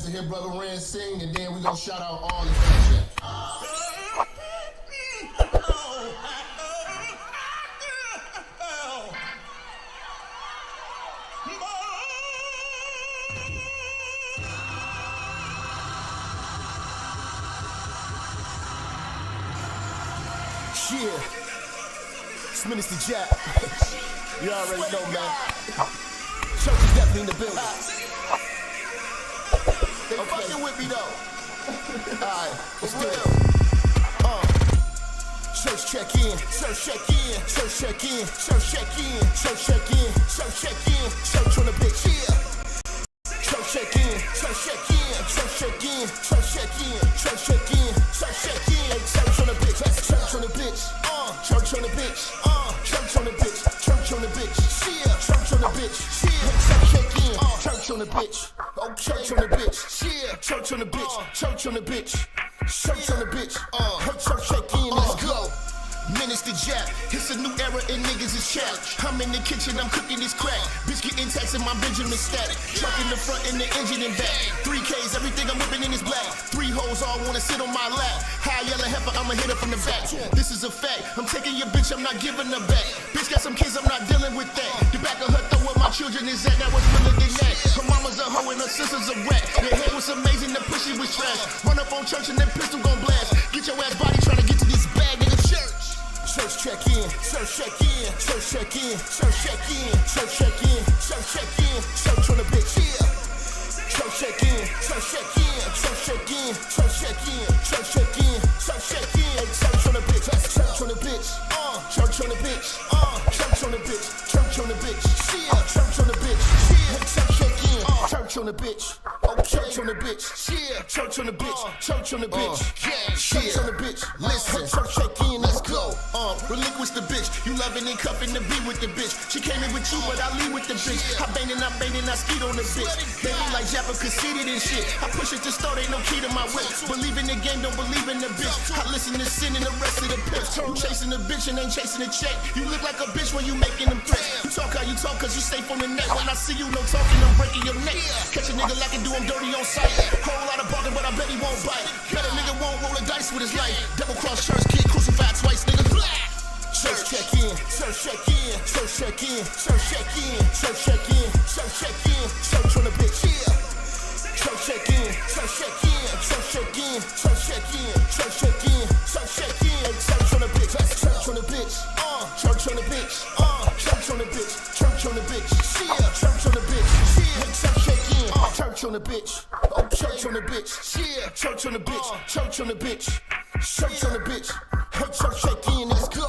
chance to hear Brother Ren sing, and then we gonna shout out all the fans. Yeah, it's Minister Jap. You already know, man. Church is definitely in the building. They fucking with me though. Alright, let's do it. Church check in, church check in, church check in, church check in, church check in, church check in, church on the bitch. Yeah. Church check in, church check in, church check in, church check in, church check in, church check in, church on the bitch, church on the bitch, church on the bitch, church on the bitch, church on the bitch, yeah, church on the bitch, yeah, church check in, church on the bitch, oh, church on the bitch, yeah, church on the bitch, church on the bitch, church on the bitch, her church check in, let's go. Minister Jap, it's a new era and niggas is chat. I'm in the kitchen, I'm cooking this crack. Bitch getting taxed and my Benjamin static. Truck in the front and the engine in back. 3Ks, everything I'm whipping in is black. 3 hoes all wanna sit on my lap. High yellow heifer, I'ma hit her from the back. This is a fact, I'm taking your bitch, I'm not giving her back. Bitch got some kids, I'm not dealing with that. The back of her throw where my children is at, that was realer than that. Her mama's a hoe and her sister's a rat. The head was amazing, the pussy was trash. Run up on church and that pistol gon' blast. Get your ass body trying to get to this bag, nigga, church. Church check in, church check in, church check in, church check in, church check in, church check in, church on the bitch, yeah. Church check in, church check in, church check in, church check in, church check in, church check in, church on the bitch, church on the bitch, church on the bitch, church on the bitch, church on the bitch, yeah, church on the bitch, yeah, church check in, church on the bitch, oh, church on the bitch, yeah, church on the bitch, church on the bitch, yeah, church on the bitch, listen, church check in, let's go. Relinquish the bitch, you loving and cuffing to be with the bitch. She came in with you, but I leave with the bitch. I bangin', I skeet on the bitch. Baby like Jappa conceited and shit. I push it to start, ain't no key to my whip. Believe in the game, don't believe in the bitch. I listen to sin and the rest of the pimps. You chasing the bitch and ain't chasing the check. You look like a bitch when you making them threats. You talk how you talk cause you safe on the net. When I see you, no talking, I'm breaking your neck. Catch a nigga like I do, I'm dirty on sight. Whole lot of bargain, but I bet he won't bite. Bet a nigga won't roll a dice with his life. Double cross church kid, crucified twice, nigga. Church check in, church check in, church check in, church check in, church check in, church check in, church on the bitch, yeah. Church check in, church check in, church check in, church check in, church check in, church check in, church on the bitch, church on the bitch, church on the bitch, church on the bitch, church on the bitch, yeah, church on the bitch, yeah, church check in, church on the bitch, oh, church on the bitch, yeah, church on the bitch, church on the bitch, church on the bitch, her church check in, let's go.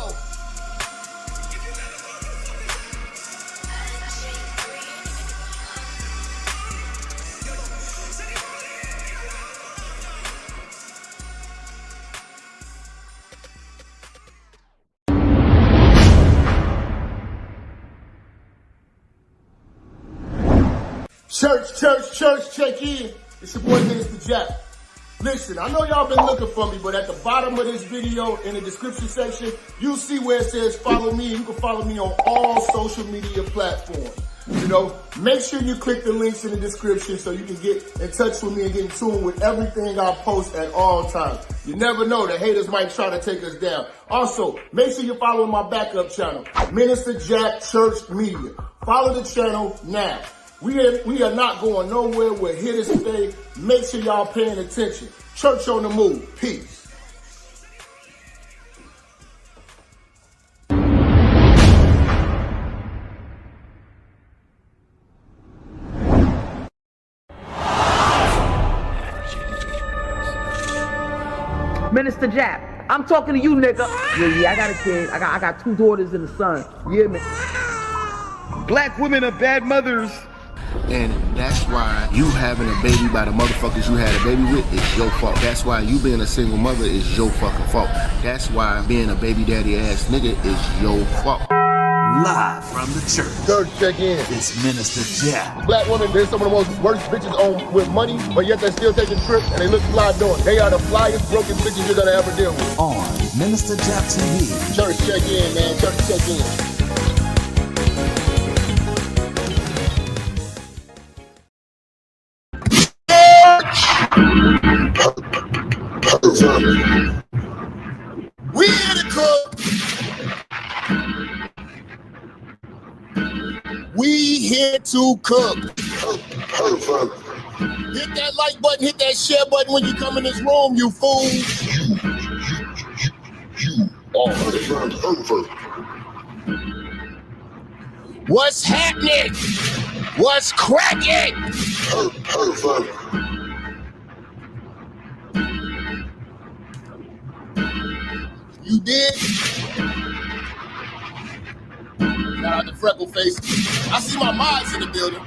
Church, check in. It's your boy, Minister Jap. Listen, I know y'all been looking for me, but at the bottom of this video, in the description section, you'll see where it says follow me. You can follow me on all social media platforms. You know, make sure you click the links in the description so you can get in touch with me and get in tune with everything I post at all times. You never know, the haters might try to take us down. Also, make sure you follow my backup channel, Minister Jap Church Media. Follow the channel now. We are not going nowhere. We're here to stay. Make sure y'all paying attention. Church on the move. Peace. Minister Jap, I'm talking to you, nigga. Yeah, I got a kid. I got 2 daughters and a son. You hear me? Black women are bad mothers. And that's why you having a baby by the motherfuckers you had a baby with is your fault. That's why you being a single mother is your fucking fault. That's why being a baby daddy ass nigga is your fault. Live from the church. Church check in. It's Minister Jap. Black women, they're some of the most worst bitches on with money, but yet they're still taking trips and they look fly doing. They are the flyest broken bitches you're gonna ever deal with. On Minister Jap TV. Church check in, man. Church check in. here to cook. Hit that like button, hit that share button when you come in this room, you fool. You are over. What's happening? What's cracking? You did? Shout out to Freckle Face. I see my mods in the building.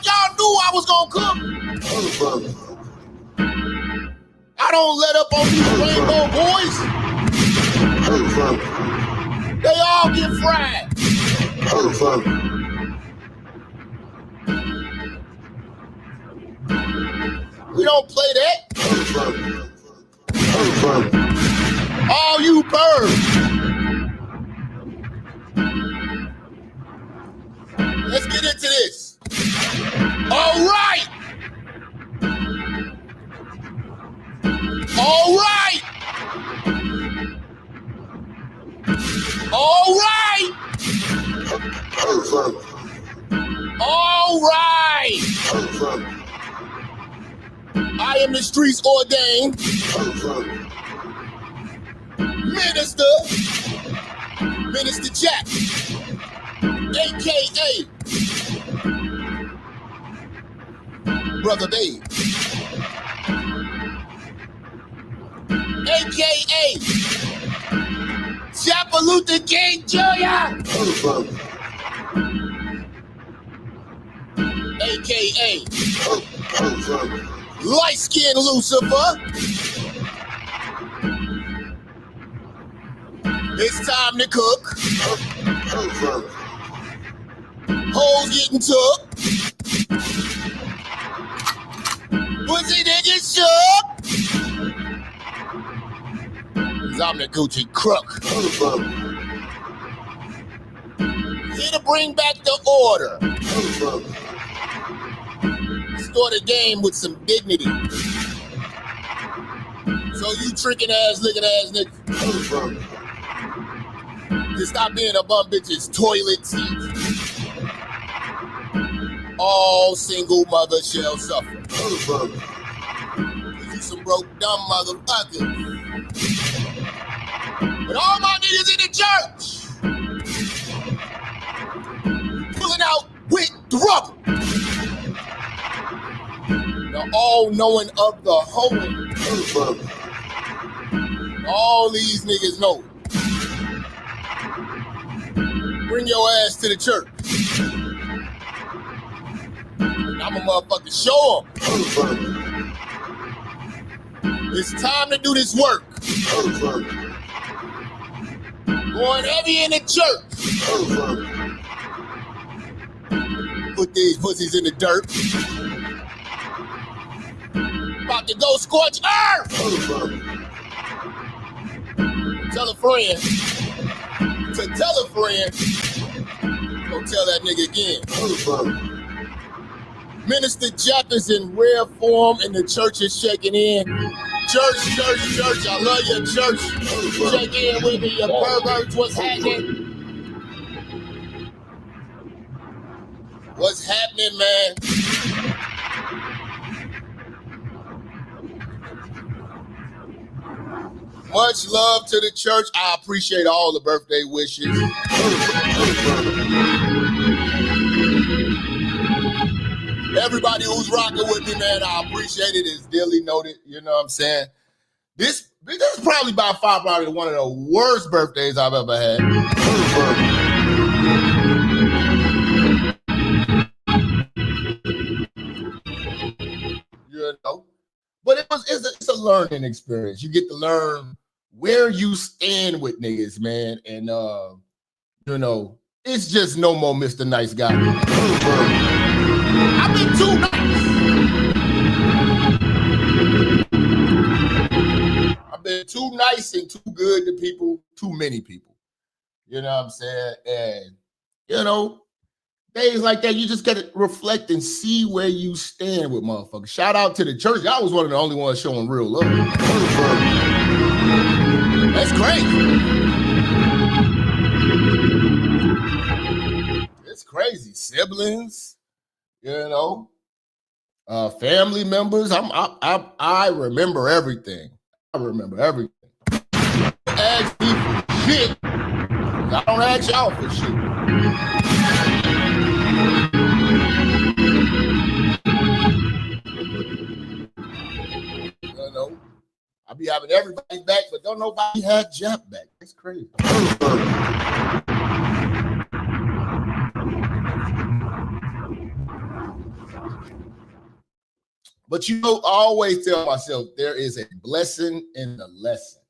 Y'all knew I was gonna cook. I don't let up on these rainbow boys. They all get fried. We don't play that. All you birds. Let's get into this. All right. All right. All right. All right. I am the streets ordained Minister Jap, aka Brother Babe, aka Japalutha King Jr., aka Light Skin Lucifer. It's time to cook. Hoes getting took. Pussy niggas shook. I'm the Gucci crook. Here to bring back the order. Start the game with some dignity. So you tricking ass, licking ass niggas, just stop being a bum bitch's toilet seat. All single mother shall suffer. You some broke dumb motherfuckers. But all my niggas in the church pulling out with the rubber. The all-knowing of the holy. All these niggas know. Bring your ass to the church. I'm a motherfucking show 'em. It's time to do this work. Going heavy in the church. Put these pussies in the dirt. About to go scorch earth. Tell a friend. To tell a friend. Go tell that nigga again. Minister Jap is in rare form and the church is shaking in. Church, I love your church. Check in with me, you perverts. What's happening? What's happening, man? Much love to the church. I appreciate all the birthday wishes. Everybody who's rocking with me, man, I appreciate it. It's dearly noted. You know what I'm saying? This is probably by far probably one of the worst birthdays I've ever had. You know? But it's a learning experience. You get to learn where you stand with niggas, man. And, you know, it's just no more Mr. Nice Guy. I've been too nice. I've been too nice and too good to people, too many people. You know what I'm saying? And, you know, days like that, you just got to reflect and see where you stand with motherfuckers. Shout out to the church. Y'all was one of the only ones showing real love. That's crazy. It's crazy. Siblings, you know, family members. I remember everything. I remember everything. Ask me for shit. I don't ask y'all for shit. You know, I be having everybody back, but don't nobody have Jap back. That's crazy. But you know, I always tell myself there is a blessing in the lesson.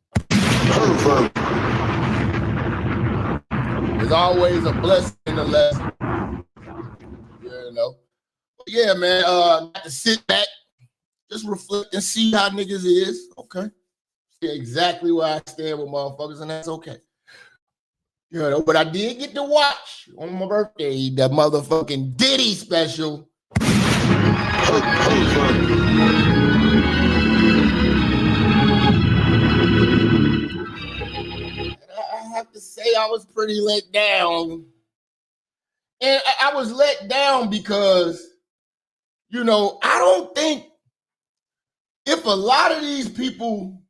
There's always a blessing in the lesson. You know. But yeah, man, got to sit back, just reflect and see how niggas is. Okay. See exactly where I stand with motherfuckers, and that's okay. You know, but I did get to watch on my birthday the motherfucking Diddy special. I have to say I was pretty let down. And I was let down because, you know, I don't think if a lot of these people,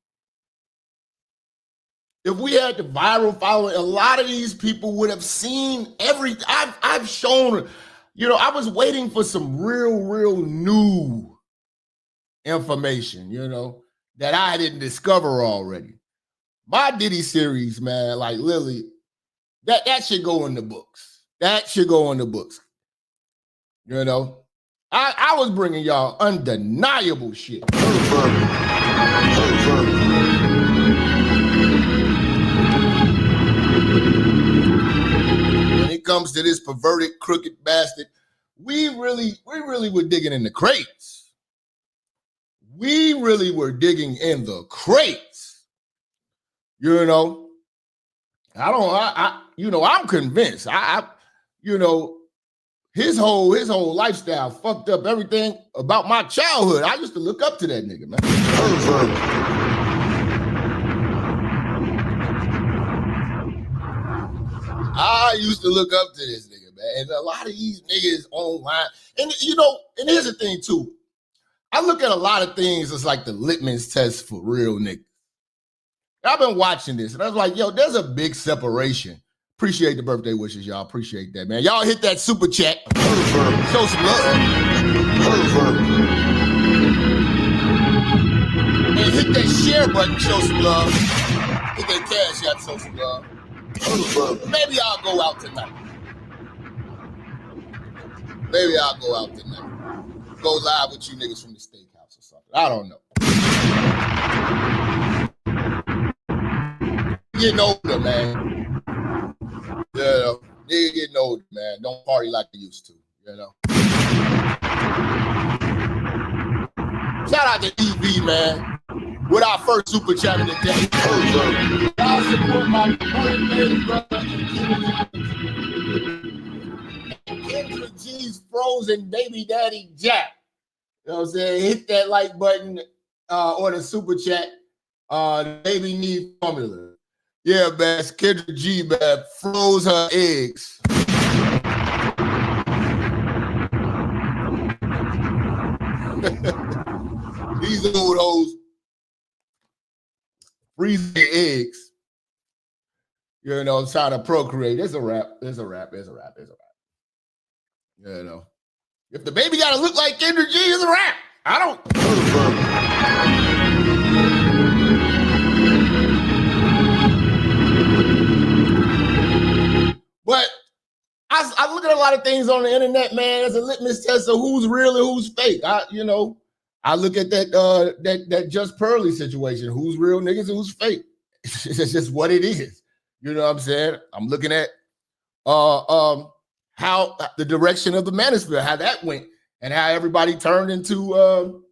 if we had the viral following, a lot of these people would have seen everything. I've shown, you know, I was waiting for some real new information, you know, that I didn't discover already. My Diddy series, man, like Lily, that should go in the books. That should go in the books. You know, I was bringing y'all undeniable shit. When it comes to this perverted, crooked bastard, we really were digging in the crates. We really were digging in the crates. You know, I'm convinced. You know, his whole lifestyle fucked up everything about my childhood. I used to look up to that nigga, man. I used to look up to this nigga, man. And a lot of these niggas online, and you know, and here's the thing too. I look at a lot of things as like the litmus test for real niggas. I've been watching this, and I was like, yo, there's a big separation. Appreciate the birthday wishes, y'all. Appreciate that, man. Y'all hit that super chat. Show some love. And hit that share button, show some love. Hit that cash app, show some love. Maybe I'll go out tonight. Maybe I'll go out tonight. Go live with you niggas from the steakhouse or something. I don't know. Getting older, man. Yeah, nigga getting older, man. Don't party like they used to, you know. Shout out to EV, man. With our first super chat of the day. Y'all support my birthday brother. Kendra G's frozen baby daddy Jap. You know what I'm saying? Hit that like button or the super chat. Baby need formula. Yeah, man, Kendra G, man, froze her eggs. These old hoes freeze their eggs. You know, trying to procreate. It's a wrap. You know, if the baby gotta look like Kendra G, it's a wrap. I don't. But I look at a lot of things on the internet, man, as a litmus test of who's real and who's fake. I look at that Just Pearly situation. Who's real niggas and who's fake? It's just what it is. You know what I'm saying? I'm looking at how the direction of the manosphere, how that went, and how everybody turned into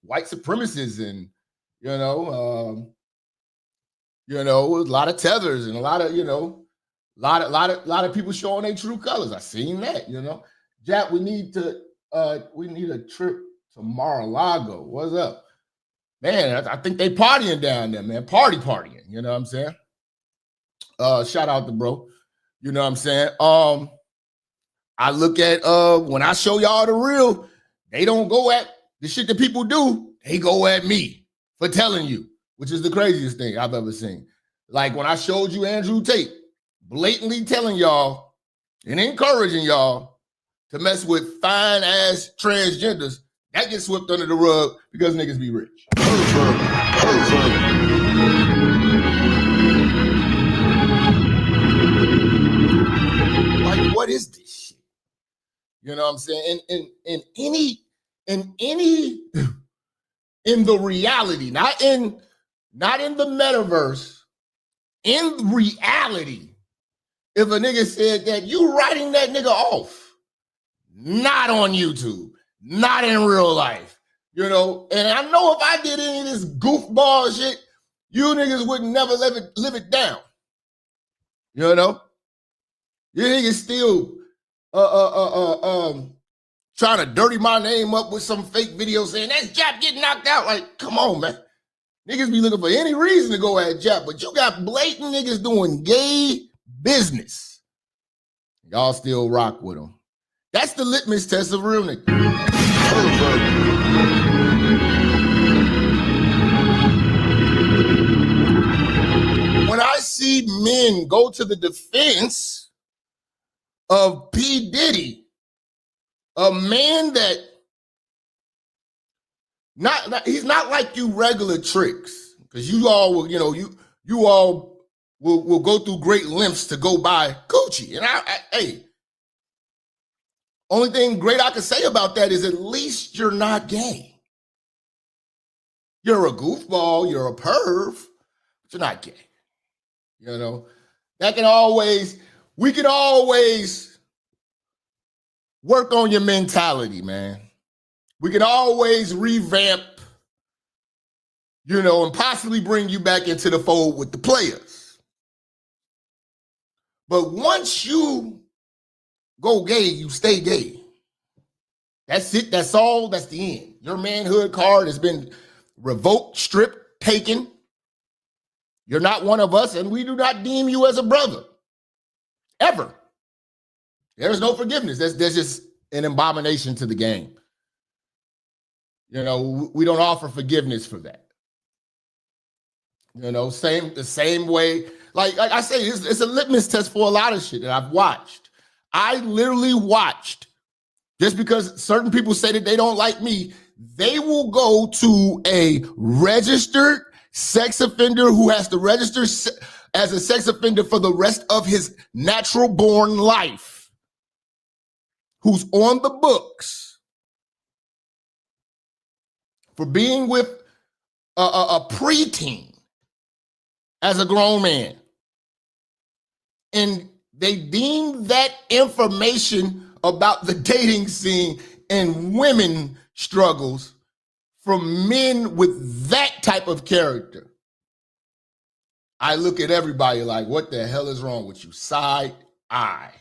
white supremacists, and a lot of tethers and a lot of a lot of people showing their true colors. I seen that, Jap, we need a trip to Mar-a-Lago. What's up? Man, I think they partying down there, man. Partying. You know what I'm saying? Shout out to bro. You know what I'm saying? I look at when I show y'all the real, they don't go at the shit that people do. They go at me for telling you, which is the craziest thing I've ever seen. Like when I showed you Andrew Tate, blatantly telling y'all and encouraging y'all to mess with fine ass transgenders, that gets swept under the rug because niggas be rich. Like, what is this shit? You know what I'm saying? In the reality, not in the metaverse, in reality, if a nigga said that, you writing that nigga off. Not on YouTube, not in real life. You know, and I know if I did any of this goofball shit, you niggas would never live it down. You know? You niggas still trying to dirty my name up with some fake video saying that's Jap getting knocked out. Like, come on, man. Niggas be looking for any reason to go at Jap, but you got blatant niggas doing gay business. Y'all still rock with them. That's the litmus test of real niggas. When I see men go to the defense of P. Diddy, a man that he's not like you regular tricks, because you all will, you know, you all will go through great lengths to go buy Gucci. And hey, only thing great I can say about that is at least you're not gay. You're a goofball, you're a perv, but you're not gay. You know, we can always work on your mentality, man. We can always revamp, you know, and possibly bring you back into the fold with the players. But once you go gay, you stay gay. That's it. That's all. That's the end. Your manhood card has been revoked, stripped, taken. You're not one of us, and we do not deem you as a brother. Ever. There's no forgiveness. There's just an abomination to the game. You know, we don't offer forgiveness for that. You know, the same way. Like I say, it's a litmus test for a lot of shit that I've watched. I literally watched, just because certain people say that they don't like me, they will go to a registered sex offender who has to register as a sex offender for the rest of his natural born life, who's on the books for being with a preteen as a grown man. And they deem that information about the dating scene and women struggles from men with that type of character. I look at everybody like, what the hell is wrong with you? Side eye.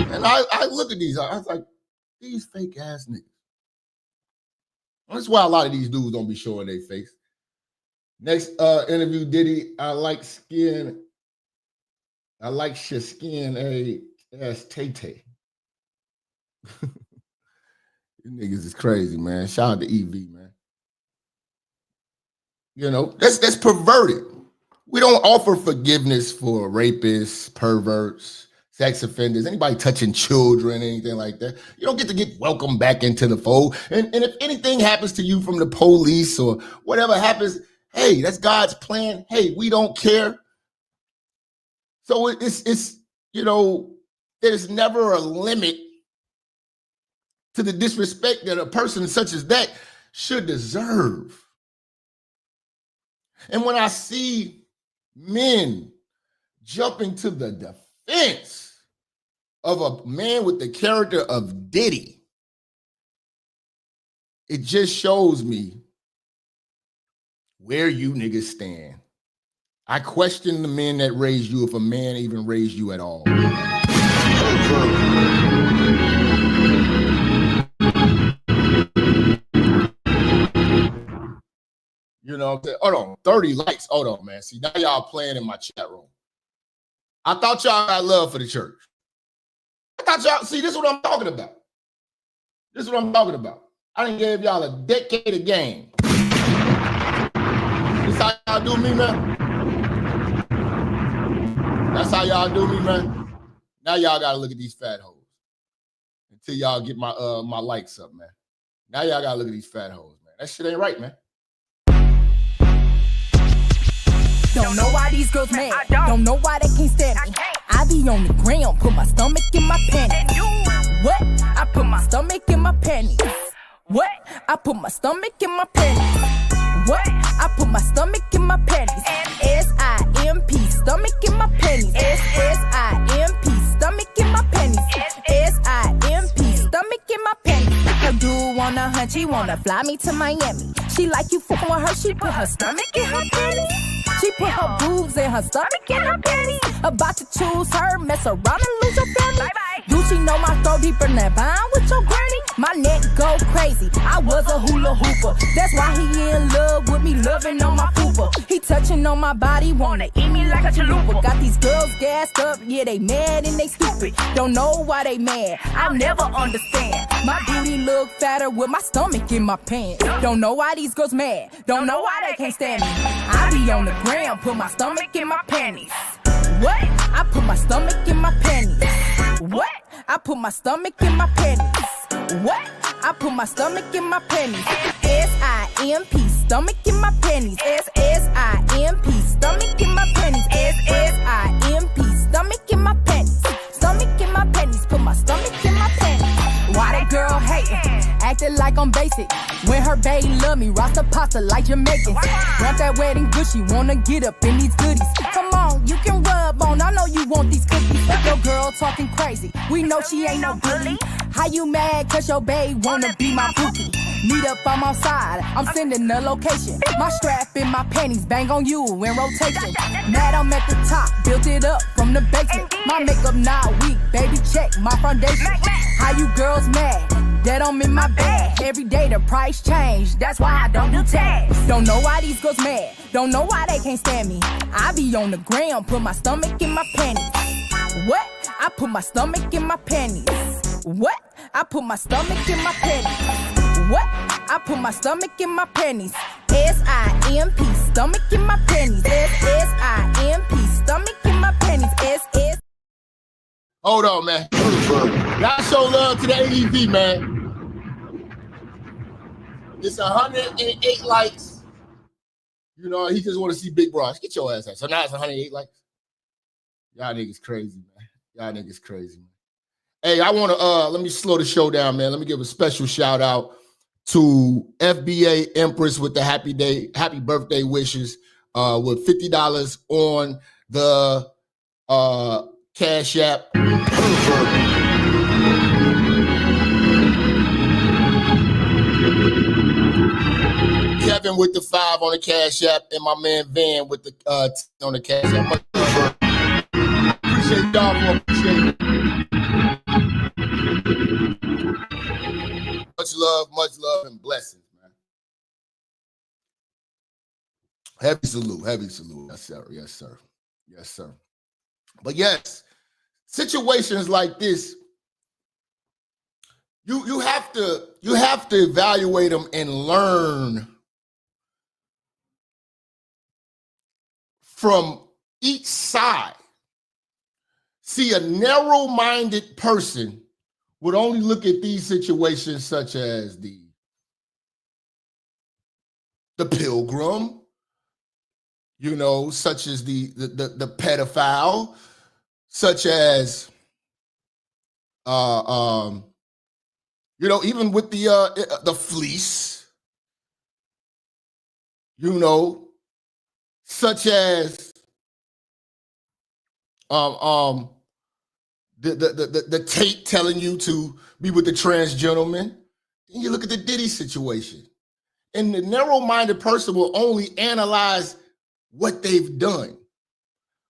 And I look at these, I was like, these fake ass niggas. That's why a lot of these dudes don't be showing their face. Next interview, Diddy, I like your skin as Tay-Tay. You niggas is crazy, man. Shout out to EV, man. You know, that's perverted. We don't offer forgiveness for rapists, perverts, sex offenders, anybody touching children, anything like that. You don't get welcomed back into the fold. And if anything happens to you from the police or whatever happens, hey, that's God's plan. Hey, we don't care. So it's you know, there's never a limit to the disrespect that a person such as that should deserve. And when I see men jumping to the defense of a man with the character of Diddy, it just shows me where you niggas stand. I question the men that raised you, if a man even raised you at all. what I'm saying? Hold on, 30 likes. Hold on, man. See, now y'all playing in my chat room. I thought y'all got love for the church. I thought y'all, see, this is what I'm talking about. This is what I'm talking about. I done gave y'all a decade of game. This how y'all do me, man? That's how y'all do me, man. Now y'all gotta look at these fat hoes until y'all get my my likes up, man. Now y'all gotta look at these fat hoes, man. That shit ain't right, man. Don't know why these girls mad. Don't know why they can't stand me. I be on the ground, put my stomach in my panties. What? I put my stomach in my panties. What? I put my stomach in my panties. What? I put my stomach in my panties. S-I-M-P, stomach in my panties. S-S-I-M-P, stomach in my panties. S-I-M-P, stomach in my panties. Her dude wanna hunt, she wanna fly me to Miami. She like you fucking with her, she put her stomach in her panties. She put her boobs in her stomach in her panties. About to choose her, mess around and lose your family. Bye-bye. Gucci know my throat deeper than that bond with your granny. My neck go crazy, I was a hula hooper. That's why he in love with me, loving on my pooper. He touching on my body, wanna eat me like a chalupa. Got these girls gassed up, yeah, they mad and they stupid. Don't know why they mad, I'll never understand. My booty look fatter with my stomach in my pants. Don't know why these girls mad, don't know why they can't stand me. I be on the ground, put my stomach in my panties. What? I put my stomach in my panties. What? I put my stomach in my panties. What? I put my stomach in my panties. S-I-M-P, stomach in my panties. S-S-I-M-P, stomach in my panties. S-S-I-M-P, stomach in my panties. Stomach in my panties, put my stomach in my panties. Why that girl hatin'? Acting like I'm basic. When her baby love me, Rasta pasta like Jamaicans. Want that wedding gushy, wanna get up in these goodies. Come on, you can rub on, I know you want these cookies. Your girl talking crazy, we know she ain't no bully. How you mad cause your babe wanna be my bookie? Meet up on my side, I'm sending the location. My strap in my panties, bang on you in rotation. Mad I'm at the top, built it up from the basement. My makeup not weak, baby check my foundation. How you girls mad? That I'm in my bag. Every day the price change, that's why I don't do tags. Don't know why these girls mad, don't know why they can't stand me. I be on the ground, put my stomach in my panties. What? I put my stomach in my panties. What? I put my stomach in my panties. What? I put my stomach in my panties. S-I-M-P, stomach in my panties. S-S-I-M-P, stomach in my panties. S-S. Hold on, man. Y'all show love to the AEV, man. It's 108 likes. You know, he just want to see Big Bros. Get your ass out. So now it's 108 likes. Y'all niggas crazy, man. Y'all niggas crazy, man. Hey, I want to, let me slow the show down, man. Let me give a special shout out to FBA Empress with the happy birthday wishes with $50 on the Cash App. Kevin with the 5 on the Cash App, and my man Van with the 10 on the Cash App. Appreciate y'all for appreciating. Much love, and blessings, man. Heavy salute. Yes, sir. Yes, sir. Yes, sir. But yes, situations like this, you have to evaluate them and learn from each side. See, a narrow-minded person would only look at these situations such as the pilgrim, you know, such as the pedophile, such as you know, even with the fleece, you know, such as the tape telling you to be with the trans gentleman. Then you look at the Diddy situation. And the narrow-minded person will only analyze what they've done.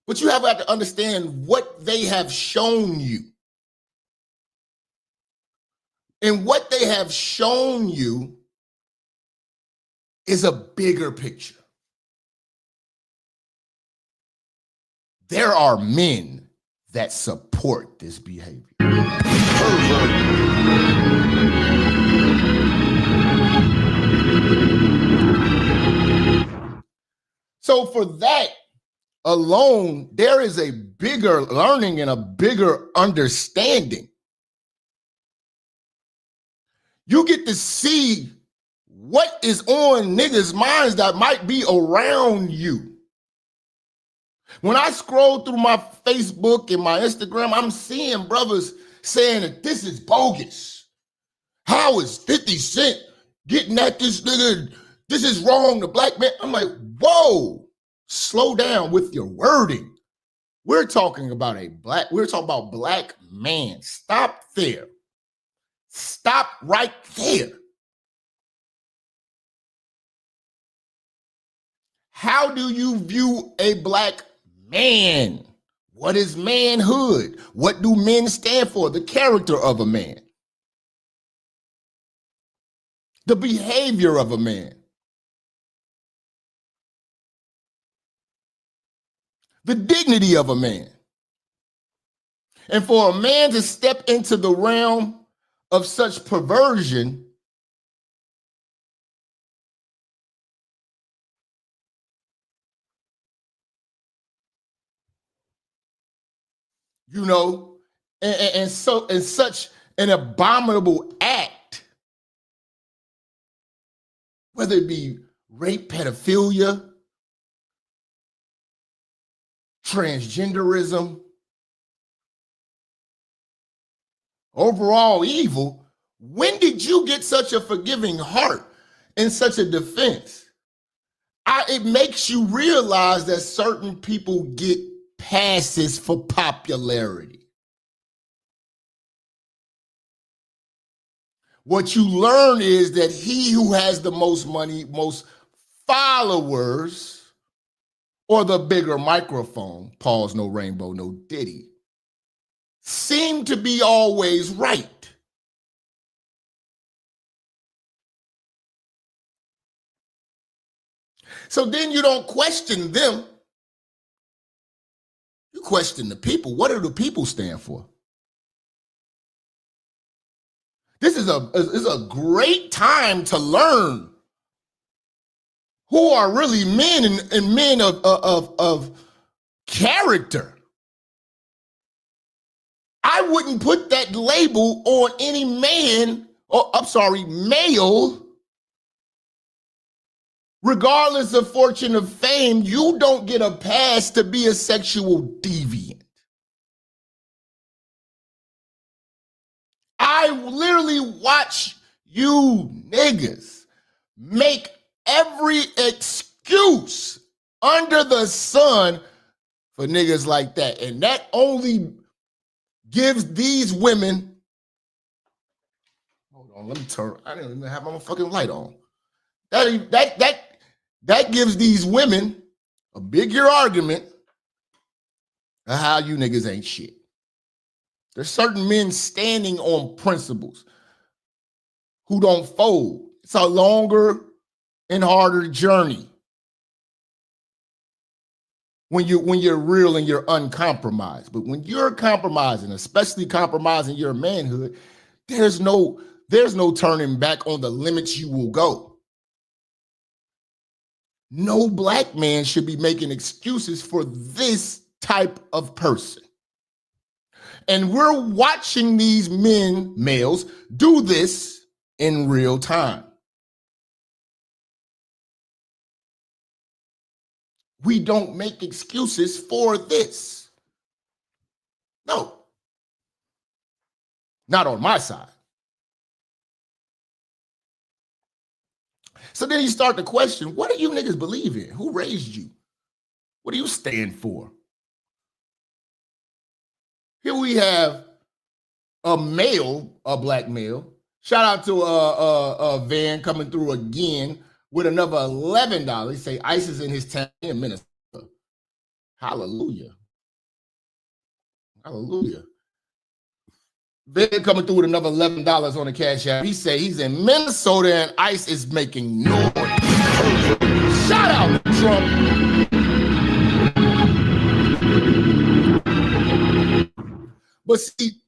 But you have to understand what they have shown you. And what they have shown you is a bigger picture. there are men that support this behavior. So for that alone, there is a bigger learning and a bigger understanding. You get to see what is on niggas' minds that might be around you. When I scroll through my Facebook and my Instagram, I'm seeing brothers saying that this is bogus. How is 50 Cent getting at this nigga? This is wrong, the black man. I'm like, whoa, slow down with your wording. We're talking about black man. Stop there. Stop right there. How do you view a black man? What is manhood? What do men stand for? The character of a man. The behavior of a man. The dignity of a man. And for a man to step into the realm of such perversion, you know, and such an abominable act, whether it be rape, pedophilia, transgenderism, overall evil, when did you get such a forgiving heart and such a defense? It makes you realize that certain people get passes for popularity. What you learn is that he who has the most money, most followers, or the bigger microphone, pause, no rainbow, no Diddy, seem to be always right. So then you don't question them. You question the people. What do the people stand for? This is a great time to learn who are really men and men of character. I wouldn't put that label on any man, male, regardless of fortune or fame. You don't get a pass to be a sexual deviant. I literally watch you niggas make every excuse under the sun for niggas like that. And that only gives these women, hold on, let me turn, I didn't even have my fucking light on. That gives these women a bigger argument of how you niggas ain't shit. There's certain men standing on principles who don't fold. It's a longer and harder journey when you're real and you're uncompromised. But when you're compromising, especially compromising your manhood, there's no turning back on the limits you will go. No black man should be making excuses for this type of person. And we're watching these males, do this in real time. We don't make excuses for this. No. Not on my side. So then you start to question, what do you niggas believe in? Who raised you? What do you stand for? Here we have a black male. Shout out to Van coming through again with another $11. He say ICE is in his town in Minnesota. Hallelujah. Hallelujah. Van coming through with another $11 on the cash app. He say he's in Minnesota and ICE is making noise. Shout out to Trump. But see,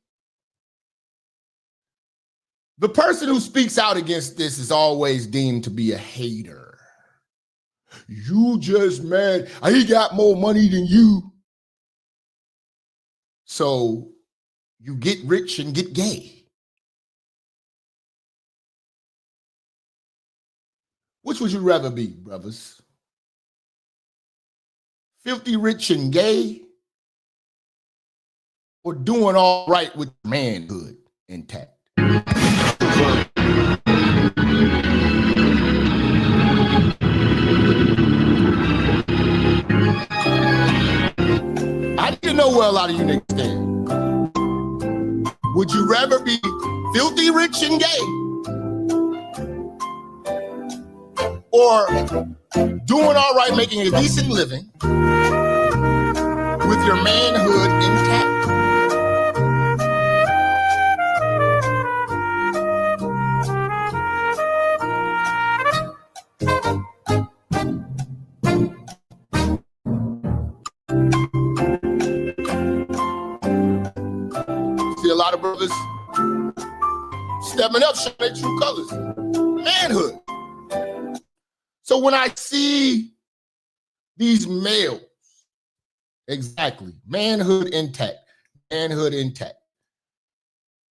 the person who speaks out against this is always deemed to be a hater. You just mad. He got more money than you. So you get rich and get gay. Which would you rather be, brothers? Filthy rich and gay, or doing all right with manhood intact? I didn't know where a lot of you niggas stand. Would you rather be filthy rich and gay, or doing all right, making a decent living with your manhood intact? See a lot of brothers stepping up, showing their true colors. Manhood. So when I see these males, exactly, manhood intact, manhood intact.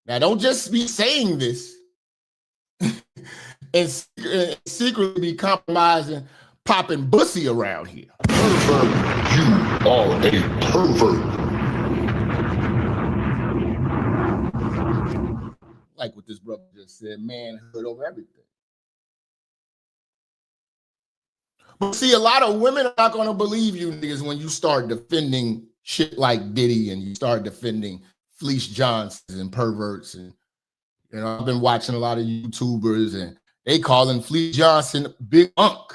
Now, don't just be saying this and secretly be compromising, popping bussy around here. Pervert, you are a pervert. Like what this brother just said, manhood over everything. But see, a lot of women are not going to believe you niggas when you start defending shit like Diddy and you start defending Fleece Johnsons and perverts. And, you know, I've been watching a lot of YouTubers and they calling Fleece Johnson Big Unk.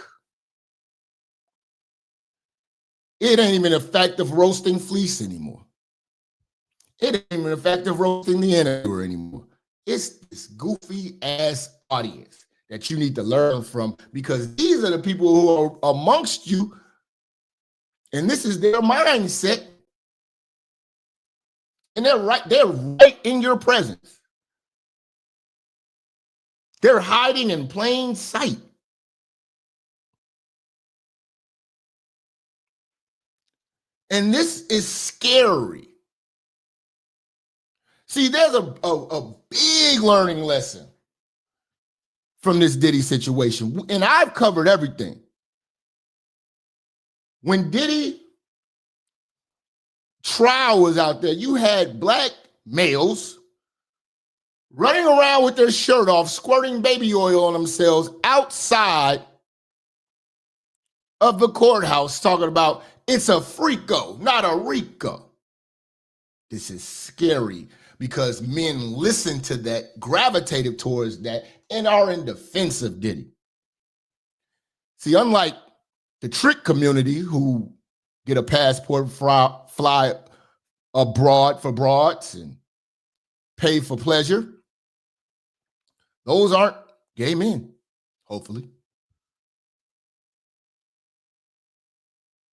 It ain't even effective roasting Fleece anymore. It ain't even effective roasting the interviewer anymore. It's this goofy ass audience that you need to learn from, because these are the people who are amongst you, and this is their mindset, and they're right in your presence. They're hiding in plain sight. And this is scary. See, there's a big learning lesson from this Diddy situation. And I've covered everything. When Diddy trial was out there, you had black males running around with their shirt off, squirting baby oil on themselves outside of the courthouse, talking about it's a freako, not a RICO. This is scary because men listen to that, gravitated towards that, and are in defense of Diddy. See, unlike the trick community who get a passport, fly abroad for broads and pay for pleasure, those aren't gay men, hopefully.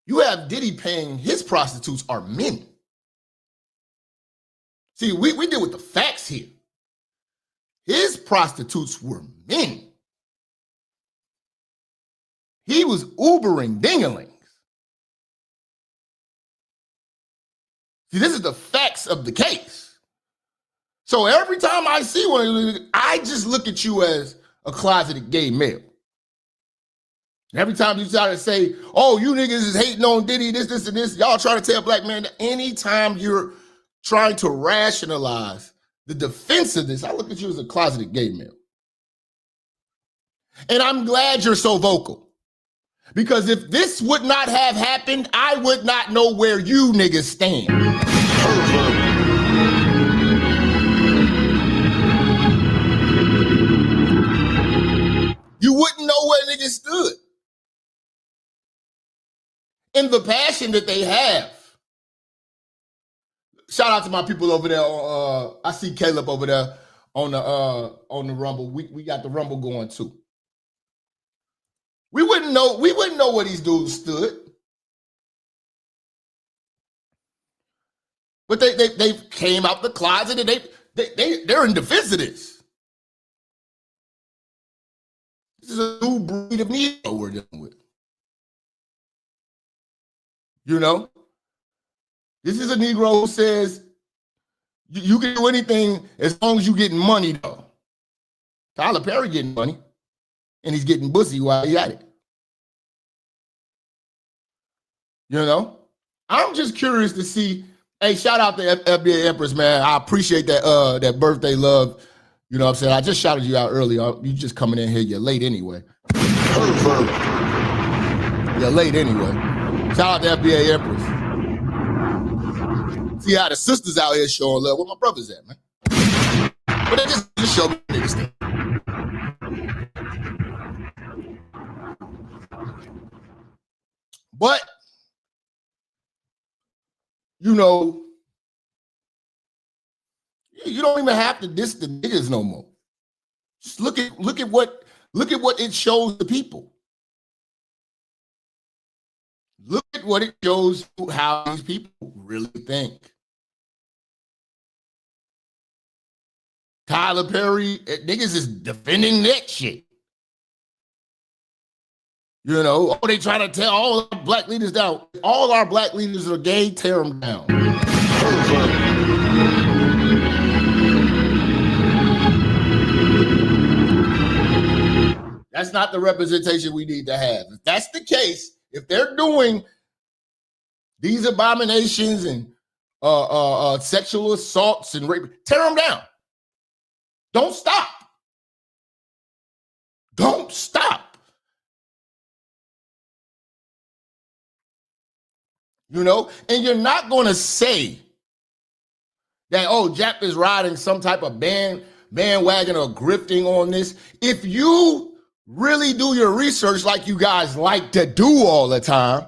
You have Diddy paying his prostitutes are men. See, we deal with the facts here. His prostitutes were men. He was Ubering dinglings. See, this is the facts of the case. So every time I see one of you, I just look at you as a closeted gay male. Every time you try to say, oh, you niggas is hating on Diddy, this, and this, y'all try to tell black men that anytime you're trying to rationalize the defense of this, I look at you as a closeted gay male. And I'm glad you're so vocal. Because if this would not have happened, I would not know where you niggas stand. You wouldn't know where niggas stood. And the passion that they have. Shout out to my people over there. I see Caleb over there on the Rumble. We got the Rumble going too. We wouldn't know where these dudes stood. But they came out the closet and they're in defense of this. This is a new breed of Negro we're dealing with. You know? This is a Negro who says you can do anything as long as you're getting money, though. Tyler Perry getting money, and he's getting pussy while he at it. You know? I'm just curious to see. Hey, shout out to FBA Empress, man. I appreciate that birthday love. You know what I'm saying? I just shouted you out earlier. You just coming in here. You're late anyway. You're late anyway. Shout out to FBA Empress. See how the sisters out here showing love. Where my brothers at, man? But they just show me niggas thing. But you know, you don't even have to diss the niggas no more. Just look at what it shows the people. Look at what it shows how these people really think. Tyler Perry, niggas is defending that shit. You know, they try to tell all our black leaders down. All our black leaders are gay, tear them down. That's not the representation we need to have. If that's the case, if they're doing these abominations and sexual assaults and rape, tear them down. Don't stop. Don't stop. You know, and you're not going to say that, oh, Jap is riding some type of bandwagon or grifting on this. If you really do your research like you guys like to do all the time,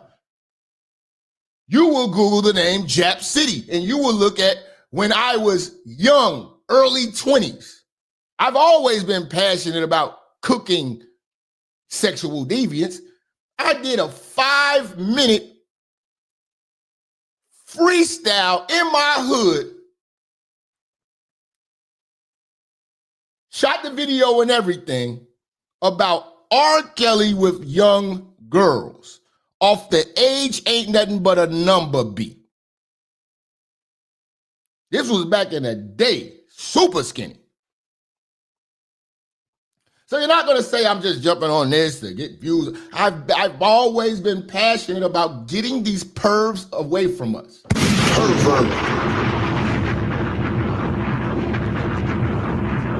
you will Google the name Jap City and you will look at when I was young, early 20s. I've always been passionate about cooking sexual deviance. I did a 5-minute freestyle in my hood, shot the video and everything about R. Kelly with young girls off the Age Ain't Nothing But a Number beat. This was back in the day, super skinny. So you're not going to say I'm just jumping on this to get views. I've always been passionate about getting these pervs away from us.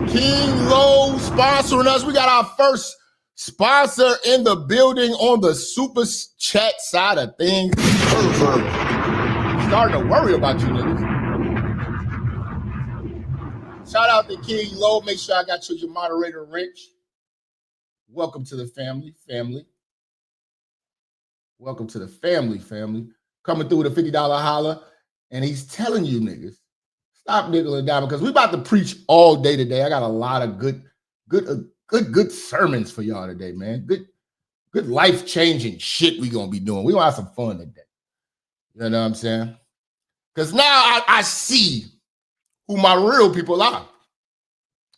King Low sponsoring us. We got our first sponsor in the building on the super chat side of things. Starting to worry about you niggas. Shout out to King Low. Make sure I got your moderator, Rich. Welcome to the family. Welcome to the family. Coming through with a $50 holler. And he's telling you niggas, stop nickel and dime because we about to preach all day today. I got a lot of good sermons for y'all today, man. Good life-changing shit we gonna be doing. We gonna have some fun today. You know what I'm saying? Because now I see who my real people are.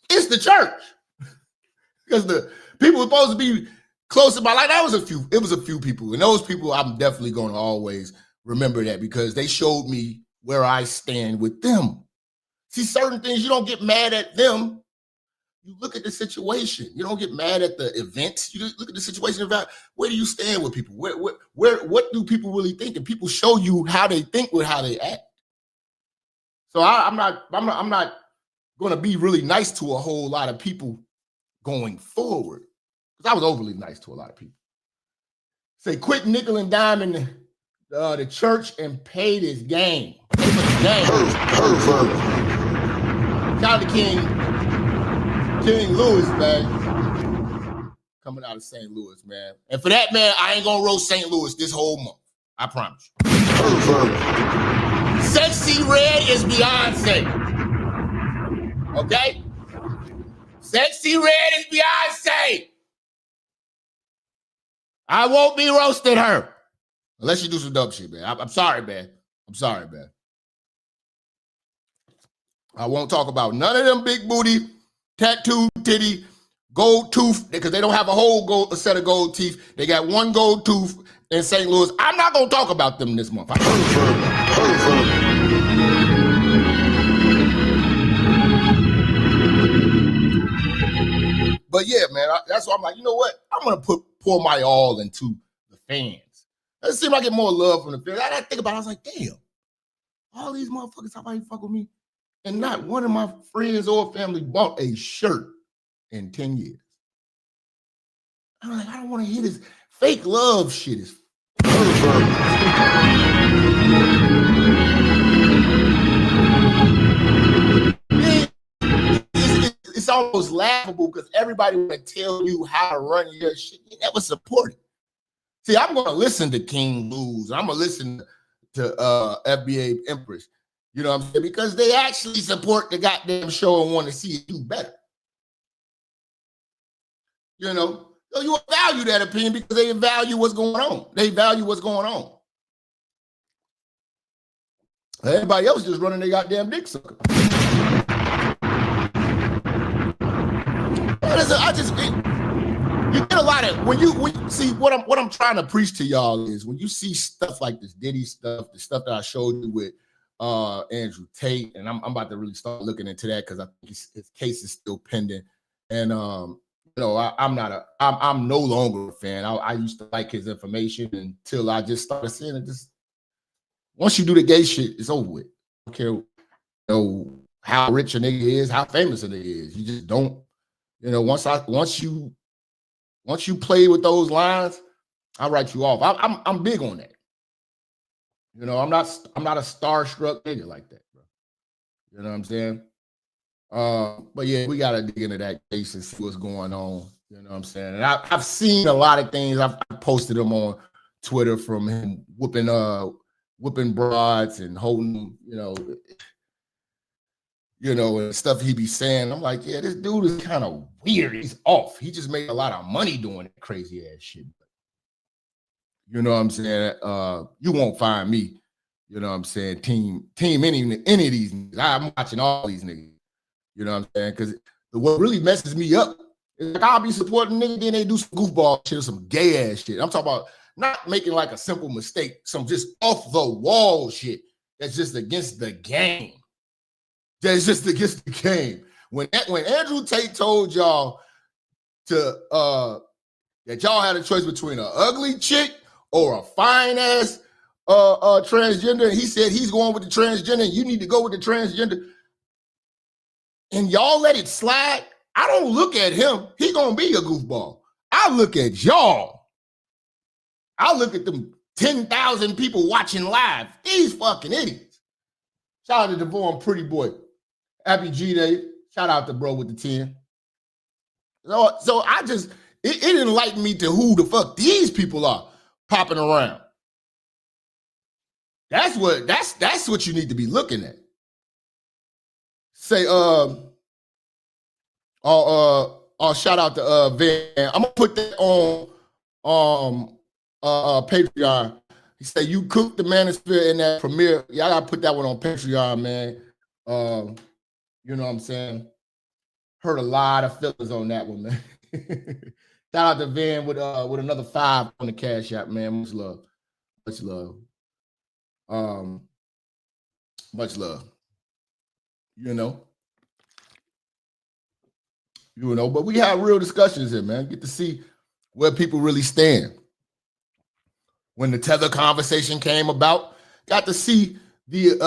It's the church. Because the people were supposed to be close to my life. It was a few people. And those people, I'm definitely going to always remember that because they showed me where I stand with them. See, certain things, you don't get mad at them. You look at the situation. You don't get mad at the events. You just look at the situation about where do you stand with people? What do people really think? And people show you how they think with how they act. So I'm not going to be really nice to a whole lot of people going forward. Because I was overly nice to a lot of people. Say, quit nickel and diming the church and pay this game. Pay for the game. Shout out to King Louis, man. Coming out of St. Louis, man. And for that, man, I ain't gonna roast St. Louis this whole month. I promise you. Sexy Red is Beyonce. Okay? Sexy Red is Beyonce. I won't be roasting her. Unless you do some dumb shit, man. I'm sorry, man. I won't talk about none of them big booty, tattooed titty, gold tooth, because they don't have a set of gold teeth. They got one gold tooth in St. Louis. I'm not going to talk about them this month. But yeah, man, that's why I'm like, you know what? I'm going to pour my all into the fans. Let's see if I get more love from the fans. I think about it. I was like, damn, all these motherfuckers, somebody fuck with me. And not one of my friends or family bought a shirt in 10 years. I'm like, I don't want to hear this fake love shit. Is it's almost laughable because everybody want to tell you how to run your shit. You never support it. See, I'm going to listen to King Blues. I'm going to listen to FBA Empress. You know what I'm saying? Because they actually support the goddamn show and want to see it do better. You know? So you value that opinion because they value what's going on. They value what's going on. Everybody else just running their goddamn dick sucker. You get a lot of when you see what I'm trying to preach to y'all is when you see stuff like this Diddy stuff, the stuff that I showed you with Andrew Tate, and I'm about to really start looking into that because I think his case is still pending. And you know, I'm no longer a fan. I used to like his information until I just started seeing it. Just once you do the gay shit, it's over with. I don't care, you know, how rich a nigga is, how famous a nigga is. You just don't, you know, once you play with those lines, I write you off. I'm big on that. You know, I'm not a starstruck nigga like that, bro. You know what I'm saying? But yeah, we gotta dig into that case and see what's going on. You know what I'm saying? And I've seen a lot of things. I've posted them on Twitter from him whooping broads and holding them, you know, and stuff he be saying. I'm like, yeah, this dude is kind of weird. He's off. He just made a lot of money doing that crazy ass shit. You know what I'm saying? You won't find me, you know what I'm saying, team any of these niggas. I'm watching all these niggas. You know what I'm saying? Because what really messes me up is like I'll be supporting niggas, then they do some goofball shit or some gay ass shit. I'm talking about not making like a simple mistake, some just off the wall shit that's just against the game. That's just against the game. When Andrew Tate told y'all to that y'all had a choice between an ugly chick or a fine ass transgender, and he said he's going with the transgender, and you need to go with the transgender, and y'all let it slide. I don't look at him. He gonna be a goofball. I look at y'all. I look at them 10,000 people watching live. These fucking idiots. Shout out to Devon Pretty Boy. Happy G-Day. Shout out to bro with the 10. So I just, it enlightened me to who the fuck these people are popping around. That's what you need to be looking at. Say, shout out to Van. I'm gonna put that on Patreon. He said you cooked the manosphere in that premiere. Yeah, I gotta put that one on Patreon, man. You know what I'm saying? Heard a lot of feelings on that one, man. Shout out to Van with another 5 on the Cash App, man. Much love. Much love. Much love. You know, but we have real discussions here, man. Get to see where people really stand. When the tether conversation came about, got to see the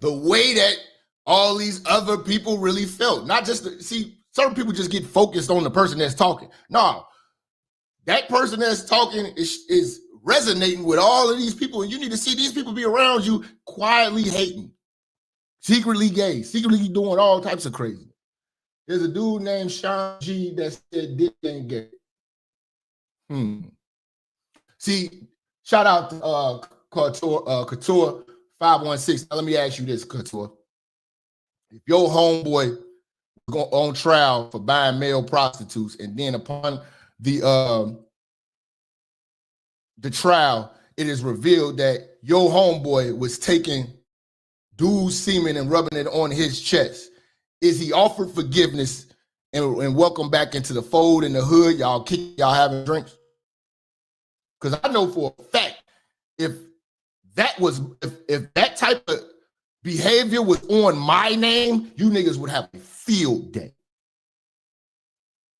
way that all these other people really felt. Not just see, certain people just get focused on the person that's talking. No, that person that's talking is resonating with all of these people, and you need to see these people be around you quietly hating, secretly gay, secretly doing all types of crazy. There's a dude named Sean G that said Diddy ain't gay. See, shout out to Couture 516. Now, let me ask you this, Couture. If your homeboy go on trial for buying male prostitutes, and then upon the trial, it is revealed that your homeboy was taking dude's semen and rubbing it on his chest? Is he offered forgiveness and welcome back into the fold in the hood? Y'all having drinks? Because I know for a fact, if that type of behavior was on my name, you niggas would have a field day.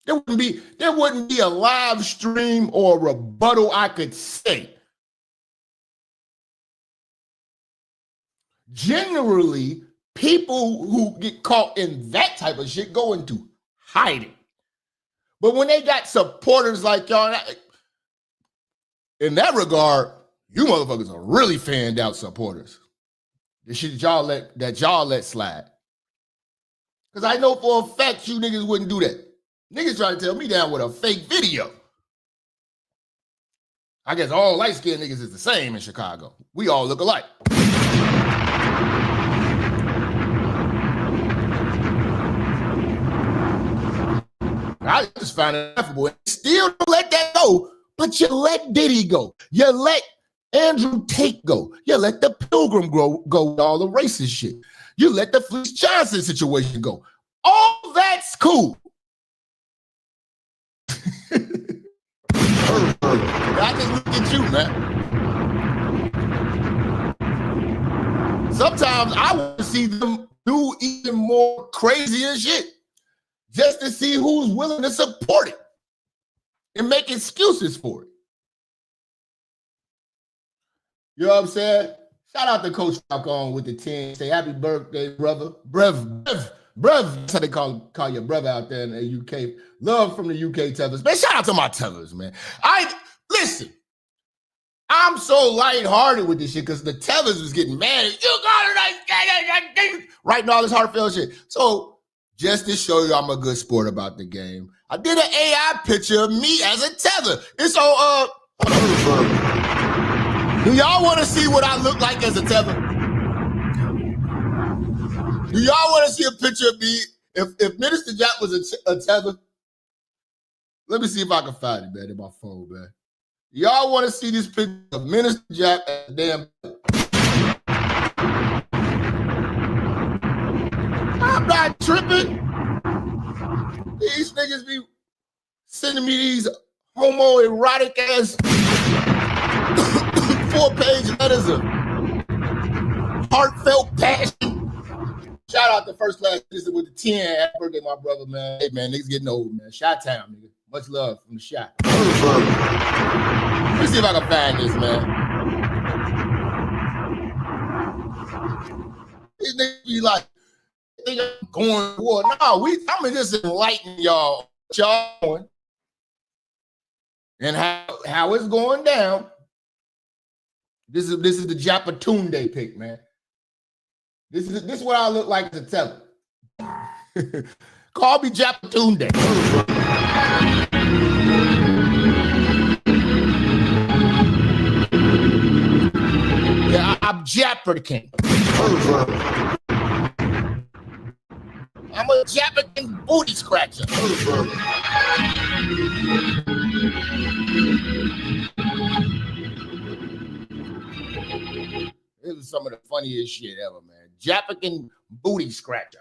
There wouldn't be a live stream or a rebuttal I could say. Generally, people who get caught in that type of shit go into hiding. But when they got supporters like y'all, in that regard, you motherfuckers are really fanned out supporters. The shit y'all let slide. Because I know for a fact you niggas wouldn't do that. Niggas try to tell me down with a fake video. I guess all light-skinned niggas is the same in Chicago. We all look alike. I just find it laughable. Still don't let that go, but you let Diddy go. You let Andrew Tate go. You let the Pilgrim go with all the racist shit. You let the Fleece Johnson situation go. All that's cool. I just look at you, man. Sometimes I want to see them do even more crazier shit just to see who's willing to support it and make excuses for it. You know what I'm saying? Shout out to Coach Falcon with the 10. Say happy birthday, brother. Brev. That's how they call your brother out there in the UK. Love from the UK tellers. Man, shout out to my tellers, man. Listen, I'm so lighthearted with this shit because the tellers was getting mad. You got it, writing all this heartfelt shit. So just to show you I'm a good sport about the game, I did an AI picture of me as a teller. It's on, do y'all want to see what I look like as a teller? Do y'all want to see a picture of me? If Minister Jap was a tether, let me see if I can find it, man, in my phone, man. Y'all want to see this picture of Minister Jap as a damn tether? I'm not tripping. These niggas be sending me these homoerotic ass 4-page letters of heartfelt passion. Shout out to First Class Citizen with the 10. Happy birthday, my brother, man. Hey, man, niggas getting old, man. Shot Town, nigga. Much love from the shot. Let me see if I can find this, man. These niggas be like, think I'm going to war. No, I'm just enlightening y'all. Y'all doing and how it's going down. This is the Japatunde pick, man. This is what I look like to tell him. Call me Japatunde. Yeah, I'm Japper King. I'm a Japanese booty scratcher. This is some of the funniest shit ever, man. Japanese booty scratcher.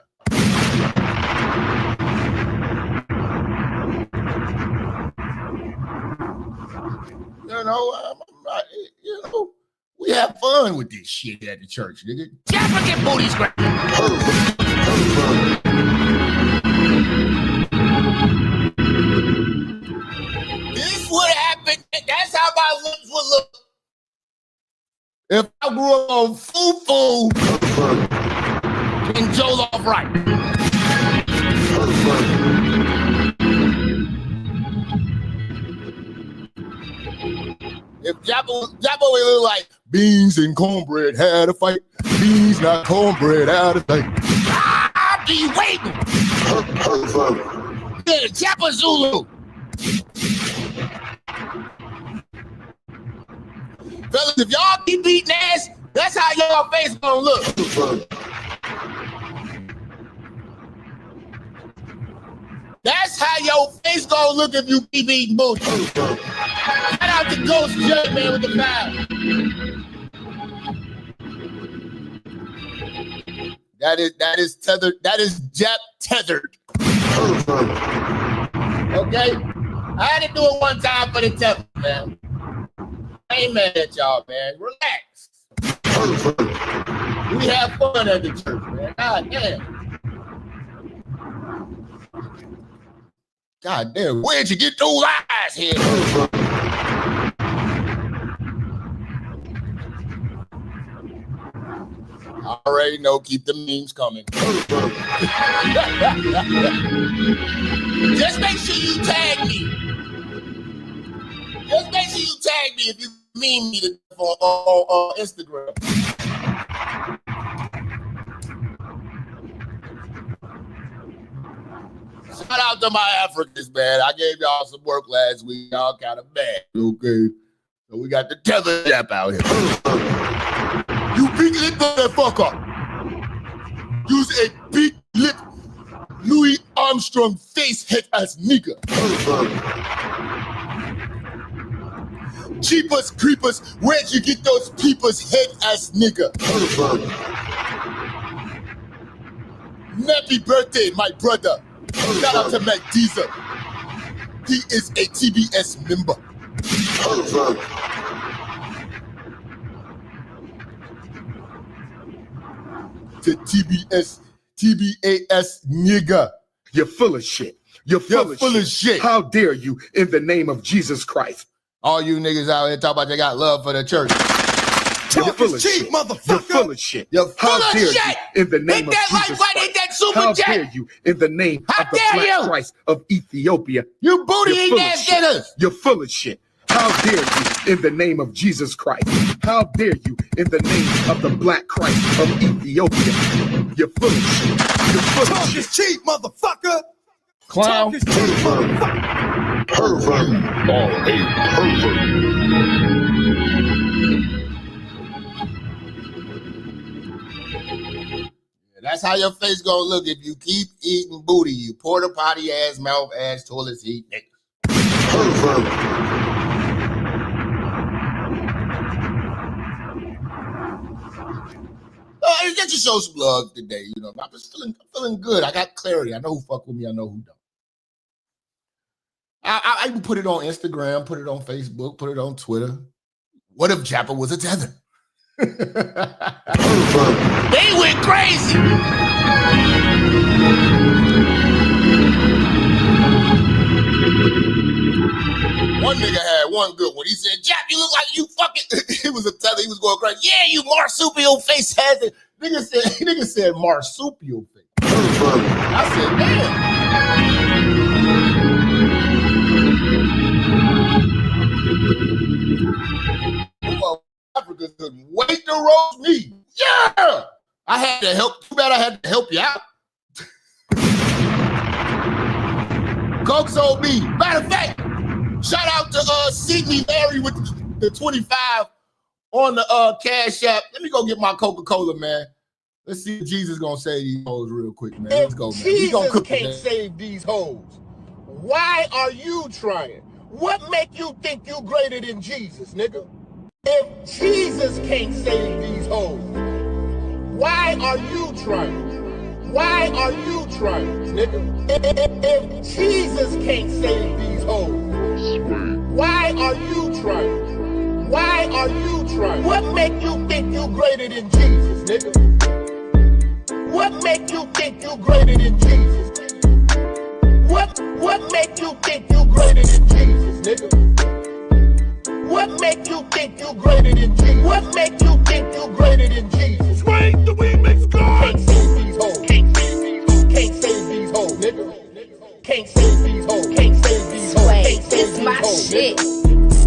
We have fun with this shit at the church, nigga. Japanese booty scratcher. This would happen. That's how my lips would look if I grew up on foo-foo and Jollof right. If Jabbo would look like beans and cornbread had a fight, beans not cornbread had a fight. I'll be waiting. Yeah, Jabba Zulu. Fellas, if y'all keep beating ass, that's how y'all face gonna look. That's how your face gonna look if you keep eating booty. Shout out to Ghost Judge, man, with the 5. That is tethered. That is Jap tethered. Okay? I had to do it one time for the tether, man. I ain't mad at y'all, man. Relax. We have fun at the church, man. God damn. God damn, where'd you get those eyes here? I already know, keep the memes coming. Just make sure you tag me. Just make sure you tag me if you meme me on Instagram. Shout out to my Africans, man. I gave y'all some work last week. Y'all kind of bad. Okay. So we got the tether Jap out here. You big lip motherfucker. Use a big lip Louis Armstrong face head ass nigga. Jeepers creepers, where'd you get those peepers head ass nigga? Happy birthday, my brother. Shout out to Mac Diesel. He is a TBS member. To TBAS nigga. You're full of shit. You're full of shit. How dare you in the name of Jesus Christ? All you niggas out here talking about they got love for the church. You're full of shit, motherfucker. You're full of shit. You're full of shit. In the name of Jesus Christ. How dare you in the name of the Black Christ of Ethiopia? You booty eating ass niggas. You're full of shit. How dare you in the name of Jesus Christ? How dare you in the name of the Black Christ of Ethiopia? You're full of shit. You're full of shit. Talk is cheap, motherfucker. Clown. Talk is cheap, motherfucker. Pervert. Or a pervert. That's how your face gonna look if you keep eating booty, you porta potty ass, mouth ass, toilet seat niggas. Pervert. I get to show some love today, you know. I'm just feeling good. I got clarity. I know who fuck with me. I know who don't. I even put it on Instagram, put it on Facebook, put it on Twitter. What if Jappa was a tether? They went crazy. One nigga had one good one. He said, Jap, you look like you fucking... He was a tether. He was going crazy. Yeah, you marsupial face has it. Nigga said marsupial face. I said, damn. Well, Africa couldn't wait to roast me. Yeah! I had to help. Too bad I had to help you out. Coke's on me. Matter of fact, shout out to Sydney Larry with the 25 on the Cash App. Let me go get my Coca-Cola, man. Let's see if Jesus gonna save these hoes real quick, man. Let's go, man. Jesus can't save these hoes. Why are you trying? What make you think you greater than Jesus, nigga? If Jesus can't save these hoes, why are you trying? Why are you trying, nigga? If Jesus can't save these hoes, why are you trying? Why are you trying? What make you think you greater than Jesus, nigga? What make you think you greater than Jesus? What make you think you greater than Jesus, nigga? What make you think you greater than Jesus? What make you think you greater than Jesus? Swing the remix God! Can't save these hoes. Can't save these hoes, nigga. Can't save these hoes. Can't save these hoes. Can't save these hoes.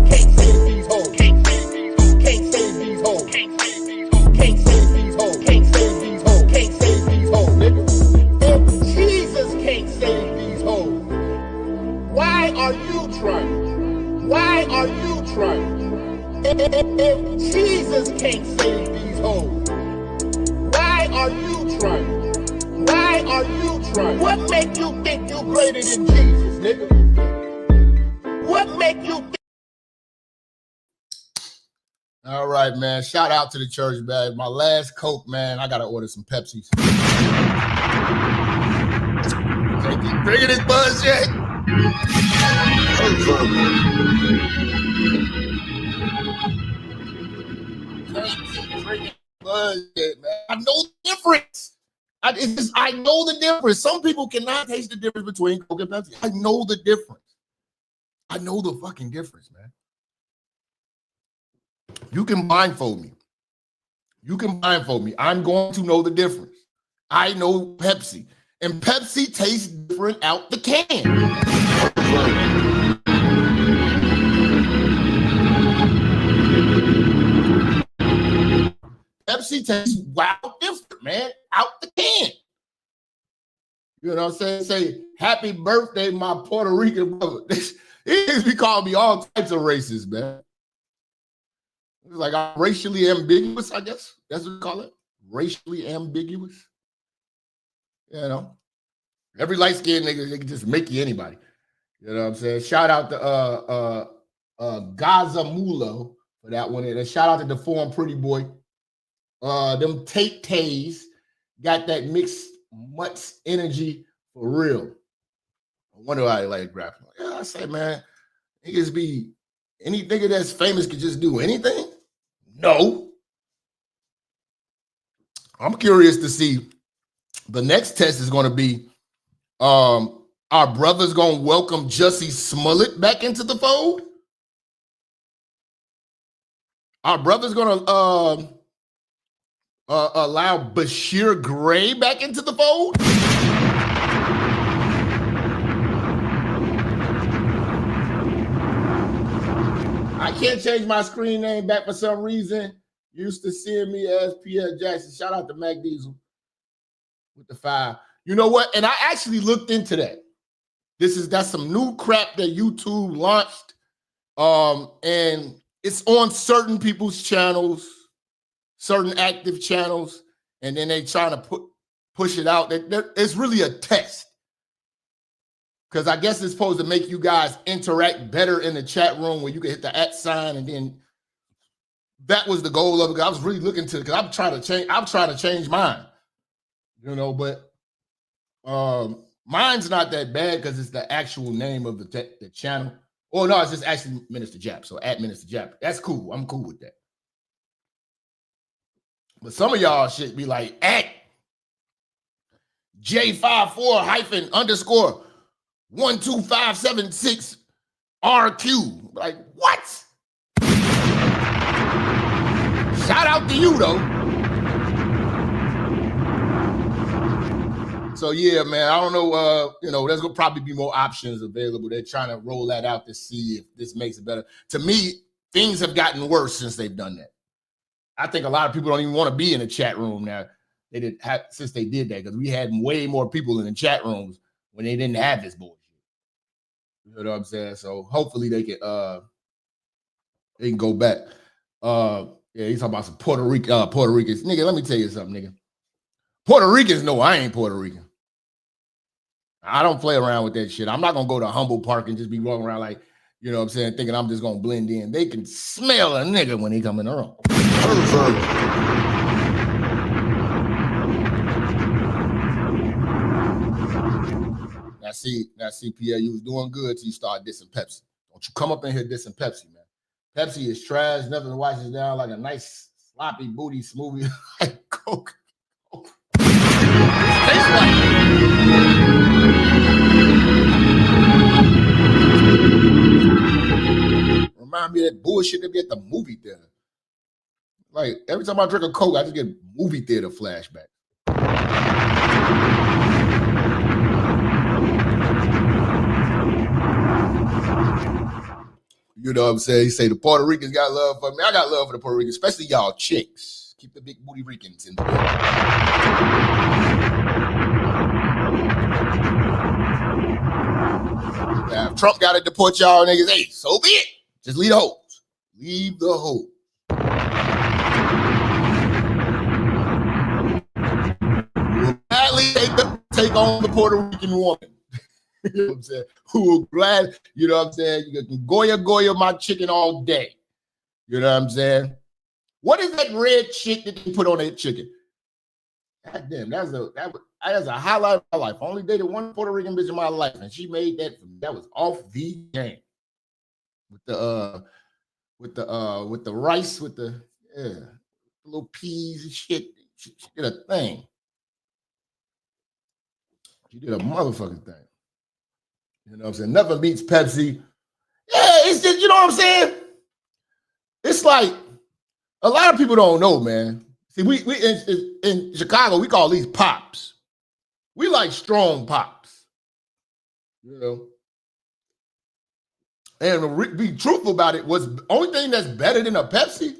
Can't save these hoes. Can't save these hoes. Can't save these hoes. Can't save these hoes. Can't save these hoes. Can't save these hoes. Can't save these hoes, nigga. If Jesus can't save these hoes, why are you trying? Why are you trying? If Jesus can't save these hoes, why are you trying? Why are you trying? What make you think you greater than Jesus, nigga? What make you think? All right, man. Shout out to the church, man. My last Coke, man. I gotta order some Pepsis. Can't keep drinking this bullshit. Bullshit, man. I know the difference. I know the difference. Some people cannot taste the difference between Coke and Pepsi. I know the difference. I know the fucking difference, man. You can blindfold me. You can blindfold me. I'm going to know the difference. I know Pepsi. And Pepsi tastes different out the can. Pepsi tastes wild different, man, out the can. You know what I'm saying? Say, happy birthday, my Puerto Rican brother. He called me all types of races, man. It's like I'm racially ambiguous, I guess. That's what we call it. Racially ambiguous. You know, every light-skinned nigga, they can just make you anybody. You know what I'm saying? Shout out to Gaza Mulo for that one. And shout out to the Deformed Pretty Boy. Them Tays got that mixed mutts energy for real. I wonder how they like rapping. Yeah, I say, man, niggas be any nigga that's famous could just do anything? No. I'm curious to see. The next test is going to be our brother's going to welcome Jussie Smollett back into the fold. Our brother's going to allow Bashir Gray back into the fold. I can't change my screen name back for some reason. Used to seeing me as Pierre Jackson. Shout out to Mac Diesel with the 5. You know what? And I actually looked into that. That's some new crap that YouTube launched. And it's on certain people's channels, certain active channels, and then they trying to push it out. It's really a test. Because I guess it's supposed to make you guys interact better in the chat room where you can hit the @ sign, and then that was the goal of it. I was really looking to it because I'm trying to change mine. You know, but mine's not that bad because it's the actual name of the channel. Oh, no, it's just actually Minister Jap. So at Minister Jap. That's cool. I'm cool with that. But some of y'all should be like, at J54-12576RQ. Like, what? Shout out to you, though. So, yeah, man, I don't know. There's going to probably be more options available. They're trying to roll that out to see if this makes it better. To me, things have gotten worse since they've done that. I think a lot of people don't even want to be in the chat room now. Since they did that, because we had way more people in the chat rooms when they didn't have this bullshit. You know what I'm saying? So hopefully they can go back. Yeah, he's talking about some Puerto Ricans. Nigga, let me tell you something, nigga. Puerto Ricans know I ain't Puerto Rican. I don't play around with that shit. I'm not gonna go to Humboldt Park and just be walking around like, you know what I'm saying, thinking I'm just gonna blend in. They can smell a nigga when he come in the room. Now see, Pierre, you was doing good till you started dissing Pepsi. Don't you come up in here dissing Pepsi, man. Pepsi is trash. Nothing washes down like a nice sloppy booty smoothie like Coke. Tastes like remind me of that bullshit that be at the movie theater. Like every time I drink a Coke, I just get movie theater flashback. You know what I'm saying? He say the Puerto Ricans got love for me. I got love for the Puerto Ricans, especially y'all chicks. Keep the big booty Ricans in there. Yeah, if Trump got to deport y'all niggas, hey, so be it. Just leave the hoes. Leave the hoes. We'll gladly take on the Puerto Rican woman. You know what I'm saying? Who will glad, you know what I'm saying? You can Goya my chicken all day. You know what I'm saying? What is that red shit that they put on that chicken? God damn, That's a highlight of my life. I only dated one Puerto Rican bitch in my life, and she made that. That was off the game. With the rice, with the little peas and shit. She did a thing. She did a motherfucking thing. You know what I'm saying? Nothing beats Pepsi. Yeah, it's just, you know what I'm saying? It's like a lot of people don't know, man. See, we in Chicago, we call these pops. We like strong pops. You know? And to be truthful about it, what's the only thing that's better than a Pepsi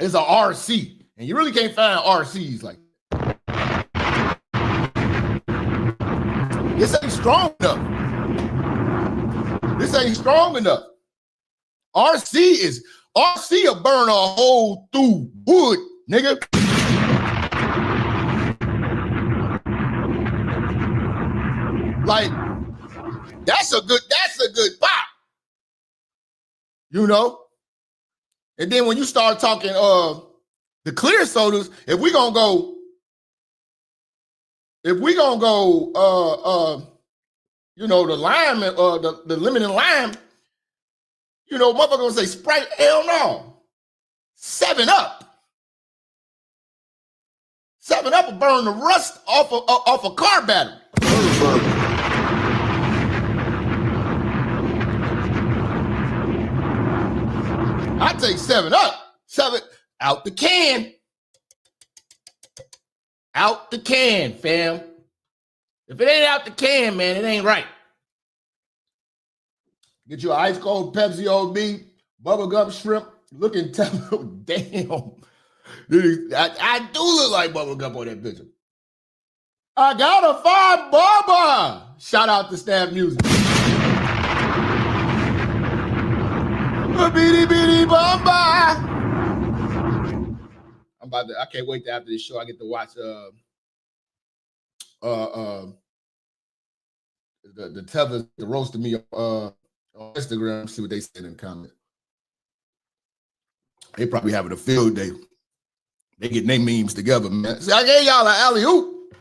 is a RC. And you really can't find RCs like that. This ain't strong enough. This ain't strong enough. RC will burn a hole through wood, nigga. Like, that's a good pop. You know? And then when you start talking the clear sodas, if we gonna go, you know, the lime, the lemon and lime, you know, motherfucker gonna say Sprite, hell no. 7-Up. 7-Up will burn the rust off a car battery. I take 7-Up. 7 out the can. Out the can, fam. If it ain't out the can, man, it ain't right. Get you an ice cold Pepsi OB, bubblegum shrimp, looking damn. I do look like bubblegum on that picture. I got a 5 Bubba. Shout out to Staff Music. A bitty bitty Bubba. I can't wait till after this show I get to watch the Tethers, the roast of me on Instagram, see what they said in the comments. They probably having a field day. They get their memes together, man. See, I gave y'all an alley-oop.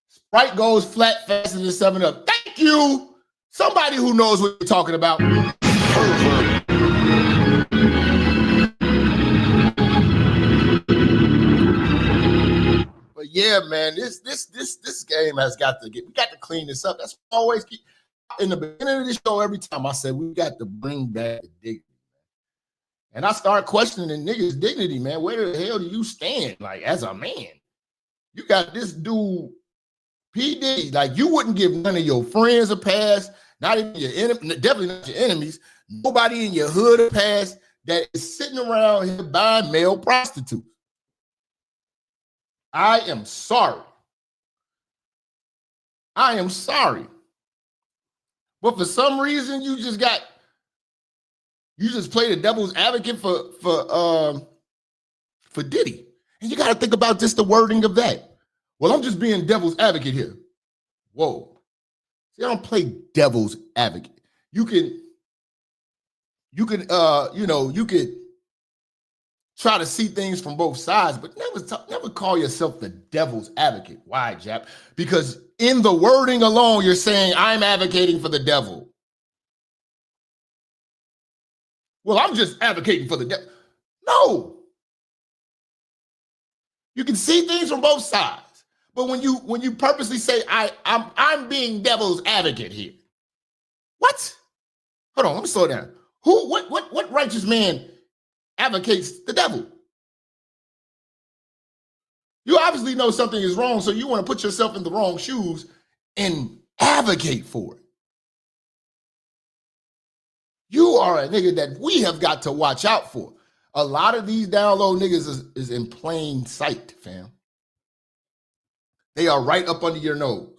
Sprite goes flat faster than 7-Up. Thank you. Somebody who knows what you're talking about. But yeah, man, this game has got to we got to clean this up. That's always keep in the beginning of the show. Every time I said we got to bring back the dignity, and I start questioning niggas' dignity, man. Where the hell do you stand, like as a man? You got this dude, P. Diddy, like you wouldn't give none of your friends a pass, not even your enemy, definitely not your enemies. Nobody in your hood a pass that is sitting around here buying male prostitutes. I am sorry. But for some reason, you just play the devil's advocate for Diddy. And you got to think about just the wording of that. Well, I'm just being devil's advocate here. Whoa. See, I don't play devil's advocate. You could try to see things from both sides, but never call yourself the devil's advocate. Why, Jap? Because in the wording alone, you're saying I'm advocating for the devil. Well, I'm just advocating for the devil. No. You can see things from both sides. But when you purposely say I'm being devil's advocate here. What? Hold on, let me slow down. What righteous man advocates the devil? You obviously know something is wrong, so you want to put yourself in the wrong shoes and advocate for it. You are a nigga that we have got to watch out for. A lot of these down low niggas is in plain sight, fam. They are right up under your nose.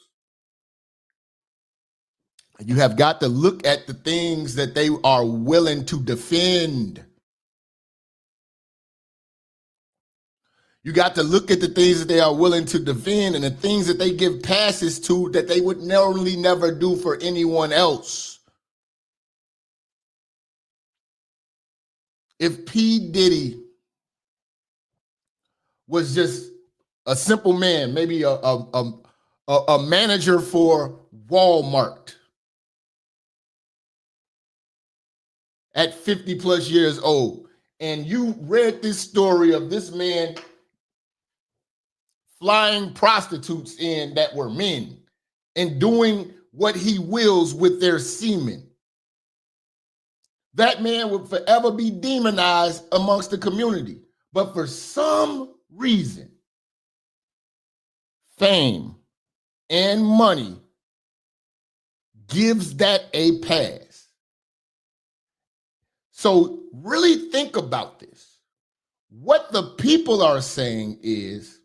You have got to look at the things that they are willing to defend. You got to look at the things that they are willing to defend and the things that they give passes to that they would normally never do for anyone else. If P. Diddy was just a simple man, maybe a manager for Walmart at 50 plus years old, and you read this story of this man flying prostitutes in that were men and doing what he wills with their semen, that man would forever be demonized amongst the community. But for some reason, fame and money gives that a pass. So really think about this. What the people are saying is,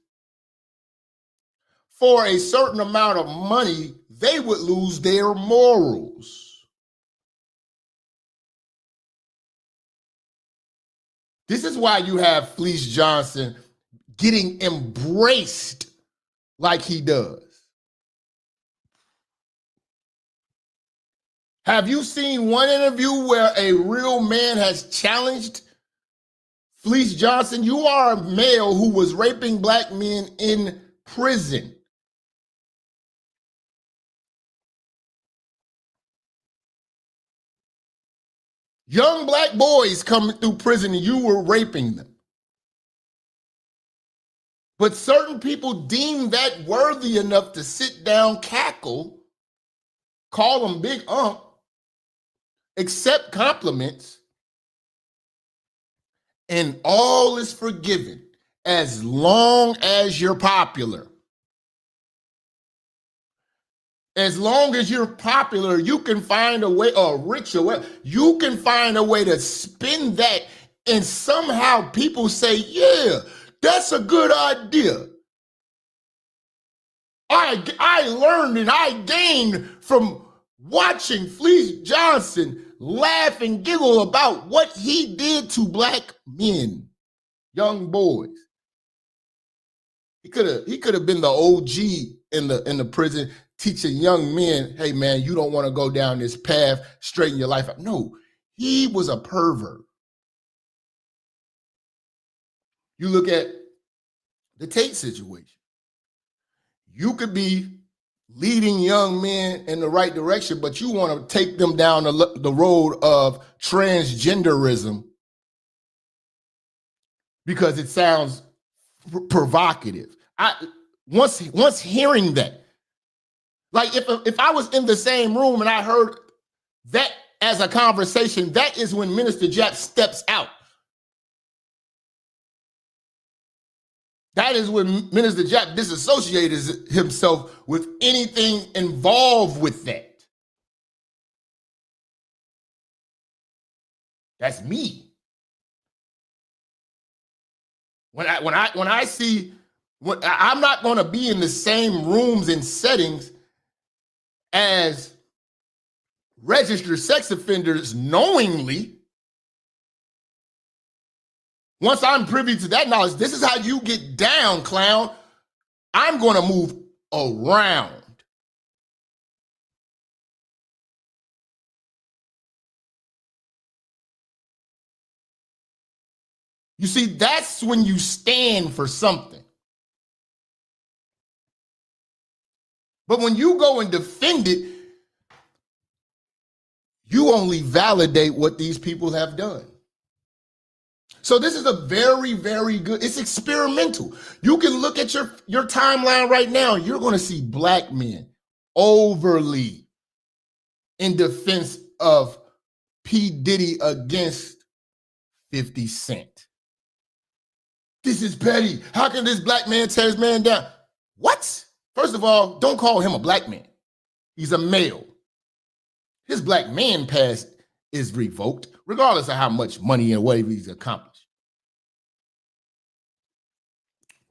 for a certain amount of money, they would lose their morals. This is why you have Fleece Johnson getting embraced like he does. Have you seen one interview where a real man has challenged Fleece Johnson? You are a male who was raping black men in prison. Young black boys coming through prison and you were raping them. But certain people deem that worthy enough to sit down, cackle, call them big accept compliments, and all is forgiven as long as you're popular. As long as you're popular, you can find a way, or rich, or whatever, you can find a way to spin that, and somehow people say, yeah, that's a good idea. I learned and I gained from watching Fleece Johnson laugh and giggle about what he did to black men, young boys. He could have been the OG in the prison, teaching young men, hey man, you don't want to go down this path, straighten your life out. No, he was a pervert. You look at the Tate situation. You could be leading young men in the right direction, but you want to take them down the road of transgenderism because it sounds provocative. Once hearing that, like if I was in the same room and I heard that as a conversation, that is when Minister Jap steps out. That is when Minister Jap disassociates himself with anything involved with that. That's me. When I see, I'm not going to be in the same rooms and settings as registered sex offenders knowingly. Once I'm privy to that knowledge, this is how you get down, clown. I'm going to move around. You see, that's when you stand for something. But when you go and defend it, you only validate what these people have done. So this is a very, very good, it's experimental. You can look at your timeline right now. You're going to see black men overly in defense of P. Diddy against 50 Cent. This is petty. How can this black man tear his man down? What? First of all, don't call him a black man. He's a male. His black man pass is revoked, regardless of how much money and what he's accomplished.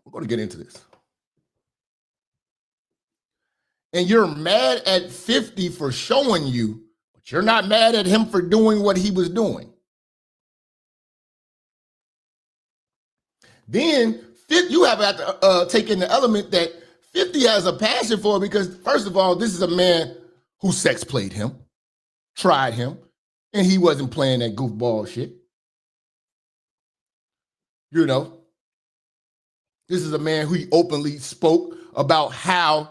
We're going to get into this. And you're mad at 50 for showing you, but you're not mad at him for doing what he was doing. Then you have to take in the element that 50 has a passion for, because first of all, this is a man who sex played him, tried him, and he wasn't playing that goofball shit. You know, This is a man who openly spoke about how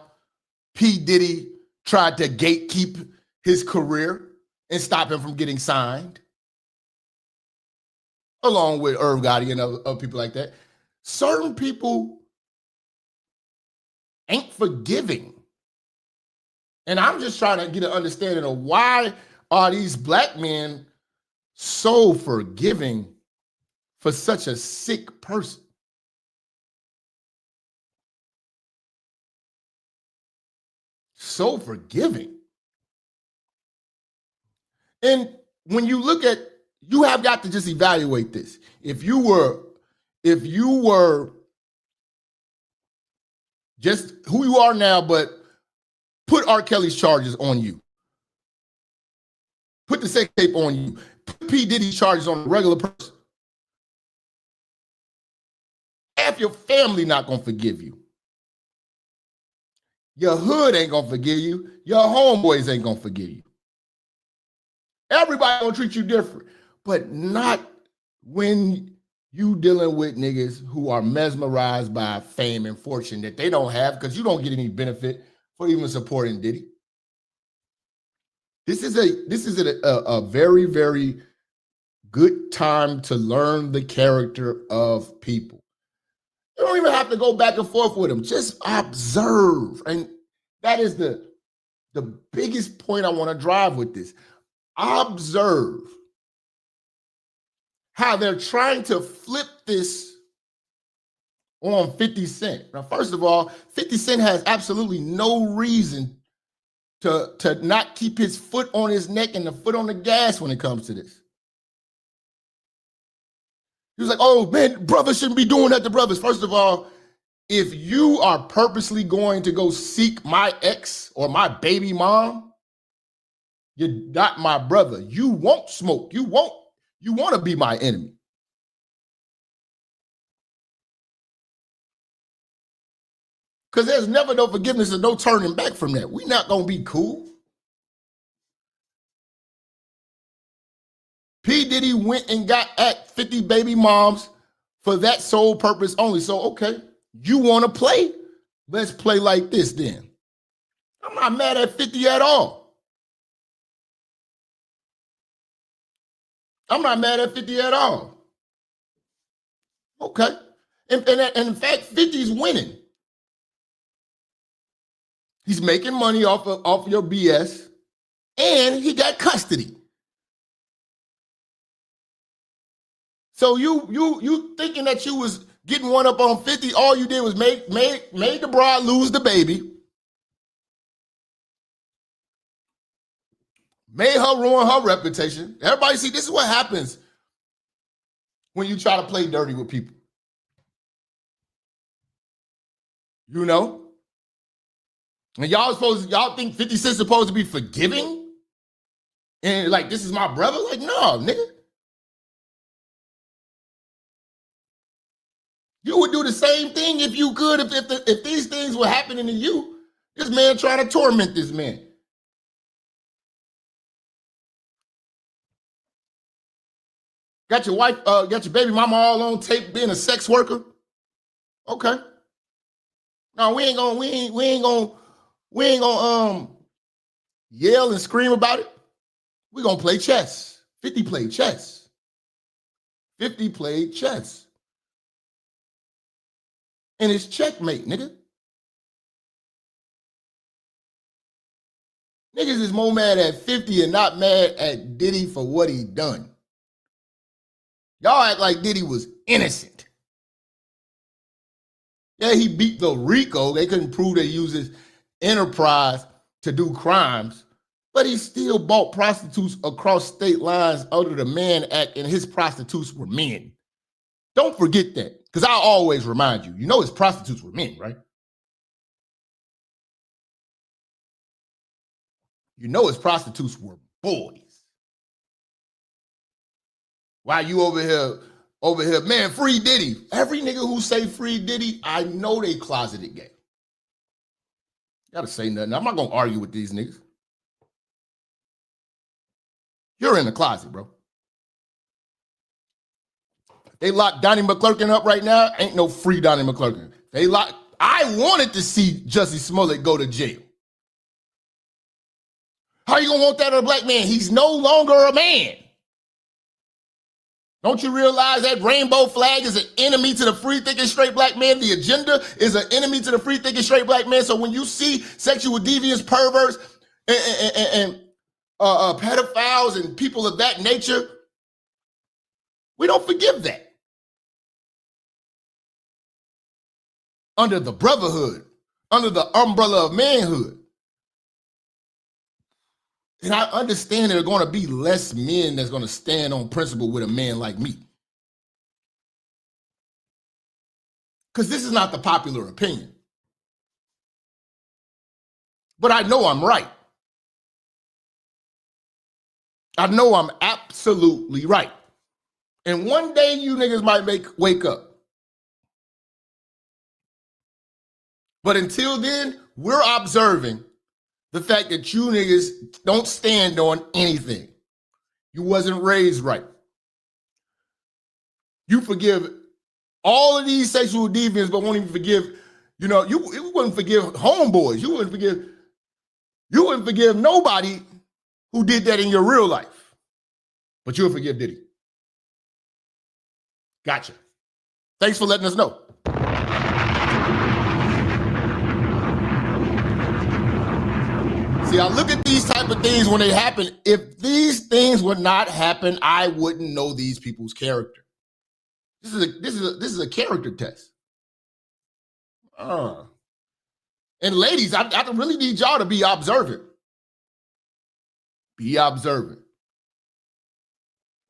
P. Diddy tried to gatekeep his career and stop him from getting signed, along with Irv Gotti and other people like that. Certain people ain't forgiving. And I'm just trying to get an understanding of why are these black men so forgiving for such a sick person? So forgiving. And when you look at, you have got to just evaluate this. If you were just who you are now, but put R. Kelly's charges on you. Put the sex tape on you. Put P. Diddy's charges on a regular person. Half your family not gonna forgive you. Your hood ain't gonna forgive you. Your homeboys ain't gonna forgive you. Everybody gonna treat you different, but not when you dealing with niggas who are mesmerized by fame and fortune that they don't have because you don't get any benefit for even supporting Diddy. This is a very, very good time to learn the character of people. You don't even have to go back and forth with them. Just observe. And that is the biggest point I want to drive with this. Observe how they're trying to flip this on 50 Cent. Now, first of all, 50 Cent has absolutely no reason to not keep his foot on his neck and the foot on the gas when it comes to this. He was like, oh, man, brothers shouldn't be doing that to brothers. First of all, if you are purposely going to go seek my ex or my baby mom, you're not my brother. You won't smoke. You want to be my enemy. Because there's never no forgiveness and no turning back from that. We're not going to be cool. P. Diddy went and got at 50 baby moms for that sole purpose only. So, okay, you want to play? Let's play like this then. I'm not mad at 50 at all. I'm not mad at 50 at all. Okay. And in fact, 50's winning. He's making money off of your BS, and he got custody. So you thinking that you was getting one up on 50, all you did was made the bride lose the baby, made her ruin her reputation. Everybody see, this is what happens when you try to play dirty with people. You know? And y'all think 50 Cent's supposed to be forgiving? And like, this is my brother? Like, no, nigga. You would do the same thing if you could, if these things were happening to you. This man trying to torment this man. Got your wife, got your baby mama all on tape being a sex worker? Okay. No, we ain't gonna yell and scream about it. We're gonna play chess. 50 played chess. 50 played chess. And it's checkmate, nigga. Niggas is more mad at 50 and not mad at Diddy for what he done. Y'all act like Diddy was innocent. Yeah, he beat the RICO. They couldn't prove that he used his enterprise to do crimes, but he still bought prostitutes across state lines under the Mann Act, and his prostitutes were men. Don't forget that, because I always remind you, you know his prostitutes were men, right? You know his prostitutes were boys. Why you over here, man, free Diddy. Every nigga who say free Diddy, I know they closeted gay. Gotta say nothing. I'm not gonna argue with these niggas. You're in the closet, bro. They locked Donnie McClurkin up right now. Ain't no free Donnie McClurkin. I wanted to see Jussie Smollett go to jail. How you gonna want that of a black man? He's no longer a man. Don't you realize that rainbow flag is an enemy to the free thinking straight black man? The agenda is an enemy to the free thinking straight black man. So when you see sexual deviants, perverts, and pedophiles and people of that nature, we don't forgive that. Under the brotherhood, under the umbrella of manhood. And I understand there are going to be less men that's going to stand on principle with a man like me. Because this is not the popular opinion. But I know I'm right. I know I'm absolutely right. And one day you niggas might wake up. But until then, we're observing the fact that you niggas don't stand on anything. You wasn't raised right. You forgive all of these sexual deviants, but won't even forgive, you wouldn't forgive homeboys. You wouldn't forgive nobody who did that in your real life. But you'll forgive Diddy. Gotcha. Thanks for letting us know. See, I look at these type of things when they happen. If these things would not happen, I wouldn't know these people's character. This is a character test. And ladies, I really need y'all to be observant. Be observant.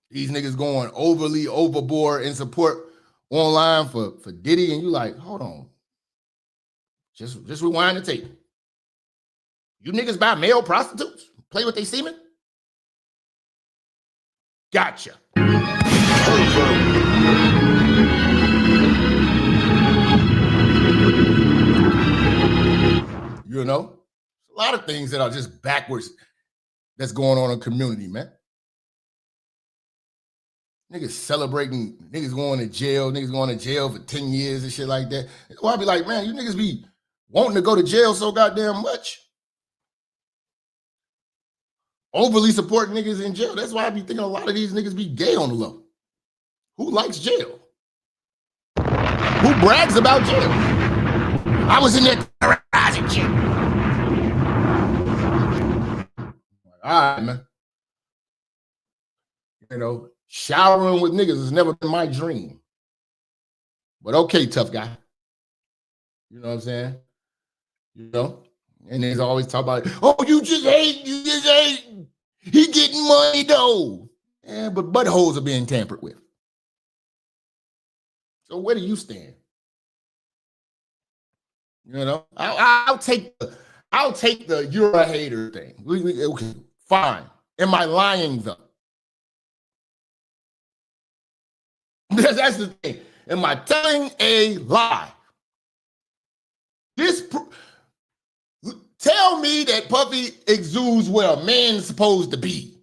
These niggas going overly overboard in support online for Diddy, and you like, hold on. Just rewind the tape. You niggas buy male prostitutes? Play with they semen? Gotcha. You know? A lot of things that are just backwards that's going on in the community, man. Niggas celebrating, niggas going to jail for 10 years and shit like that. Well, I'd be like, man, you niggas be wanting to go to jail so goddamn much. Overly supporting niggas in jail. That's why I be thinking a lot of these niggas be gay on the low. Who likes jail? Who brags about jail? I was in there terrorizing shit. All right, man. Showering with niggas has never been my dream. But okay, tough guy. You know what I'm saying? And niggas always talk about, oh, you just hate. He getting money though. Yeah, but buttholes are being tampered with. So where do you stand? I'll take the you're a hater thing. Okay, fine. Am I lying though? That's the thing. Am I telling a lie? Tell me that Puffy exudes where a man's supposed to be.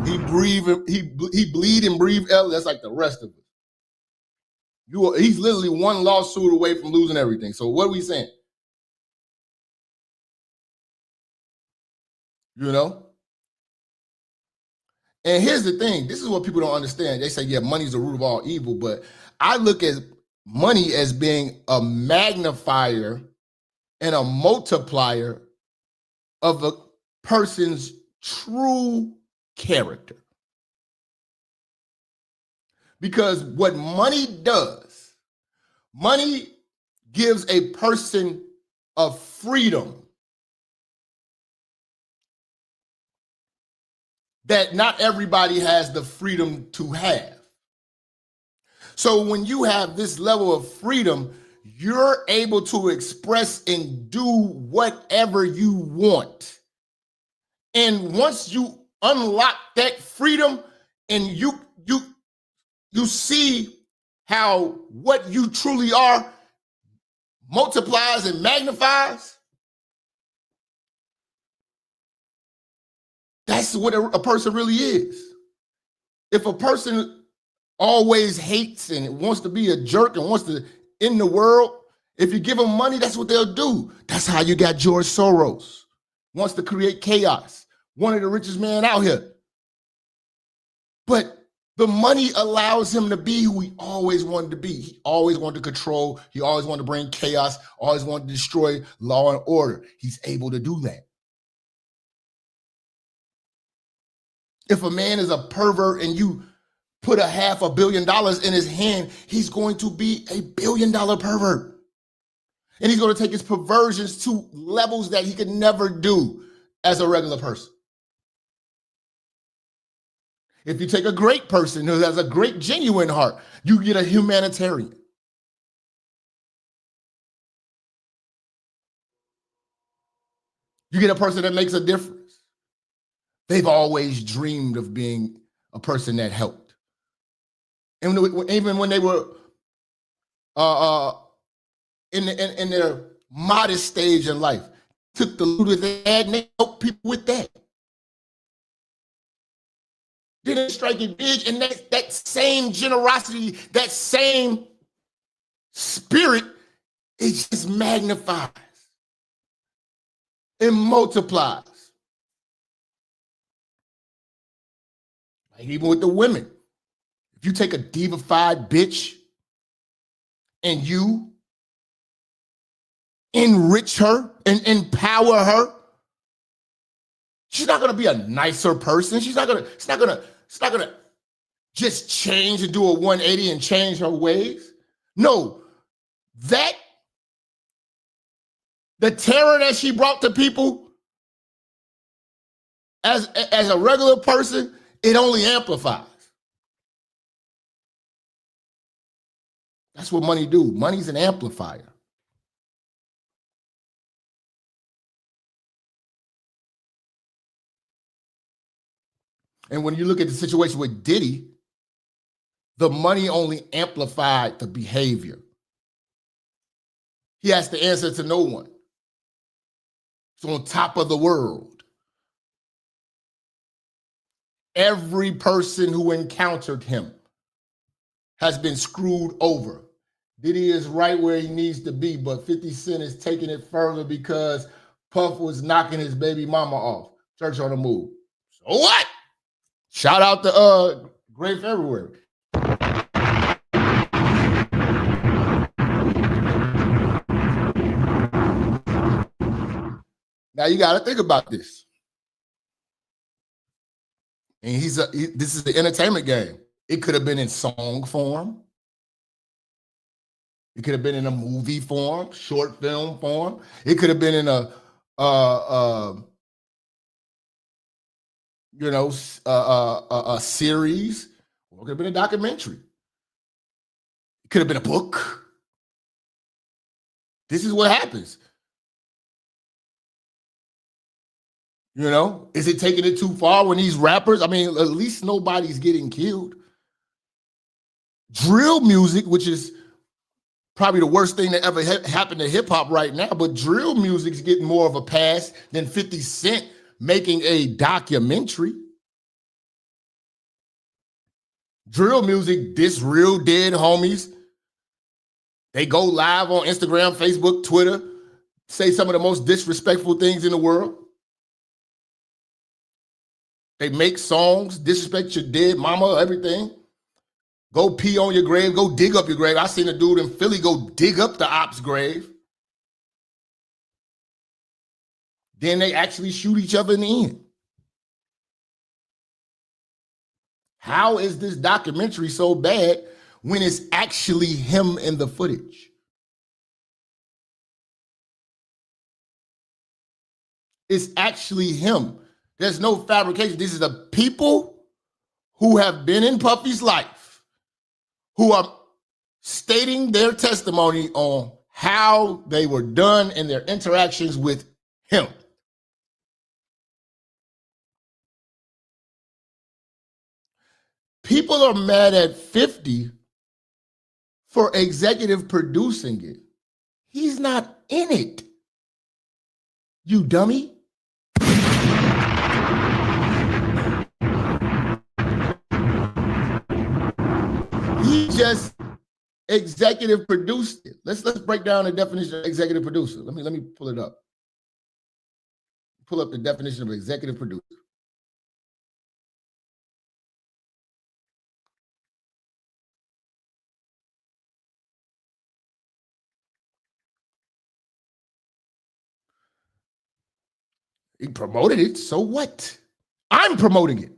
He bleed and breathe L. That's like the rest of it. He's literally one lawsuit away from losing everything. So what are we saying? And here's the thing. This is what people don't understand. They say, yeah, money's the root of all evil. But I look at money as being a magnifier and a multiplier of a person's true character. Because what money does, money gives a person a freedom that not everybody has the freedom to have. So when you have this level of freedom, you're able to express and do whatever you want. And once you unlock that freedom and you see how what you truly are multiplies and magnifies, That's what a person really is. If a person always hates and wants to be a jerk and wants to end the world, if you give them money, that's what they'll do. That's how you got George Soros. Wants to create chaos. One of the richest men out here. But the money allows him to be who he always wanted to be. He always wanted to control. He always wanted to bring chaos, always wanted to destroy law and order. He's able to do that. If a man is a pervert and you put $500 million in his hand, he's going to be $1 billion pervert. And he's going to take his perversions to levels that he could never do as a regular person. If you take a great person who has a great genuine heart, you get a humanitarian. You get a person that makes a difference. They've always dreamed of being a person that helped. And even when they were in their modest stage in life, took the loot they had and they helped people with that. Didn't strike it big, and that same generosity, that same spirit, it just magnifies and multiplies. Like even with the women, if you take a divified bitch and you enrich her and empower her, she's not gonna be a nicer person. It's not gonna just change and do a 180 and change her ways. No, the terror that she brought to people as a regular person, it only amplifies. That's what money do. Money's an amplifier. And when you look at the situation with Diddy, the money only amplified the behavior. He has to answer to no one. He's on top of the world. Every person who encountered him has been screwed over. Diddy is right where he needs to be, but 50 Cent is taking it further because Puff was knocking his baby mama off. Church on the move. So what? Shout out to Great February. Now you got to think about this. And this is the entertainment game. It could have been in song form. It could have been in a movie form, short film form. It could have been in a series. Or it could have been a documentary. It could have been a book. This is what happens. You know, is it taking it too far when these rappers, I mean, at least nobody's getting killed. Drill music, which is probably the worst thing that ever happened to hip hop right now, but drill music's getting more of a pass than 50 Cent making a documentary. Drill music, this real dead homies. They go live on Instagram, Facebook, Twitter, say some of the most disrespectful things in the world. They make songs, disrespect your dead mama, everything. Go pee on your grave, go dig up your grave. I seen a dude in Philly go dig up the op's grave. Then they actually shoot each other in the end. How is this documentary so bad when it's actually him in the footage? It's actually him. There's no fabrication. This is the people who have been in Puffy's life, who are stating their testimony on how they were done in their interactions with him. People are mad at 50 for executive producing it. He's not in it. You dummy. just executive produced it. Let's break down the definition of executive producer. Let me pull it up. Pull up the definition of executive producer. He promoted it, so what? I'm promoting it.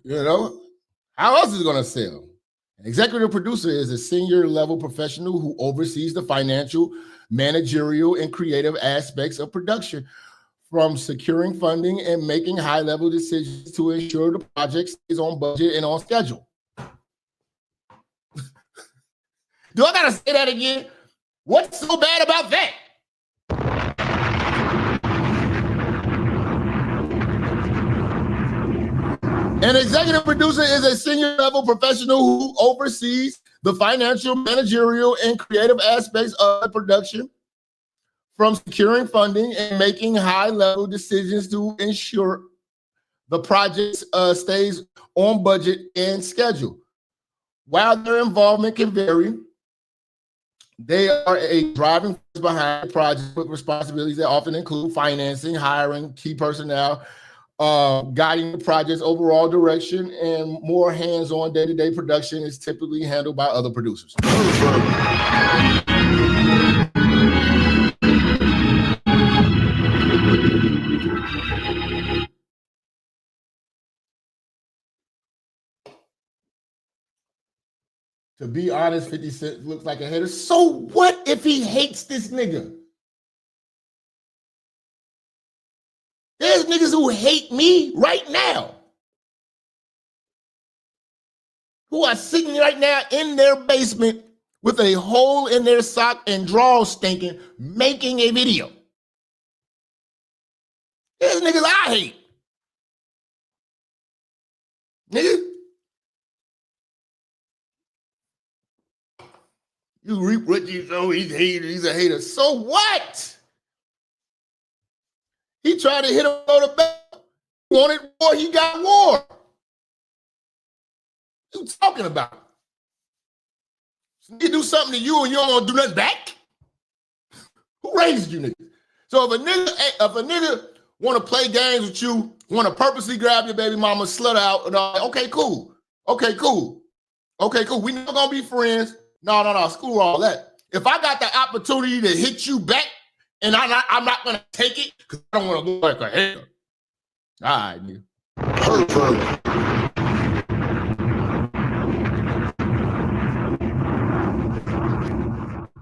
You know, how else is it going to sell? An executive producer is a senior level professional who oversees the financial, managerial, and creative aspects of production, from securing funding and making high level decisions to ensure the project stays on budget and on schedule. Do I gotta say that again? What's so bad about that? An executive producer is a senior level professional who oversees the financial, managerial, and creative aspects of production, from securing funding and making high level decisions to ensure the project stays on budget and schedule. While their involvement can vary, they are a driving force behind the project with responsibilities that often include financing, hiring key personnel, guiding the project's overall direction, and more hands-on day-to-day production is typically handled by other producers. To be honest, 50 Cent looks like a hater. So what if he hates this nigga? There's niggas who hate me right now, who are sitting right now in their basement with a hole in their sock and drawers stinking, making a video. There's niggas I hate. Nigga, you reap what you sow. He's a hater. So what? He tried to hit him on the back. He wanted war, he got war. What you talking about? He do something to you and you don't want to do nothing back? Who raised you niggas? So if a nigga want to play games with you, want to purposely grab your baby mama, slut out, and all, okay, cool. Okay, cool. We not gonna be friends. No, screw all that. If I got the opportunity to hit you back, and I'm not gonna take it because I don't want to look like a hater. All right, nigga.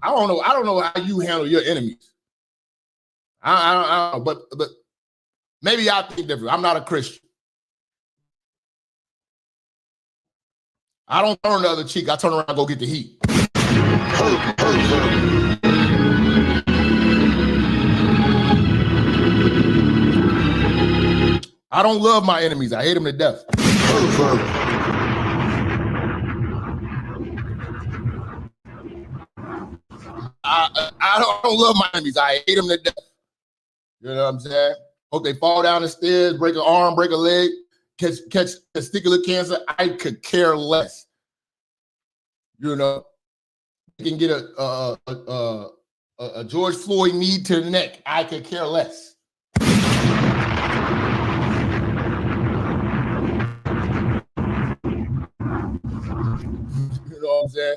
I don't know how you handle your enemies. I don't know, but maybe I think different. I'm not a Christian. I don't turn the other cheek. I turn around and go get the heat. I don't love my enemies. I hate them to death. I don't love my enemies. I hate them to death. You know what I'm saying? Hope they fall down the stairs, break an arm, break a leg, catch testicular cancer. I could care less. You know, you can get a George Floyd knee to the neck. I could care less. You know what I'm saying?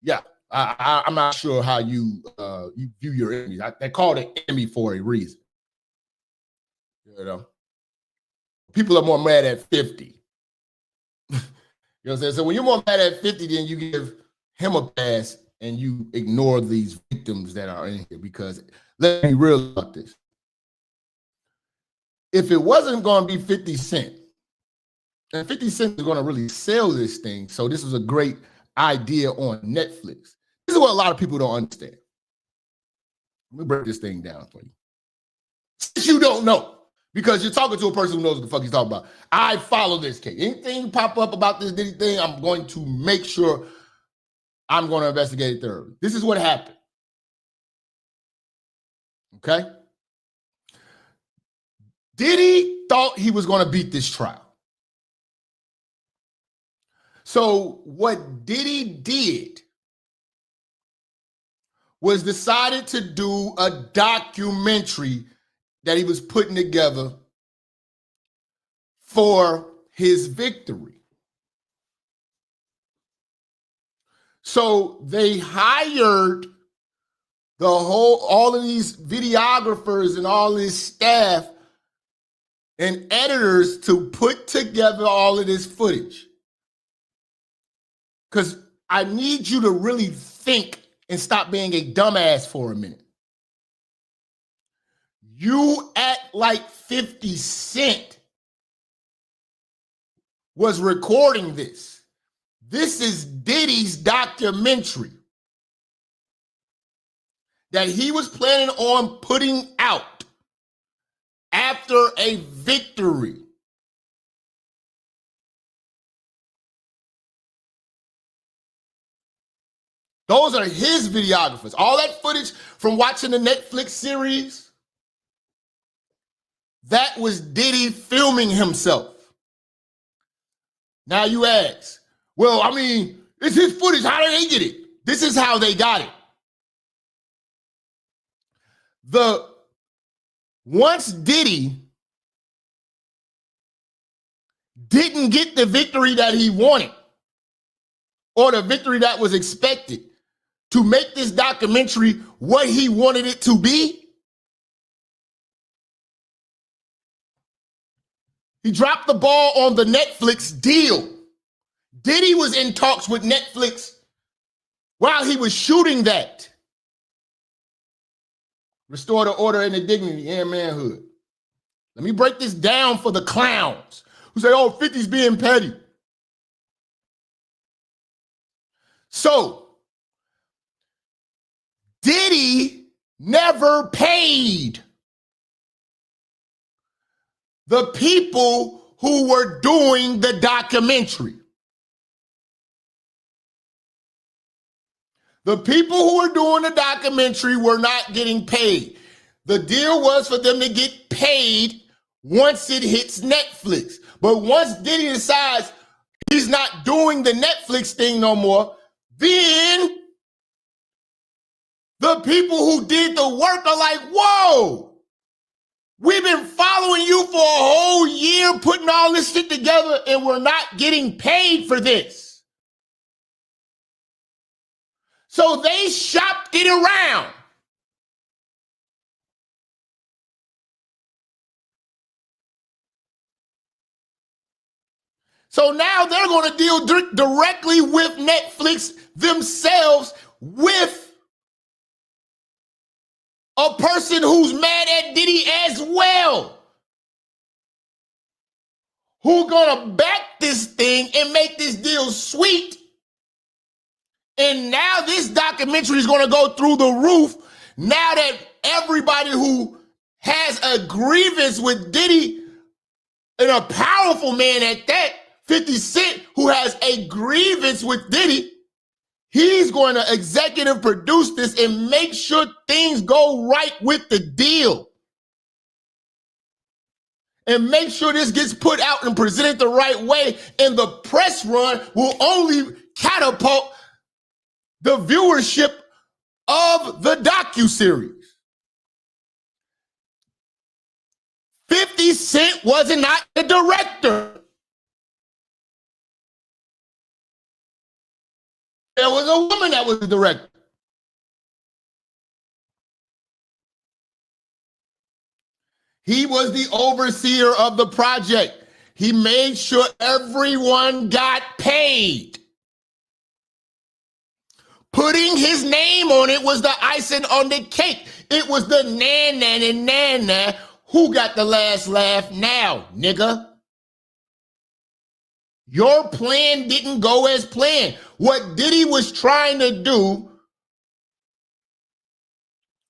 Yeah, I'm not sure how you view your enemies. They call it enemy for a reason. You know, people are more mad at 50. You know what I'm saying? So when you're more mad at 50, then you give him a pass and you ignore these victims that are in here, because let me be real about this. If it wasn't going to be 50 Cent, and 50 Cent is going to really sell this thing, so this was a great idea on Netflix. This is what a lot of people don't understand. Let me break this thing down for you. Since you don't know, because you're talking to a person who knows what the fuck he's talking about. I follow this case. Anything pop up about this Diddy thing, I'm going to make sure I'm going to investigate it thoroughly. This is what happened. Okay? Diddy thought he was going to beat this trial. So what Diddy did was decided to do a documentary that he was putting together for his victory. So they hired all of these videographers and all this staff and editors to put together all of this footage. Because I need you to really think and stop being a dumbass for a minute. You act like 50 Cent was recording this. This is Diddy's documentary that he was planning on putting out after a victory. Those are his videographers. All that footage from watching the Netflix series, that was Diddy filming himself. Now you ask, well, I mean, it's his footage. How did they get it? This is how they got it. Once Diddy didn't get the victory that he wanted, or the victory that was expected, to make this documentary what he wanted it to be, he dropped the ball on the Netflix deal. Diddy was in talks with Netflix while he was shooting that. Restore the order and the dignity and manhood. Let me break this down for the clowns who say, oh, 50's being petty. So, Diddy never paid the people who were doing the documentary. The people who were doing the documentary were not getting paid. The deal was for them to get paid once it hits Netflix. But once Diddy decides he's not doing the Netflix thing no more, then the people who did the work are like, whoa, we've been following you for a whole year, putting all this shit together, and we're not getting paid for this. So they shopped it around. So now they're going to deal directly with Netflix themselves, with a person who's mad at Diddy as well, who gonna back this thing and make this deal sweet. And now this documentary is gonna go through the roof now that everybody who has a grievance with Diddy, and a powerful man at that, 50 Cent, who has a grievance with Diddy, he's going to executive produce this and make sure things go right with the deal. And make sure this gets put out and presented the right way. And the press run will only catapult the viewership of the docuseries. 50 Cent was not the director. There was a woman that was the director. He was the overseer of the project. He made sure everyone got paid. Putting his name on it was the icing on the cake. It was the na-na-na-na-na. Who got the last laugh now, nigga? Your plan didn't go as planned. What Diddy was trying to do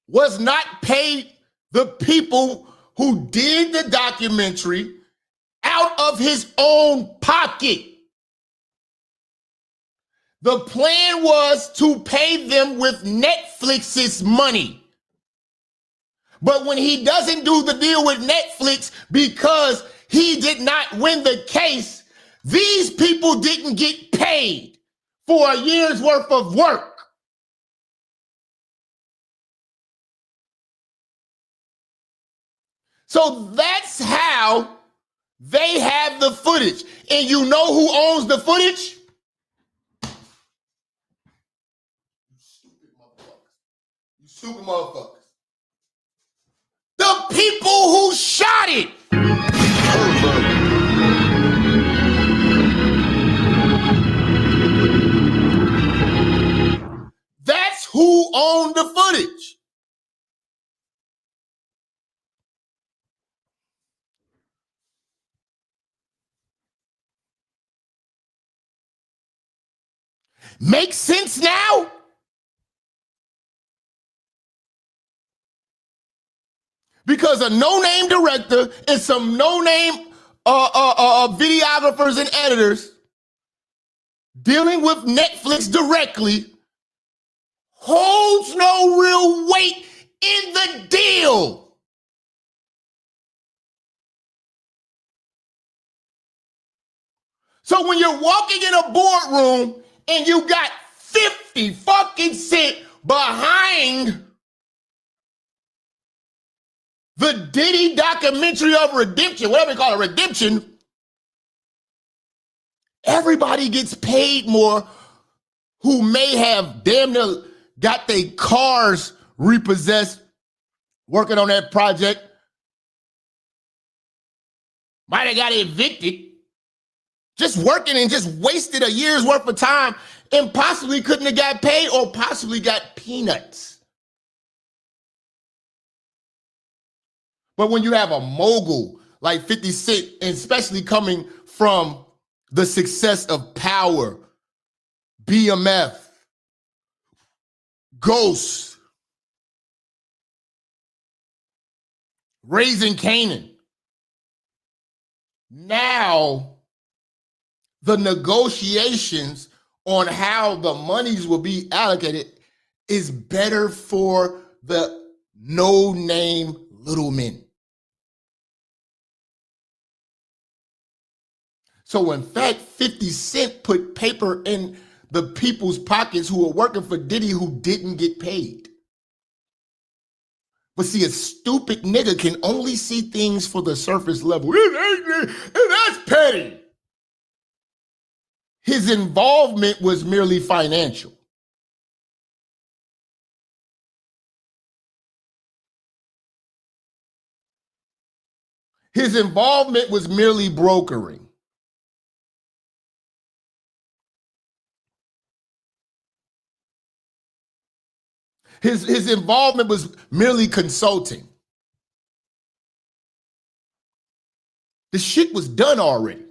was not pay the people who did the documentary out of his own pocket. The plan was to pay them with Netflix's money. But when he doesn't do the deal with Netflix because he did not win the case, these people didn't get paid for a year's worth of work. So that's how they have the footage. And you know who owns the footage? You stupid motherfuckers. The people who shot it. That's who owned the footage. Makes sense now? Because a no-name director and some no-name videographers and editors dealing with Netflix directly holds no real weight in the deal. So when you're walking in a boardroom and you got 50 fucking cent behind the Diddy documentary of redemption, whatever you call it, redemption, everybody gets paid more who may have damn near got their cars repossessed working on that project, might have got evicted, just working and just wasted a year's worth of time and possibly couldn't have got paid or possibly got peanuts. But when you have a mogul like 50 Cent, and especially coming from the success of Power, BMF, Ghost, Raising Canaan, now the negotiations on how the monies will be allocated is better for the no-name little men. So in fact, 50 Cent put paper in the people's pockets who were working for Diddy who didn't get paid. But see, a stupid nigga can only see things for the surface level. And that's petty. His involvement was merely financial. His involvement was merely brokering. His involvement was merely consulting. The shit was done already.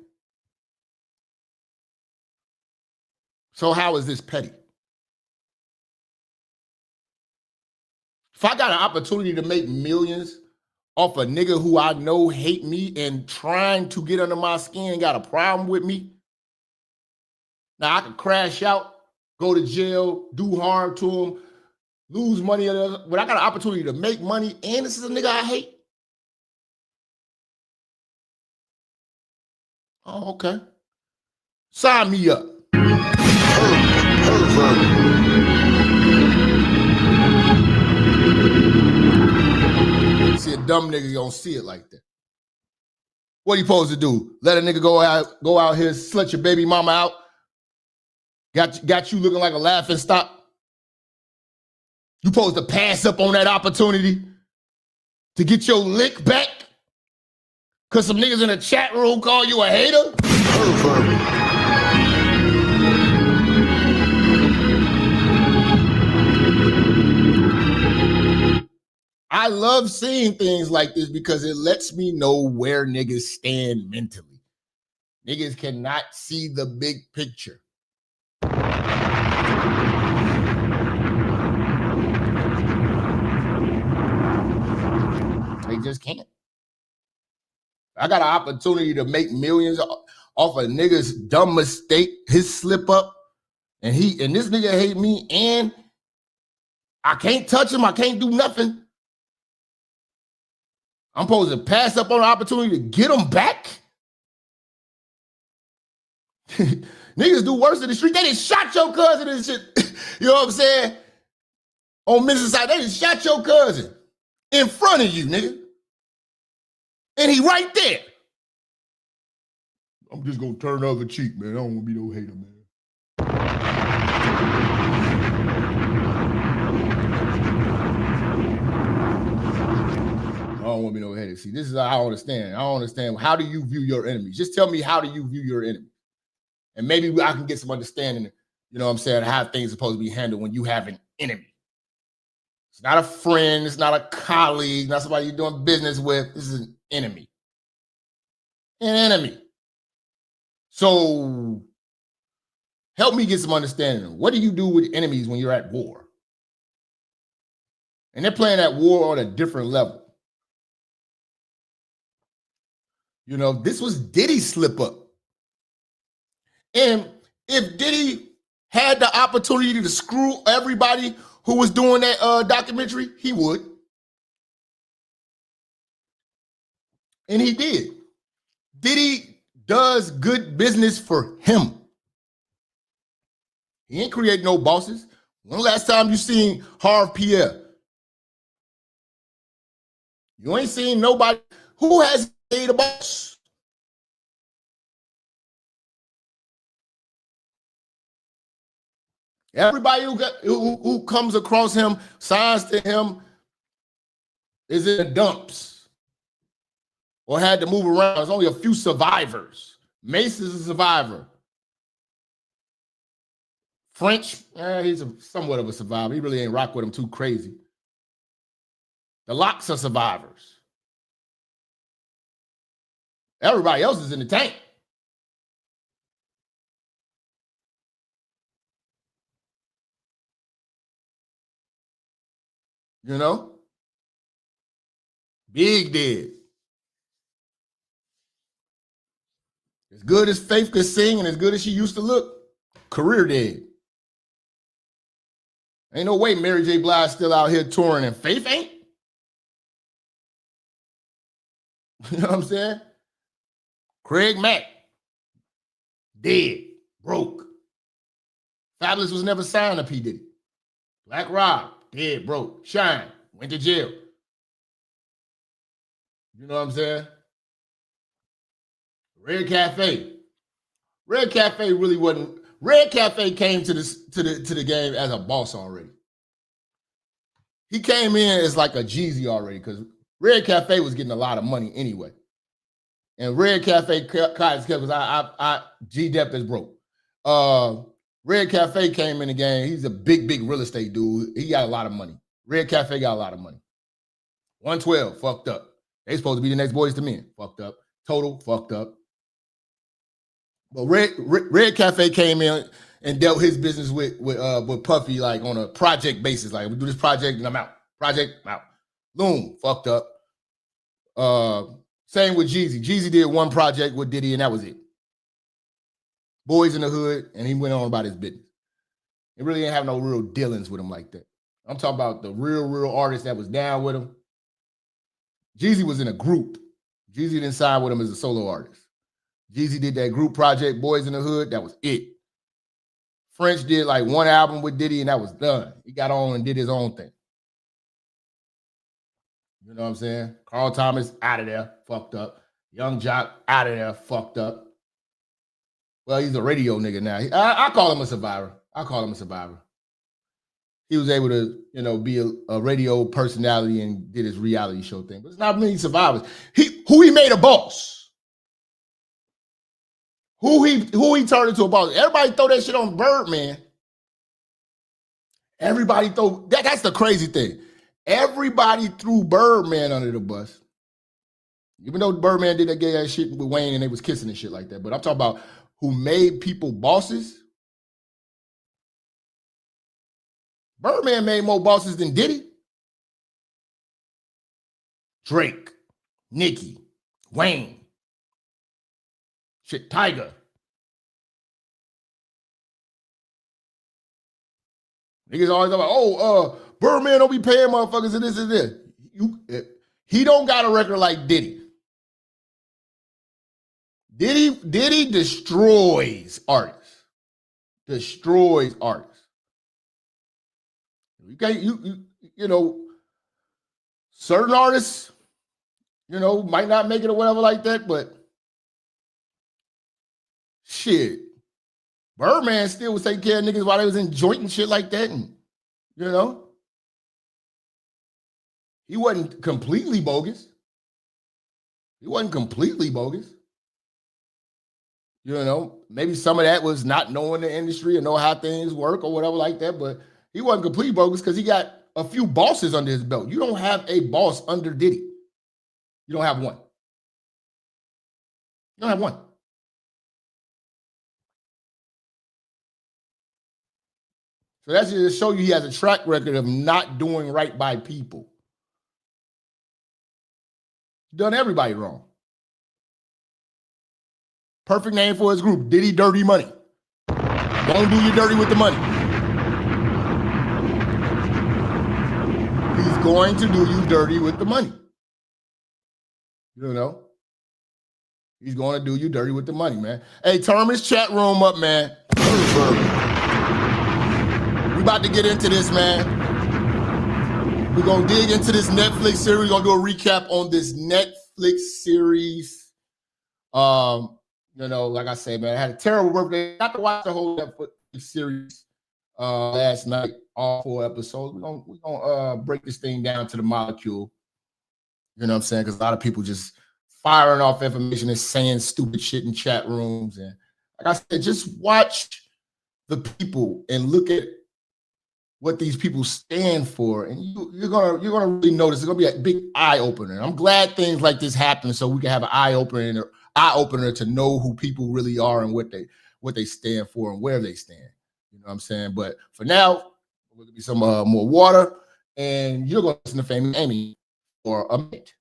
So how is this petty? If I got an opportunity to make millions off a nigga who I know hate me and trying to get under my skin and got a problem with me, now I could crash out, go to jail, do harm to him, lose money, but I got an opportunity to make money, and this is a nigga I hate. Oh, okay. Sign me up. See, a dumb nigga don't see it like that. What you supposed to do? Let a nigga go out here, slut your baby mama out? Got you looking like a laughing stock? You supposed to pass up on that opportunity to get your lick back? Cause some niggas in the chat room call you a hater? I love seeing things like this because it lets me know where niggas stand mentally. Niggas cannot see the big picture. They just can't. I got an opportunity to make millions off a nigga's dumb mistake, his slip up, and this nigga hate me, and I can't touch him, I can't do nothing. I'm supposed to pass up on the opportunity to get them back? Niggas do worse in the street. They done shot your cousin and shit. You know what I'm saying? On Mississippi, they done shot your cousin in front of you, nigga. And he right there. I'm just gonna turn the other cheek, man. I don't wanna be no hater, man. I don't want to be no headache. See, this is how I don't understand. I don't understand. How do you view your enemies? Just tell me, how do you view your enemy? And maybe I can get some understanding, you know what I'm saying, how things are supposed to be handled when you have an enemy. It's not a friend. It's not a colleague. Not somebody you're doing business with. This is an enemy. An enemy. So help me get some understanding. What do you do with enemies when you're at war? And they're playing that war on a different level. You know, this was Diddy's slip up. And if Diddy had the opportunity to screw everybody who was doing that documentary, he would. And he did. Diddy does good business for him. He ain't create no bosses. When the last time you seen Harv Pierre? You ain't seen nobody. Who has made a boss? Everybody who comes across him, signs to him, is in the dumps or had to move around. There's only a few survivors. Mace is a survivor. French, he's somewhat of a survivor. He really ain't rock with him too crazy. The Locks are survivors. Everybody else is in the tank. You know? Big dead. As good as Faith could sing and as good as she used to look, career dead. Ain't no way Mary J. Blige still out here touring and Faith ain't. You know what I'm saying? Craig Mack, dead, broke. Fabulous was never signed to P. Diddy. Black Rob, dead, broke. Shine, went to jail. You know what I'm saying? Red Cafe. Red Cafe really wasn't. Red Cafe came to the game as a boss already. He came in as like a Jeezy already because Red Cafe was getting a lot of money anyway. And Red Cafe caught his because G-Dep is broke. Red Cafe came in the game. He's a big real estate dude. He got a lot of money. Red Cafe got a lot of money. 112, fucked up. They supposed to be the next Boys to Men. Fucked up. Total, fucked up. But Red Cafe came in and dealt his business with Puffy like on a project basis. Like, we do this project and I'm out. Project, I'm out. Loom, fucked up. Same with Jeezy. Jeezy did one project with Diddy and that was it. Boys in the Hood, and he went on about his business. He really didn't have no real dealings with him like that. I'm talking about the real artist that was down with him. Jeezy was in a group. Jeezy didn't sign with him as a solo artist. Jeezy did that group project, Boys in the Hood, that was it. French did like one album with Diddy, and that was done. He got on and did his own thing. You know what I'm saying? Carl Thomas, out of there, fucked up. Young Jock, out of there, fucked up. Well, he's a radio nigga now. I call him a survivor. I call him a survivor. He was able to, you know, be a radio personality and did his reality show thing. But it's not many survivors. Who he made a boss. Who he turned into a boss. Everybody throw that shit on Birdman. Everybody throw, that's the crazy thing. Everybody threw Birdman under the bus. Even though Birdman did that gay ass shit with Wayne and they was kissing and shit like that. But I'm talking about who made people bosses. Birdman made more bosses than Diddy. Drake, Nicki, Wayne, shit, Tiger. Niggas always talk about, Birdman don't be paying motherfuckers and this and this. He don't got a record like Diddy. Diddy destroys artists. Destroys artists. You know, certain artists, you know, might not make it or whatever like that, but shit, Birdman still was taking care of niggas while they was in joint and shit like that, and you know, he wasn't completely bogus. He wasn't completely bogus. You know, maybe some of that was not knowing the industry and know how things work or whatever like that, but he wasn't completely bogus because he got a few bosses under his belt. You don't have a boss under Diddy. You don't have one. You don't have one. So that's just to show you he has a track record of not doing right by people. He's done everybody wrong. Perfect name for his group, Diddy Dirty Money. Don't do you dirty with the money. He's going to do you dirty with the money. You know? He's going to do you dirty with the money, man. Hey, turn this chat room up, man. We about to get into this, man. We're going to dig into this Netflix series. We're going to do a recap on this Netflix series. You know, like I said, man, I had a terrible birthday. I got to watch the whole Netflix series last night, all 4 episodes. We're gonna break this thing down to the molecule. You know what I'm saying? Because a lot of people just firing off information and saying stupid shit in chat rooms. And like I said, just watch the people and look at what these people stand for, and you're gonna really notice. It's gonna be a big eye opener. I'm glad things like this happen so we can have an eye opener to know who people really are and what they stand for and where they stand. You know what I'm saying? But for now, we're gonna be some more water, and you're gonna listen to Famous Amy for a minute.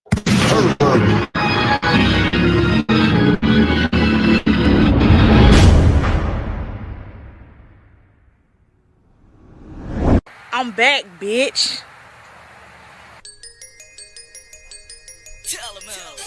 I'm back, bitch. Tell him out.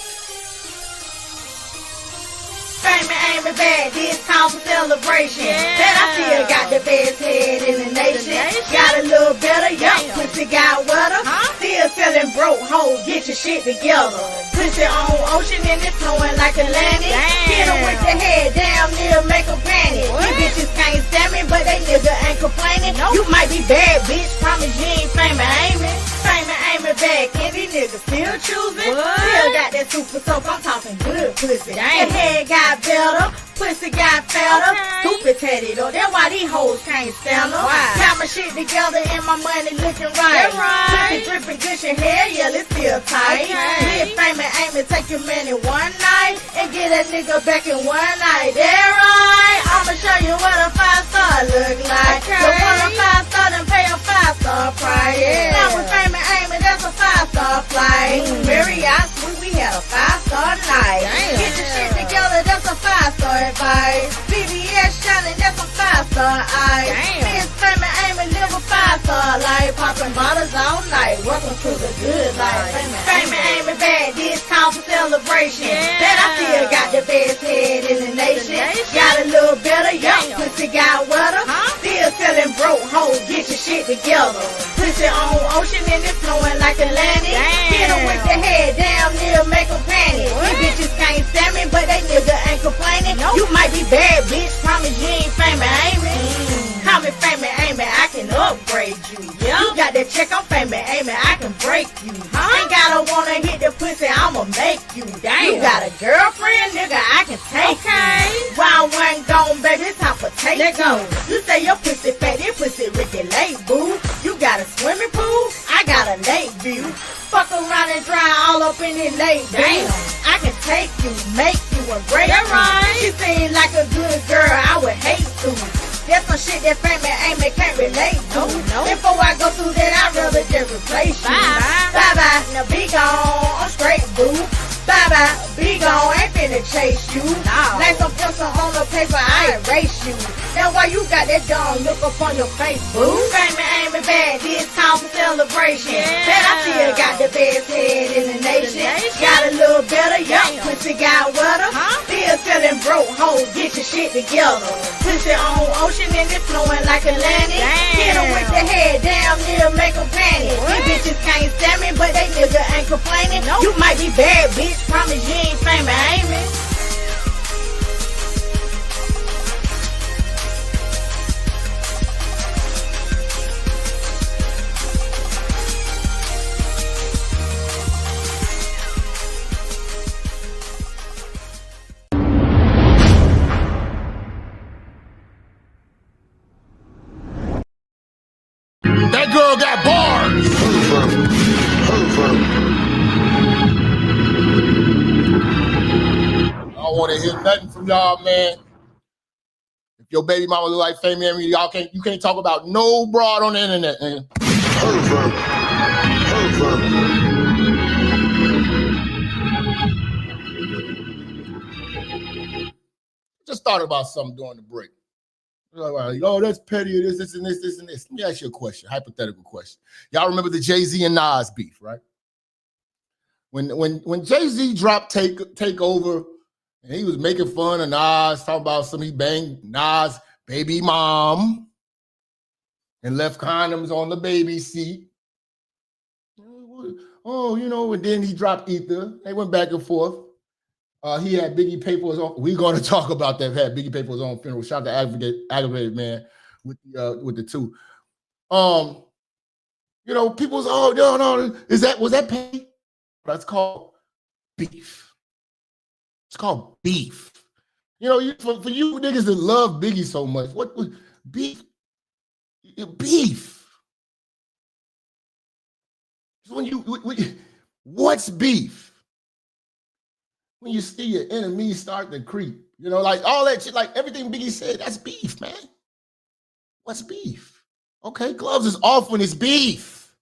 Famous Amy bad, this time for celebration. Bet I still got the best head in the nation. Got a little better, young pussy got wetter. Still selling broke hoes, get your shit together. Pussy on ocean and it's flowing like Atlantic. Hit them with the head, damn near make a panic. These bitches can't stand me, but they nigga ain't complaining. You might be bad, bitch, promise you ain't Famous Amy. Famous Amy back, and these niggas still choosing. Still got that super soap, I'm talking good pussy. The head got better, pussy got fatter. Stupid tatted though, that's why these hoes can't stand them. Got my shit together and my money looking right. Pussy dripping good, your hair, yeah, it's still tight. Hit Famous Amy, take your man in one night and get that nigga back in one night. That right? I'ma show you what a 5-star look like. You want a 5-star, then pay a 5-star price. Now with Famous Amy, that's a 5-star flight. Marriott Suite, we had a 5-star night. Get your shit together, that's a 5-star advice. BBS shining, that's a 5-star ice. Miss Famous Amy, live a 5-star life. Popping bottles all night, welcome to the good life. Famous Amy bad, this time for celebration. Bet I still got the best head in the nation. Got a little better, young pussy got wetter. Still selling broke hoes, get your shit together. Pussy on ocean and it's flowing like Atlantic. Hit them with the head, damn near make a panic. These bitches can't stand me, but they nigga ain't complaining. You might be bad, bitch, promise you ain't Famous Amy. Call me Famous Amy, I can upgrade you. You got that check, I'm Famous Amy, I can break you. Ain't gotta wanna hit the pussy, I'ma make you. You got a girlfriend, nigga, I can take you. While one gone, baby, it's time for take two. You say your pussy fat, this pussy Ricky Lake, boo. You got a swimming pool, I got a lake view. Fuck around and dry all up in his lake, damn. I can take you, make you, and break you. She seem like a good girl, I would hate to. That's some shit that Famous Amy can't relate to. Before I go through that, I'd rather just replace you. Bye-bye, now be gone, I'm straight, boo. Bye-bye, be gone, ain't finna chase you. Like some pencil on the paper, I erase you. That's why you got that dumb look up on your face, boo. Famous Amy bad, this time for celebration. Bet I still got the best head in the nation. Got a little better, young pussy got wetter. Still selling broke hoes, get your shit together. Pussy on ocean and it's flowing like Atlantic. Hit 'em with the head, damn near make 'em panic. These bitches can't stand me, but they nigga ain't complaining. You might be bad, bitch, promise you ain't famous, ain't me? That girl got bars. I don't want to hear nothing from y'all, man. If your baby mama look like Family Amy, you can't talk about no broad on the internet, man. Just thought about something during the break. Like, oh, that's petty, this, and this, this, and this. Let me ask you a question, hypothetical question. Y'all remember the Jay-Z and Nas beef, right? When Jay-Z dropped Take Over, and he was making fun of Nas, talking about he banged Nas' baby mom and left condoms on the baby seat. Oh, and then he dropped Ether. They went back and forth. He had Biggie papers on. We're going to talk about that. Had Biggie papers on funeral. Shout out to Aggravated Man with the two. People was, oh no, was that petty? That's called beef. It's called beef. For you niggas that love Biggie so much, what was beef? Beef. What's beef? When you see your enemies start to creep, like all that shit, like everything Biggie said, that's beef, man. What's beef? Okay, gloves is off when it's beef.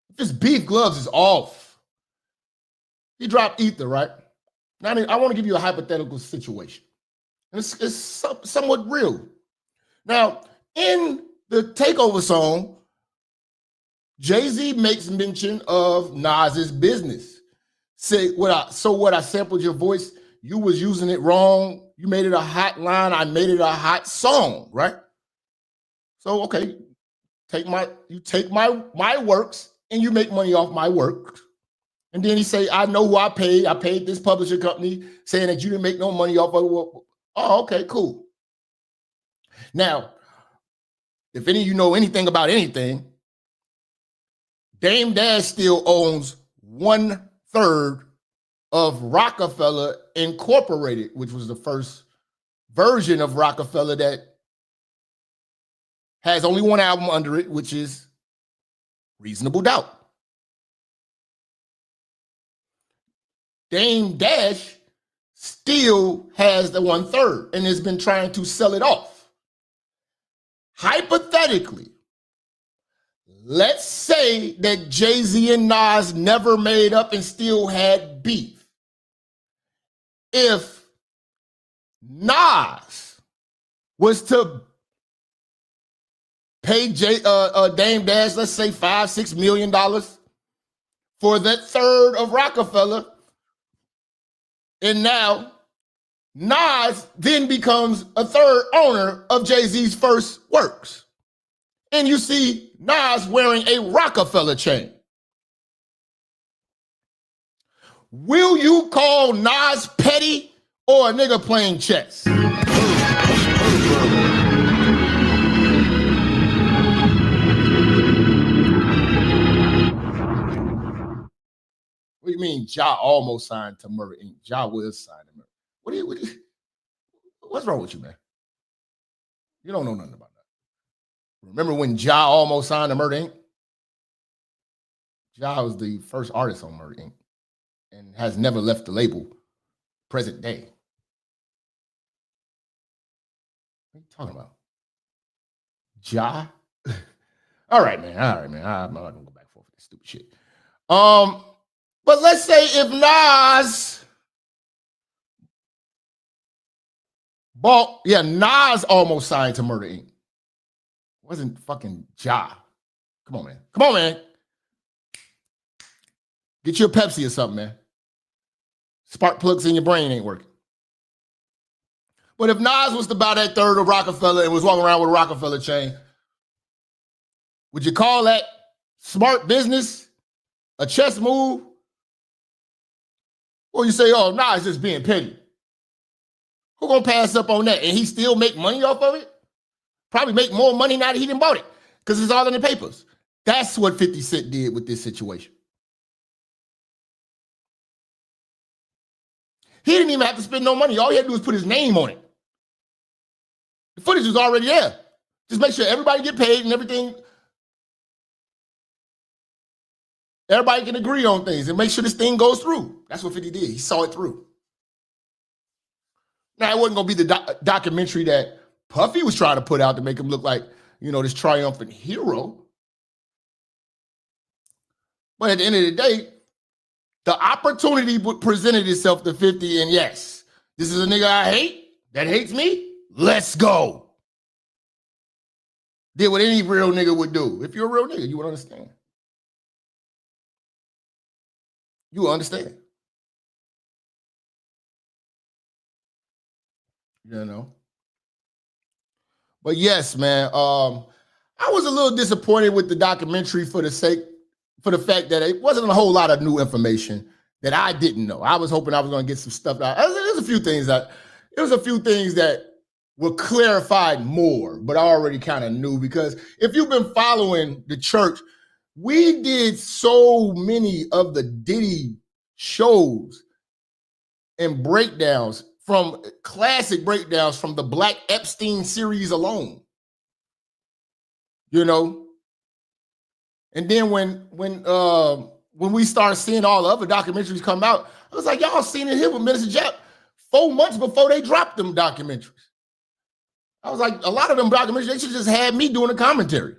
If it's beef, gloves is off. He dropped Ether, right? Now, I want to give you a hypothetical situation. It's somewhat real. Now, in the Takeover song, Jay-Z makes mention of Nas's business. Say what I sampled your voice, you was using it wrong. You made it a hot line, I made it a hot song, right? So okay, you take my works and you make money off my work. And then he say, I know who I paid. I paid this publisher company saying that you didn't make no money off of it. Oh, okay, cool. Now, if any of you know anything about anything, Dame Dash still owns 1/3 of Rockefeller Incorporated, which was the first version of Rockefeller that has only one album under it, which is Reasonable Doubt. Dame Dash still has the 1/3 and has been trying to sell it off. Hypothetically, let's say that Jay-Z and Nas never made up and still had beef. If Nas was to pay Dame Dash, let's say $5-6 million for that third of Rockefeller, and now Nas then becomes a third owner of Jay-Z's first works. And you see Nas wearing a Rockefeller chain. Will you call Nas petty or a nigga playing chess? What do you mean Ja almost signed to Murder Inc.? Ja will sign to Murder. What's wrong with you, man? You don't know nothing about that. Remember when Ja almost signed to Murder Inc.? Ja was the first artist on Murder Inc. and has never left the label present day. What are you talking about? Ja? All right, man. I'm not gonna go back and forth with this stupid shit. But let's say if Nas Nas almost signed to Murder Inc. wasn't fucking Ja. Come on, man. Come on, man. Get you a Pepsi or something, man. Spark plugs in your brain ain't working. But if Nas was to buy that third of Rockefeller and was walking around with a Rockefeller chain, would you call that smart business? A chess move? Or you say, oh, Nas just being petty. Who gonna pass up on that? And he still make money off of it? Probably make more money now that he didn't bought it because it's all in the papers. That's what 50 Cent did with this situation. He didn't even have to spend no money. All he had to do was put his name on it. The footage was already there. Just make sure everybody get paid and everything. Everybody can agree on things and make sure this thing goes through. That's what 50 did. He saw it through. Now, it wasn't going to be the documentary that Puffy was trying to put out to make him look like, you know, this triumphant hero. But at the end of the day, the opportunity presented itself to 50, and yes, this is a nigga I hate that hates me. Let's go. Did what any real nigga would do. If you're a real nigga, you would understand. You will understand. You know? But yes, man, I was a little disappointed with the documentary for the fact that it wasn't a whole lot of new information that I didn't know. I was hoping I was going to get some stuff out. There was a few things that were clarified more, but I already kind of knew, because if you've been following the church, we did so many of the Diddy shows and breakdowns, from classic breakdowns from the Black Epstein series alone. You know? And then when we started seeing all the other documentaries come out, I was like, y'all seen it here with Minister Jap 4 months before they dropped them documentaries. I was like, a lot of them documentaries, they should just have me doing the commentary.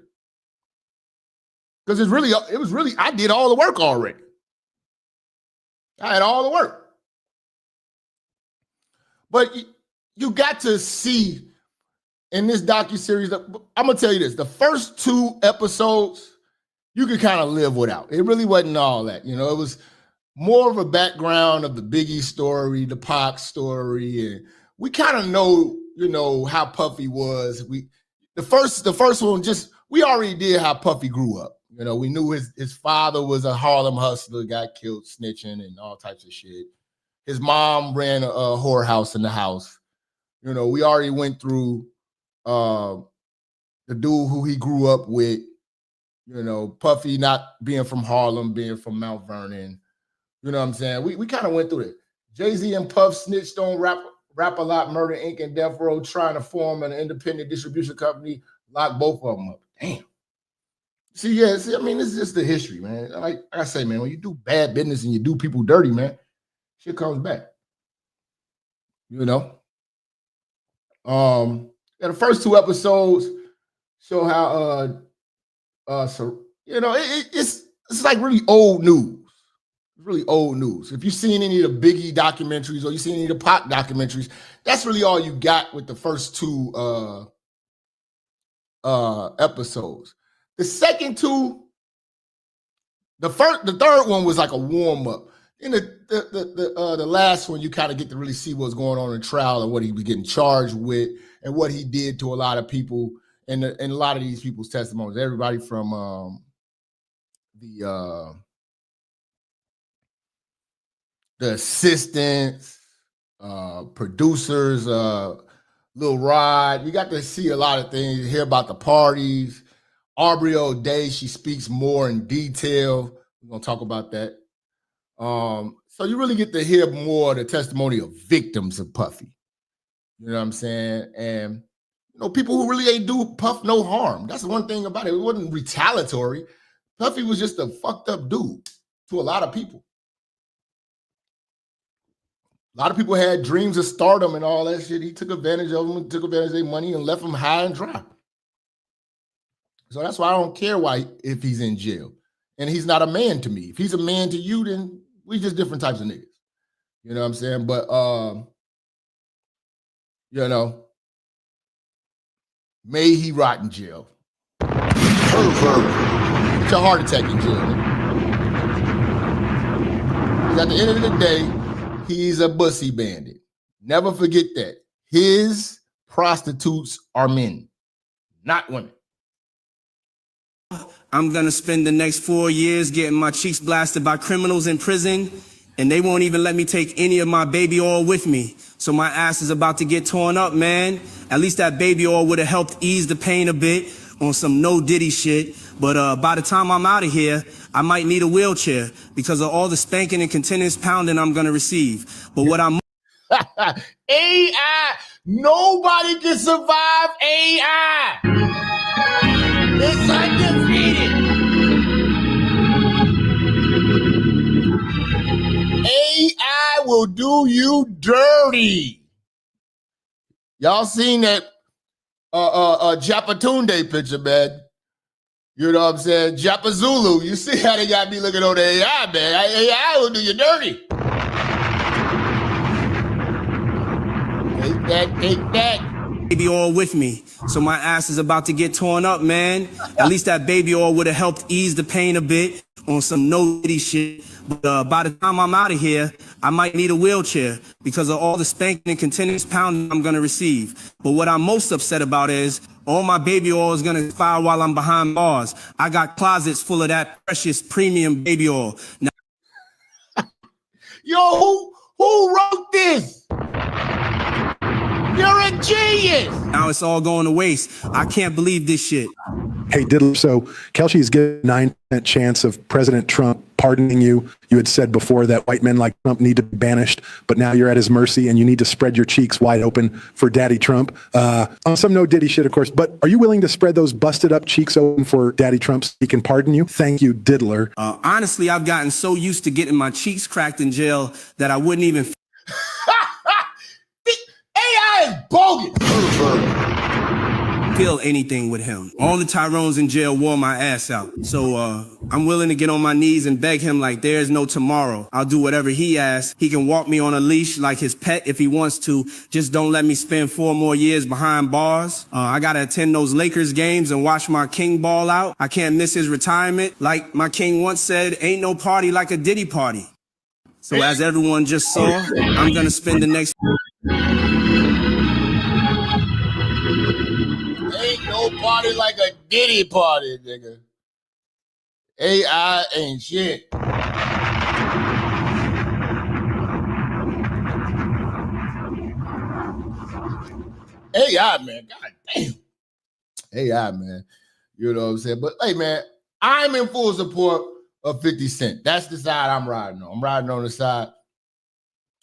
Because I did all the work already. I had all the work. But you got to see in this docuseries, I'm going to tell you this, the first 2 episodes, you could kind of live without. It really wasn't all that. You know, it was more of a background of the Biggie story, the Pac story, and we kind of know, you know, how Puffy was. The first one, we already did how Puffy grew up. You know, we knew his father was a Harlem hustler, got killed snitching and all types of shit. His mom ran a whorehouse in the house. You know, we already went through the dude who he grew up with. You know, Puffy not being from Harlem, being from Mount Vernon. You know what I'm saying? We kind of went through it. Jay-Z and Puff snitched on Rap A Lot, Murder Inc. and Death Row, trying to form an independent distribution company, lock both of them up. Damn. See, I mean, this is just the history, man. Like I say, man, when you do bad business and you do people dirty, man, shit comes back. You know? The first 2 episodes show how so, you know, it's like really old news. It's really old news. If you've seen any of the Biggie documentaries or you've seen any of the Pac documentaries, that's really all you got with the first 2 episodes. The second 2, the third one was like a warm-up. In the last one, you kind of get to really see what's going on in the trial and what he was getting charged with and what he did to a lot of people. And a lot of these people's testimonies, everybody from the assistants, producers, Lil Rod. You got to see a lot of things, hear about the parties. Aubrey O'Day, she speaks more in detail. We're going to talk about that. So you really get to hear more of the testimony of victims of Puffy. You know what I'm saying? And you know, people who really ain't do Puff no harm. That's the one thing about it. It wasn't retaliatory. Puffy was just a fucked up dude to a lot of people. A lot of people had dreams of stardom and all that shit. He took advantage of them, took advantage of their money and left them high and dry. So that's why I don't care if he's in jail. And he's not a man to me. If he's a man to you, then we just different types of niggas. You know what I'm saying? But, you know, may he rot in jail. pervert. It's a heart attack in jail. Because at the end of the day, he's a bussy bandit. Never forget that. His prostitutes are men, not women. I'm gonna spend the next 4 years getting my cheeks blasted by criminals in prison, and they won't even let me take any of my baby oil with me. So my ass is about to get torn up, man. At least that baby oil would have helped ease the pain a bit on some no Diddy shit. But by the time I'm out of here, I might need a wheelchair because of all the spanking and continuous pounding I'm gonna receive. But what I'm AI, nobody can survive AI. It's undefeated. AI will do you dirty. Y'all seen that Japatunde picture, man? You know what I'm saying? Japazulu. You see how they got me looking on the AI, man? AI will do you dirty. Take that. Baby oil with me. So my ass is about to get torn up, man. At least that baby oil would have helped ease the pain a bit on some no Diddy shit. But by the time I'm out of here, I might need a wheelchair because of all the spanking and continuous pounding I'm gonna receive. But what I'm most upset about is all my baby oil is gonna expire while I'm behind bars. I got closets full of that precious premium baby oil. Now, Yo, who wrote this? You're a genius. now it's all going to waste. I can't believe this shit. Hey, Diddler, so Kelce is given a 9% chance of President Trump pardoning you. You had said before that white men like Trump need to be banished, but now you're at his mercy and you need to spread your cheeks wide open for Daddy Trump. On some no Diddy shit, of course, but are you willing to spread those busted up cheeks open for Daddy Trump so he can pardon you? Thank you, Diddler. Honestly, I've gotten so used to getting my cheeks cracked in jail that I wouldn't even AI is bogus. feel anything with him. All the Tyrones in jail wore my ass out. So I'm willing to get on my knees and beg him like there's no tomorrow. I'll do whatever he asks. He can walk me on a leash like his pet if he wants to. Just don't let me spend 4 more years behind bars. I gotta attend those Lakers games and watch my king ball out. I can't miss his retirement. Like my king once said, ain't no party like a Diddy party. So as everyone just saw, I'm gonna spend the next... Ain't no party like a Diddy party, nigga. AI ain't shit. AI, man. God damn. AI, man. You know what I'm saying? But, hey, man, I'm in full support of 50 Cent. That's the side I'm riding on. I'm riding on the side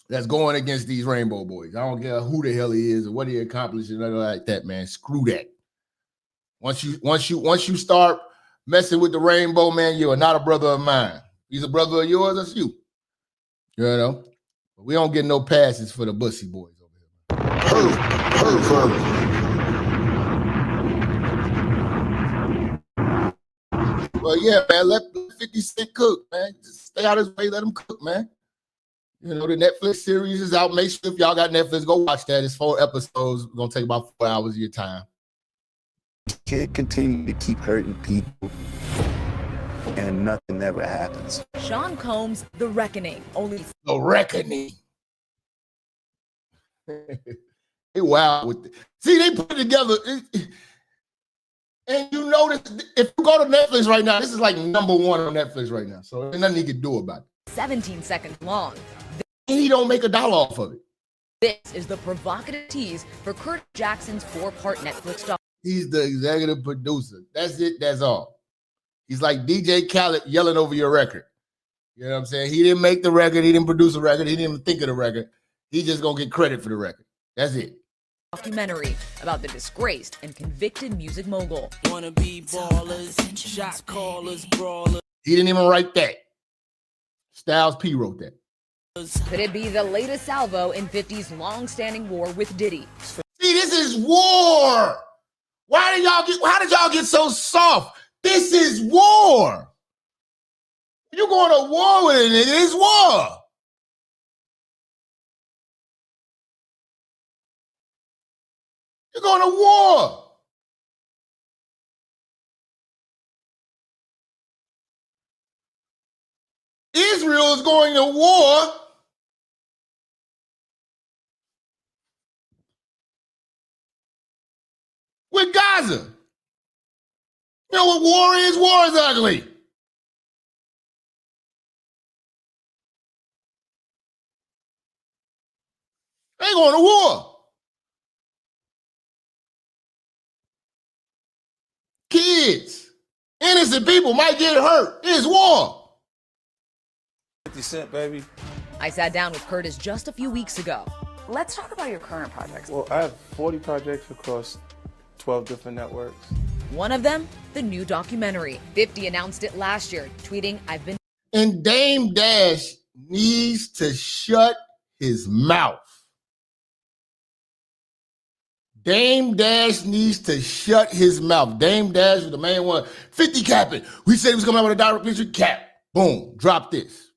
that's going against these Rainbow Boys. I don't care who the hell he is or what he accomplished or nothing like that, man. Screw that. Once you start messing with the Rainbow, man, you are not a brother of mine. He's a brother of yours, that's you. You know? But we don't get no passes for the Bussy Boys over here. Well, yeah, man, let 50 Cent cook, man. Just stay out of his way, let him cook, man. You know, the Netflix series is out. Make sure if y'all got Netflix, go watch that. It's 4 episodes. It's going to take about 4 hours of your time. Can't continue to keep hurting people and nothing ever happens. Sean Combs, The Reckoning. Only The Reckoning. It wild with it. See, they put it together. And you notice, if you go to Netflix right now, this is like #1 on Netflix right now. So there's nothing he can do about it. 17 seconds long. And he don't make $1 off of it. This is the provocative tease for Kurt Jackson's 4-part Netflix documentary. He's the executive producer. That's it. That's all. He's like DJ Khaled yelling over your record. You know what I'm saying? He didn't make the record. He didn't produce a record. He didn't even think of the record. He's just going to get credit for the record. That's it. Documentary about the disgraced and convicted music mogul. Wanna be ballers, shot callers, brawlers. He didn't even write that. Styles P wrote that. Could it be the latest salvo in 50's long-standing war with Diddy? See, this is war. How did y'all get so soft? This is war. You're going to war with it, nigga. It's war. You're going to war. Israel is going to war with Gaza. You know what war is? War is ugly. They going to war. Kids, innocent people might get hurt. It's war. 50 Cent, baby. I sat down with Curtis just a few weeks ago. Let's talk about your current projects. Well, I have 40 projects across 12 different networks. One of them, the new documentary. 50 announced it last year, tweeting, "I've been..." And Dame Dash needs to shut his mouth. Dame Dash needs to shut his mouth. Dame Dash was the main one. 50 capping. We said he was coming out with a direct picture. Cap. Boom. Drop this.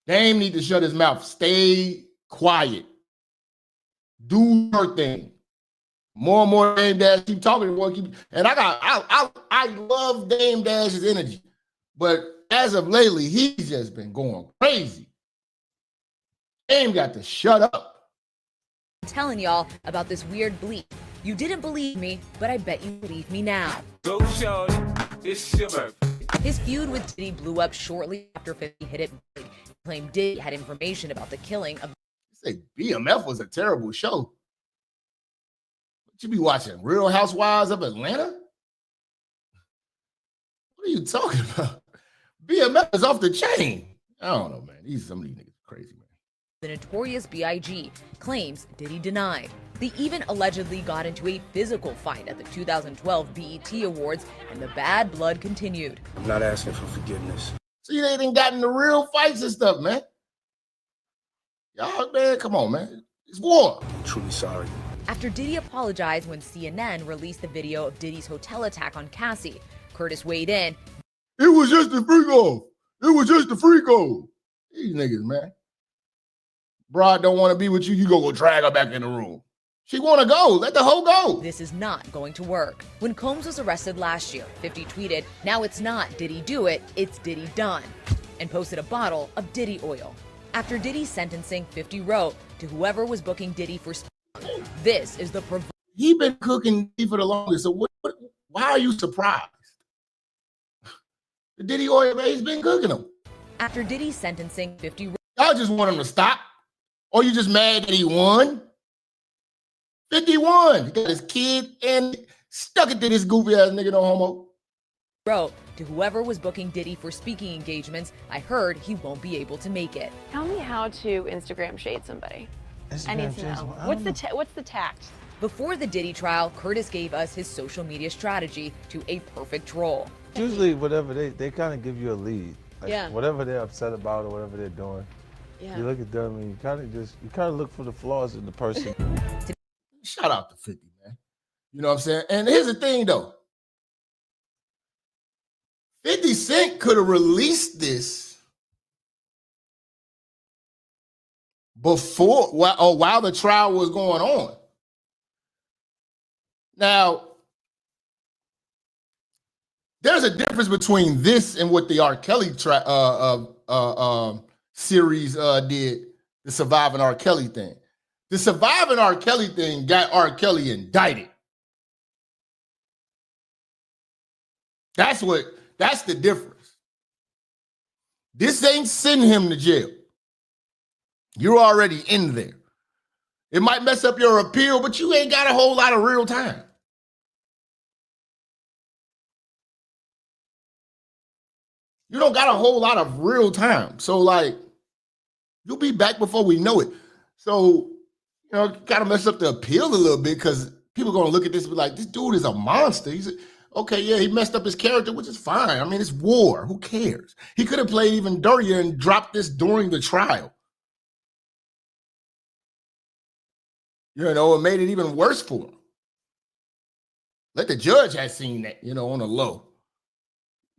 Dame need to shut his mouth. Stay quiet. Do your thing. More and more Dame Dash keep talking. And I love Dame Dash's energy. But as of lately, he's just been going crazy. Dame got to shut up. Telling y'all about this weird bleep. You didn't believe me, but I bet you believe me now. Go, shorty. It's your birthday. His feud with Diddy blew up shortly after 50 hit it big. He claimed Diddy had information about the killing of... Say BMF was a terrible show. What you be watching? Real Housewives of Atlanta? What are you talking about? BMF is off the chain. I don't know, man. Some of these niggas crazy, man. The notorious B.I.G. claims Diddy denied. They even allegedly got into a physical fight at the 2012 BET Awards, and the bad blood continued. I'm not asking for forgiveness. See, they done got into real fights and stuff, man. Y'all, man, come on, man. It's war. I'm truly sorry. After Diddy apologized when CNN released the video of Diddy's hotel attack on Cassie, Curtis weighed in. It was just a freak off. It was just a freak off. These niggas, man. Broad don't want to be with you. You go drag her back in the room. She want to go. Let the hoe go. This is not going to work. When Combs was arrested last year, 50 tweeted, "Now it's not Diddy do it, it's Diddy done," and posted a bottle of Diddy oil. After Diddy's sentencing, 50 wrote to whoever was booking Diddy for... This is the... He been cooking Diddy for the longest, so why are you surprised? The Diddy oil, man, he's been cooking them. After Diddy's sentencing, 50 wrote... Y'all just want him to stop? Or you just mad that he won? 50 won. He got his kid and stuck it to this goofy ass nigga, no homo. Wrote to whoever was booking Diddy for speaking engagements, "I heard he won't be able to make it." Tell me how to Instagram shade somebody. I need to know. What's the tact? Before the Diddy trial, Curtis gave us his social media strategy to a perfect troll. Usually, whatever they kind of give you a lead. Like Yeah. Whatever they're upset about or whatever they're doing. Yeah. You look at them and you kind of look for the flaws in the person. Shout out to 50, man. You know what I'm saying? And here's the thing, though. 50 Cent could have released this while the trial was going on. Now, there's a difference between this and what the R. Kelly series did, the Surviving R. Kelly thing. The Surviving R. Kelly thing got R. Kelly indicted. That's the difference. This ain't sending him to jail. You're already in there. It might mess up your appeal, but you ain't got a whole lot of real time. You don't got a whole lot of real time. So, like, you'll be back before we know it. So, you know, kind of mess up the appeal a little bit because people are going to look at this and be like, this dude is a monster. Okay, yeah, he messed up his character, which is fine. I mean, it's war. Who cares? He could have played even dirtier and dropped this during the trial. You know, it made it even worse for him. Let the judge have seen that, you know, on the low.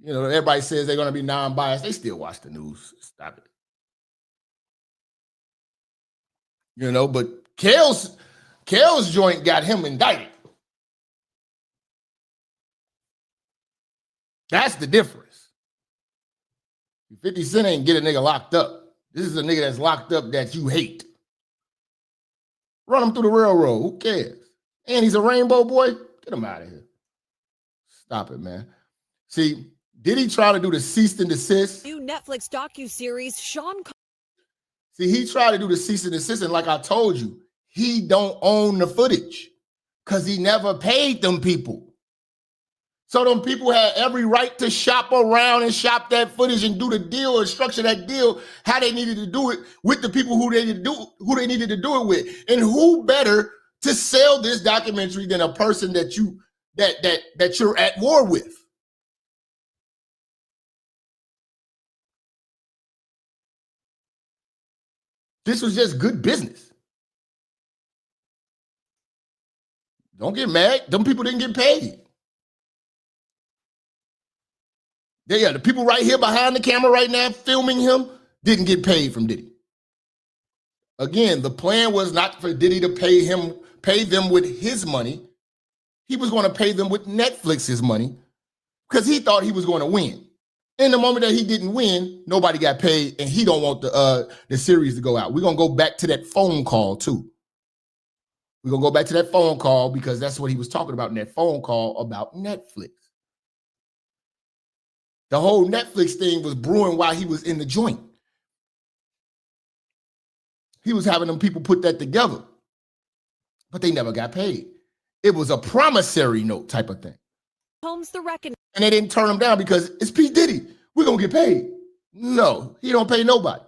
You know, everybody says they're going to be non-biased. They still watch the news. Stop it. You know, but Kale's joint got him indicted. That's the difference. 50 Cent ain't get a nigga locked up. This is a nigga that's locked up that you hate. Run him through the railroad. Who cares? And he's a rainbow boy. Get him out of here. Stop it, man. See, Diddy try to do the cease and desist? New Netflix docuseries, See, he tried to do the cease and desist, and like I told you, he don't own the footage because he never paid them people. So them people had every right to shop around and shop that footage and do the deal and structure that deal how they needed to do it with the people who they needed to do it with. And who better to sell this documentary than a person that you're at war with? This was just good business. Don't get mad. Them people didn't get paid. Yeah, the people right here behind the camera right now filming him didn't get paid from Diddy. Again, the plan was not for Diddy to pay them with his money. He was going to pay them with Netflix's money because he thought he was going to win. In the moment that he didn't win, nobody got paid, and he don't want the series to go out. We're going to go back to that phone call too. We're going to go back to that phone call because that's what he was talking about in that phone call about Netflix. The whole Netflix thing was brewing while he was in the joint. He was having them people put that together, but they never got paid. It was a promissory note type of thing. Holmes the Reckoning. And they didn't turn him down because it's P. Diddy. We're going to get paid. No, he don't pay nobody.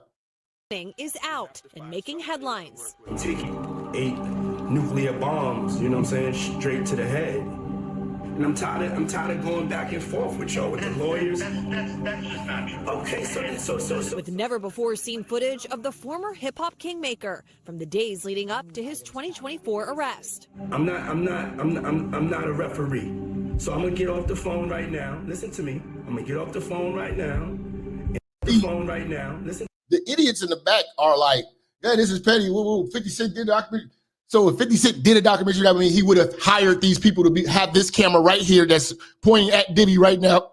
Is out and making headlines. I'm taking 8 nuclear bombs, you know what I'm saying, straight to the head. And I'm tired of going back and forth with y'all, with the lawyers. That's just not true. Okay, so. With never before seen footage of the former hip hop kingmaker from the days leading up to his 2024 arrest. I'm not a referee. So I'm gonna get off the phone right now. Listen to me. I'm gonna get off the phone right now. Listen. The idiots in the back are like, yeah, this is petty. 50 Cent did a documentary. So if 50 Cent did a documentary, that means he would have hired these people to have this camera right here that's pointing at Diddy right now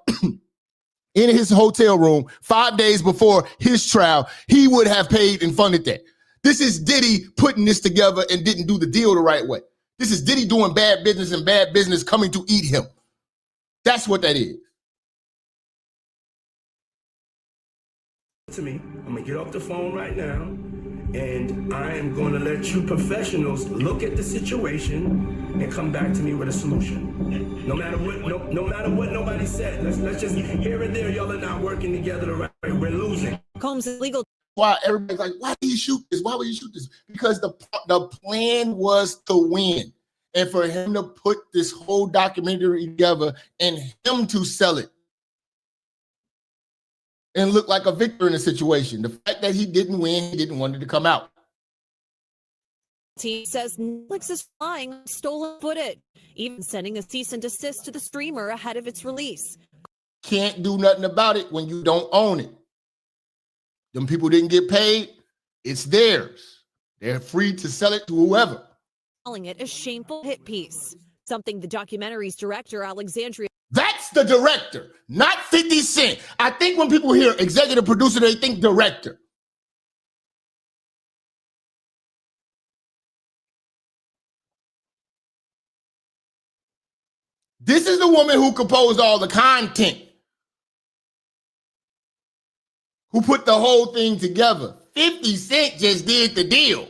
in his hotel room 5 days before his trial. He would have paid and funded that. This is Diddy putting this together and didn't do the deal the right way. This is Diddy doing bad business and bad business coming to eat him. That's what that is. To me, I'm gonna get off the phone right now, and I am gonna let you professionals look at the situation and come back to me with a solution. No matter what, no matter what nobody said. Let's just here and there, y'all are not working together the right way. We're losing. Combs is legal. Why everybody's like, why did he shoot this? Why would he shoot this? Because the plan was to win, and for him to put this whole documentary together and him to sell it and look like a victor in the situation. The fact that he didn't win, he didn't want it to come out. Team says Netflix is flying stolen footage, even sending a cease and desist to the streamer ahead of its release. Can't do nothing about it when you don't own it. Them people didn't get paid. It's theirs. They're free to sell it to whoever. Calling it a shameful hit piece, something the documentary's director, Alexandria. That's the director, not 50 Cent. I think when people hear executive producer, they think director. This is the woman who composed all the content, who put the whole thing together. 50 Cent just did the deal.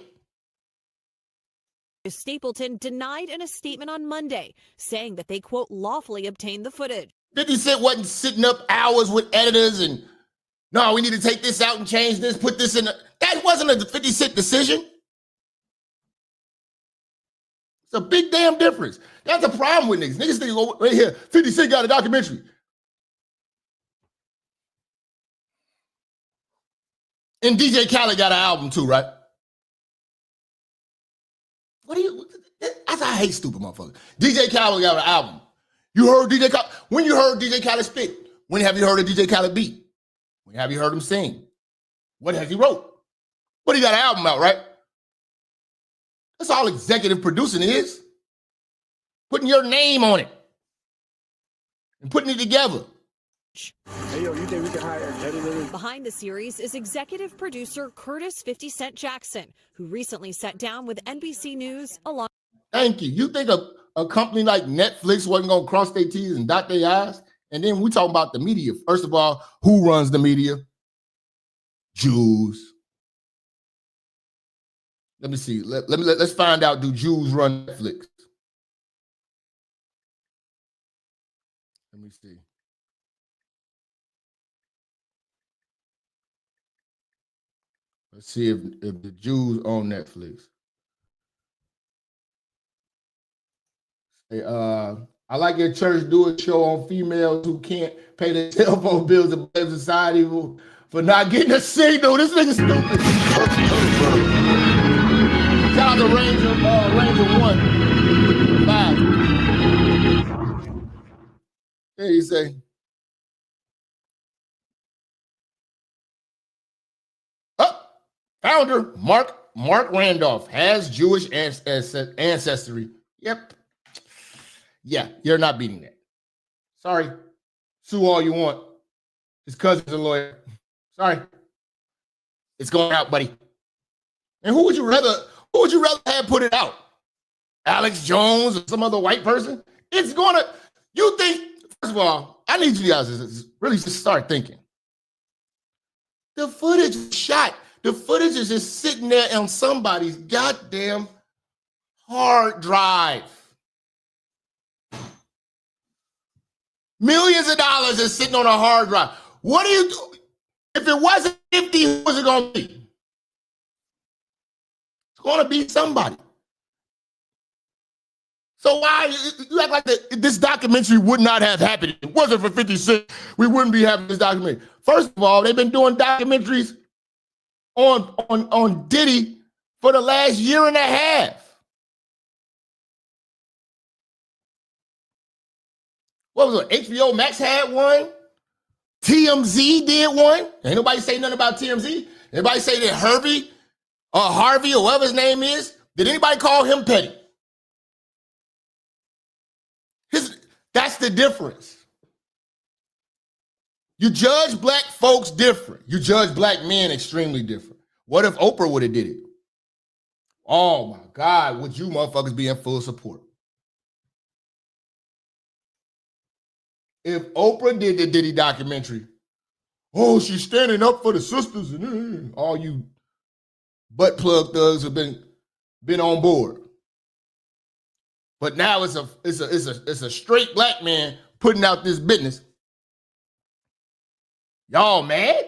Stapleton denied in a statement on Monday, saying that they, quote, lawfully obtained the footage. 50 Cent wasn't sitting up hours with editors and, no, we need to take this out and change this, put this in. That wasn't a 50 Cent decision. It's a big damn difference. That's the problem with niggas. Niggas think, oh, right here, 50 Cent got a documentary. And DJ Khaled got an album too, right? What do you, I hate stupid motherfuckers. DJ Khaled got an album. You heard DJ Khaled? When you heard DJ Khaled spit? When have you heard a DJ Khaled beat? When have you heard him sing? What has he wrote? But he got an album out, right? That's all executive producing is. Putting your name on it. And putting it together. Hey, yo, you think we can hire an editor? Behind the series is executive producer Curtis 50 Cent Jackson, who recently sat down with NBC News along. Thank you. You think a company like Netflix wasn't going to cross their T's and dot their I's? And then we talk about the media. First of all, who runs the media? Jews. Let me see. Let's find out. Do Jews run Netflix? Let me see. Let's see if the Jews own Netflix. Hey, I like your church do a show on females who can't pay their telephone bills and blame society for not getting a signal. This nigga stupid. Shout out to Ranger 1. 5. There you say. Founder Mark Randolph has Jewish ancestry. Yep. Yeah, you're not beating that. Sorry. Sue all you want. His cousin's a lawyer. Sorry. It's going out, buddy. And who would you rather have put it out? Alex Jones or some other white person? It's gonna, you think, first of all, I need you guys to really just start thinking. The footage was shot. The footage is just sitting there on somebody's goddamn hard drive. Millions of dollars is sitting on a hard drive. What do you do? If it wasn't 50, who was it going to be? It's going to be somebody. So why you act like this documentary would not have happened? If it wasn't for 50 Cent, we wouldn't be having this documentary. First of all, they've been doing documentaries on Diddy for the last year and a half. What was it? HBO Max had one. TMZ did one. Ain't nobody say nothing about TMZ. Anybody say that Harvey or whatever his name is? Did anybody call him petty? That's the difference. You judge black folks different. You judge black men extremely different. What if Oprah would have did it? Oh my God, would you motherfuckers be in full support? If Oprah did the Diddy documentary, oh, she's standing up for the sisters, and all you butt plug thugs have been on board. But now it's a straight black man putting out this business. Y'all mad?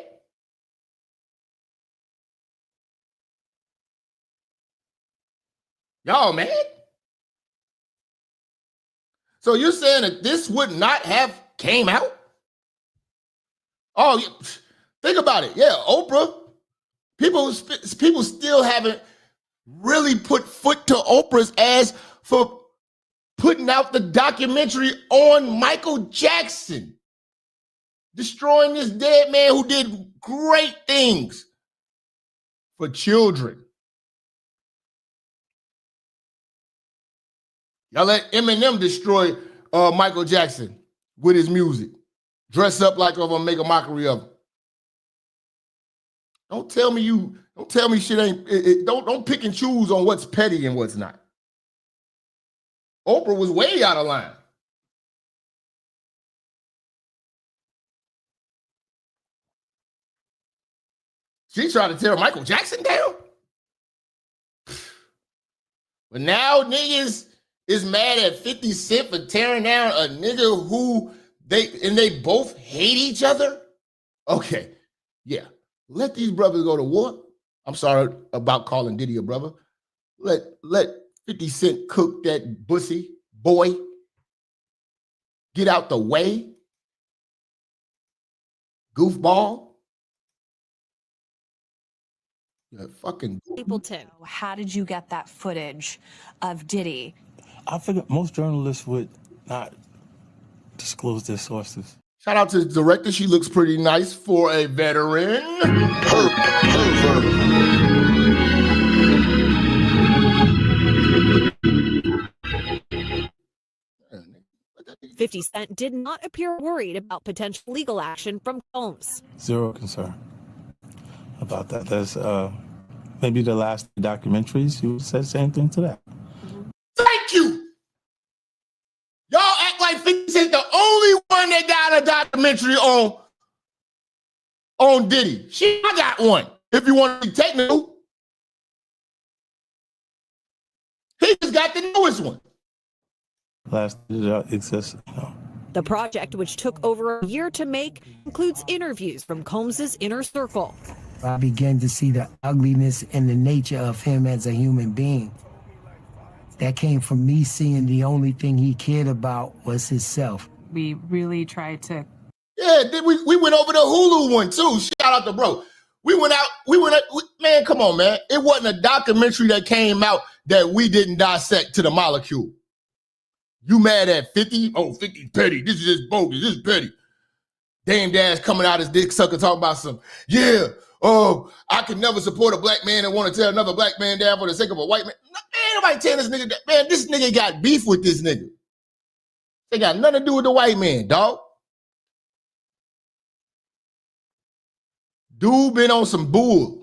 Y'all mad? So you're saying that this would not have came out? Oh, think about it. Yeah, Oprah. People still haven't really put foot to Oprah's ass for putting out the documentary on Michael Jackson, destroying this dead man who did great things for children. Y'all let Eminem destroy Michael Jackson with his music. Dress up like I'm gonna make a mockery of him. Don't tell me shit ain't, don't pick and choose on what's petty and what's not. Oprah was way out of line. She tried to tear Michael Jackson down. But now niggas is mad at 50 Cent for tearing down a nigga who they both hate each other? Okay, yeah. Let these brothers go to war. I'm sorry about calling Diddy a brother. Let 50 Cent cook that bussy boy. Get out the way. Goofball. You're fucking Stapleton. How did you get that footage of Diddy? I figured most journalists would not disclose their sources. Shout out to the director. She looks pretty nice for a veteran. Pervert. 50 50 Cent did not appear worried about potential legal action from Combs. Zero concern about that. There's maybe the last documentaries, you said the same thing to that. Thank you. Y'all act like 50 Cent the only one that got a documentary on Diddy. I got one. If you want to be technical, he just got the newest one. Last exists, you know. The project, which took over a year to make, includes interviews from Combs' inner circle. I began to see the ugliness and the nature of him as a human being. That came from me seeing the only thing he cared about was himself. We really tried to. Yeah, we went over the Hulu one too. Shout out to bro. Man, come on, man. It wasn't a documentary that came out that we didn't dissect to the molecule. You mad at 50? Oh, 50's petty. This is just bogus. This is petty. Dame Dash coming out as dick sucker talking about some, I could never support a black man and want to tear another black man down for the sake of a white man. Ain't nobody telling this nigga that. Man, this nigga got beef with this nigga. They got nothing to do with the white man, dog. Dude been on some bull.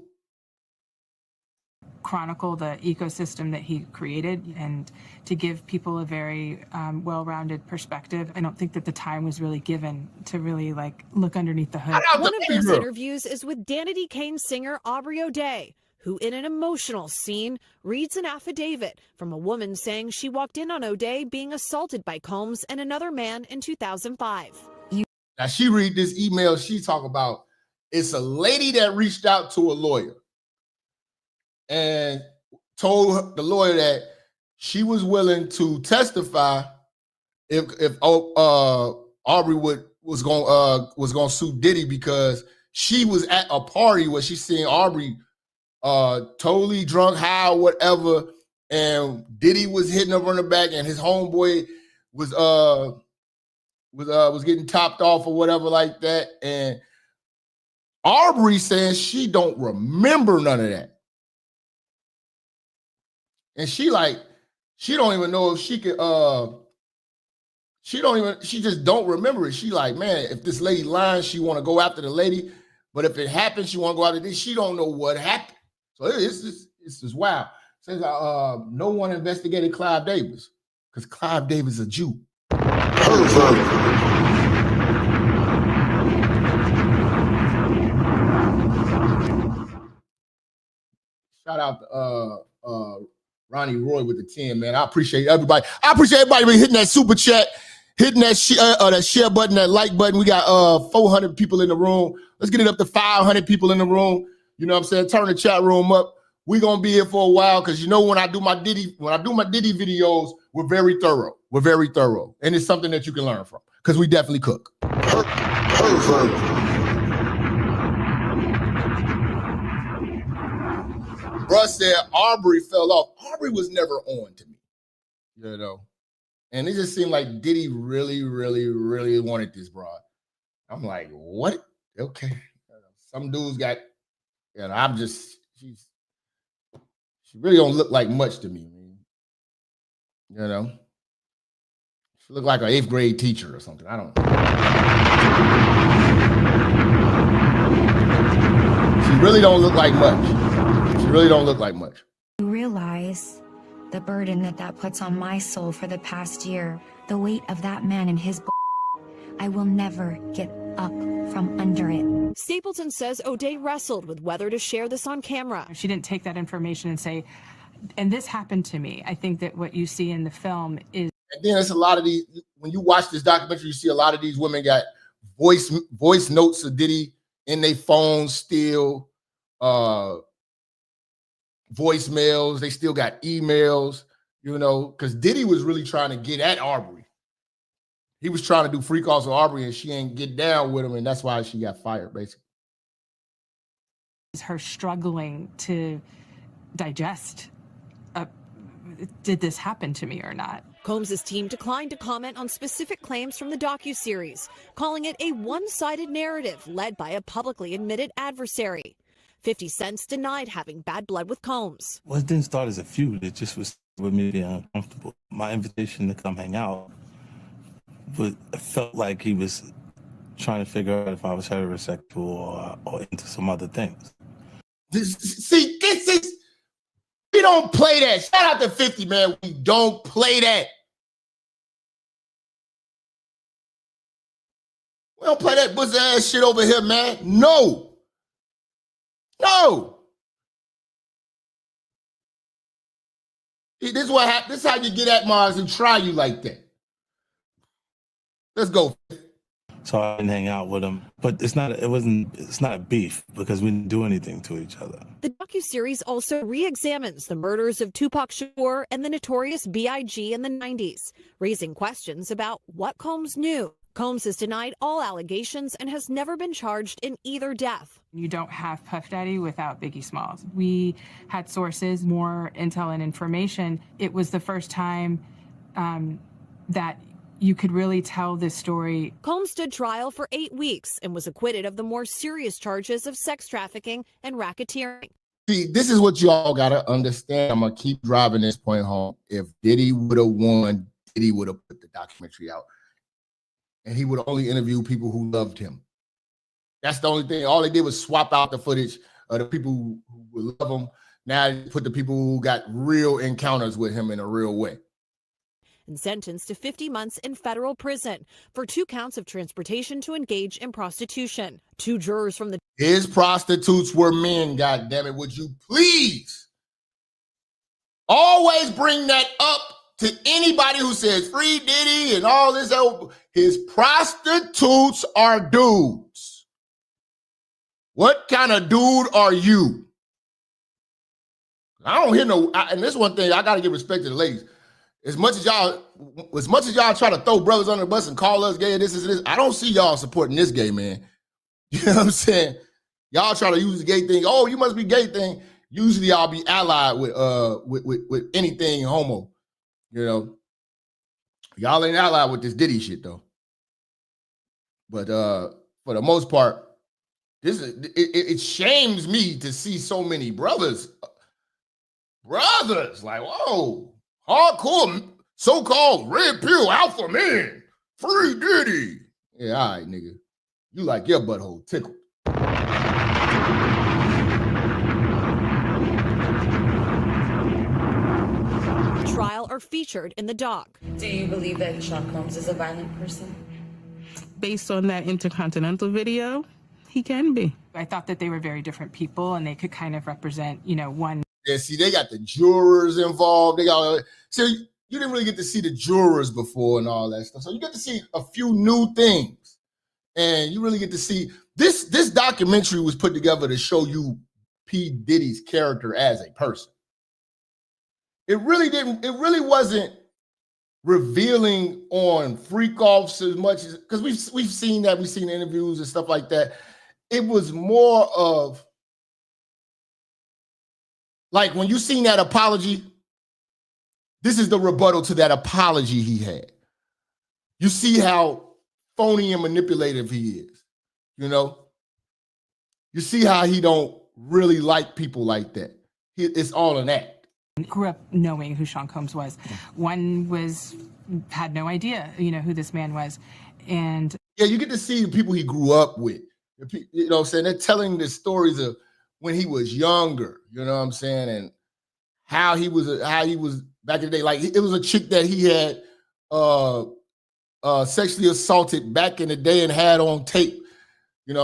Chronicle the ecosystem that he created and to give people a very well-rounded perspective. I don't think that the time was really given to really look underneath the hood. One of those interviews is with Danity Kane singer Aubrey O'Day, who in an emotional scene reads an affidavit from a woman saying she walked in on O'Day being assaulted by Combs and another man in 2005. Now she read this email, she talk about it's a lady that reached out to a lawyer and told the lawyer that she was willing to testify if Aubrey was gonna sue Diddy because she was at a party where she seen Aubrey totally drunk, high, whatever, and Diddy was hitting her on the back, and his homeboy was getting topped off or whatever like that, and Aubrey saying she don't remember none of that. And she don't even know if she could, she just don't remember it. She like, man, if this lady lying, she want to go after the lady. But if it happens, she want to go after this. She don't know what happened. So it's just wild. Says no one investigated Clive Davis because Clive Davis is a Jew. Shout out to Ronnie Roy with the 10, man. I appreciate everybody. I appreciate everybody hitting that super chat, hitting that share button, that like button. We got 400 people in the room. Let's get it up to 500 people in the room. You know what I'm saying? Turn the chat room up. We're gonna be here for a while because you know when I do my Diddy videos, we're very thorough. We're very thorough. And it's something that you can learn from because we definitely cook. Bruh said Aubrey fell off. Aubrey was never on to me, you know. And it just seemed like Diddy really, really, really wanted this broad. I'm like, what? Okay. Some dudes got, she really don't look like much to me, man. You know? She look like an 8th grade teacher or something. I don't know. She really don't look like much. Really don't look like much. You realize the burden that puts on my soul for the past year, the weight of that man and his I will never get up from under it. Stapleton says O'Day wrestled with whether to share this on camera. She didn't take that information and say, and this happened to me. I think that what you see in the film is. And then it's a lot of these, when you watch this documentary, you see a lot of these women got voice notes of Diddy in their phones still. Voicemails, they still got emails, you know, because Diddy was really trying to get at Aubrey. He was trying to do free calls with Aubrey and she ain't get down with him, and that's why she got fired, basically. Her struggling to digest, did this happen to me or not? Combs' team declined to comment on specific claims from the docuseries, calling it a one-sided narrative led by a publicly admitted adversary. 50 Cent denied having bad blood with Combs. Well, it didn't start as a feud. It just was with me being uncomfortable. My invitation to come hang out felt like he was trying to figure out if I was heterosexual or into some other things. This is, we don't play that. Shout out to 50, man. We don't play that. We don't play that pussy ass shit over here, man. No. No. This is what happens. This is how you get at Mars and try you like that. Let's go. So I didn't hang out with him, but it's not a beef because we didn't do anything to each other. The docuseries also re-examines the murders of Tupac Shakur and the notorious B.I.G. in the 90s, raising questions about what Combs knew. Combs has denied all allegations and has never been charged in either death. You don't have Puff Daddy without Biggie Smalls. We had sources, more intel and information. It was the first time that you could really tell this story. Combs stood trial for 8 weeks and was acquitted of the more serious charges of sex trafficking and racketeering. See, this is what y'all gotta understand. I'm gonna keep driving this point home. If Diddy would have won, Diddy would have put the documentary out. And he would only interview people who loved him. That's the only thing. All they did was swap out the footage of the people who would love him. Now they put the people who got real encounters with him in a real way. And sentenced to 50 months in federal prison for 2 counts of transportation to engage in prostitution. 2 jurors from the... His prostitutes were men, goddammit. Would you please always bring that up to anybody who says free Diddy and all this? His prostitutes are dudes. What kind of dude are you? I don't hear no, and this one thing, I got to give respect to the ladies. As much as y'all try to throw brothers under the bus and call us gay, this, I don't see y'all supporting this gay man. You know what I'm saying? Y'all try to use the gay thing. Oh, you must be gay thing. Usually y'all be allied with anything homo. You know, y'all ain't allied with this Diddy shit though. But for the most part, it shames me to see so many brothers like, whoa. Hardcore, so-called red pill alpha men, free Diddy. Yeah, all right, nigga. You like your butthole tickled. Trial are featured in the doc. Do you believe that Sean Combs is a violent person? Based on that Intercontinental video, he can be. I thought that they were very different people and they could kind of represent, one. Yeah, see, they got the jurors involved. So you didn't really get to see the jurors before and all that stuff. So you get to see a few new things. And you really get to see this documentary was put together to show you P. Diddy's character as a person. It really wasn't revealing on freak offs as much as, because we've seen interviews and stuff like that. It was more of, like when you seen that apology, this is the rebuttal to that apology he had. You see how phony and manipulative he is, You see how he don't really like people like that. It's all an act. I grew up knowing who Sean Combs was. One had no idea, who this man was. And yeah, you get to see the people he grew up with. You know what I'm saying? They're telling the stories of when he was younger, you know what I'm saying? And how he was back in the day. Like, it was a chick that he had sexually assaulted back in the day and had on tape.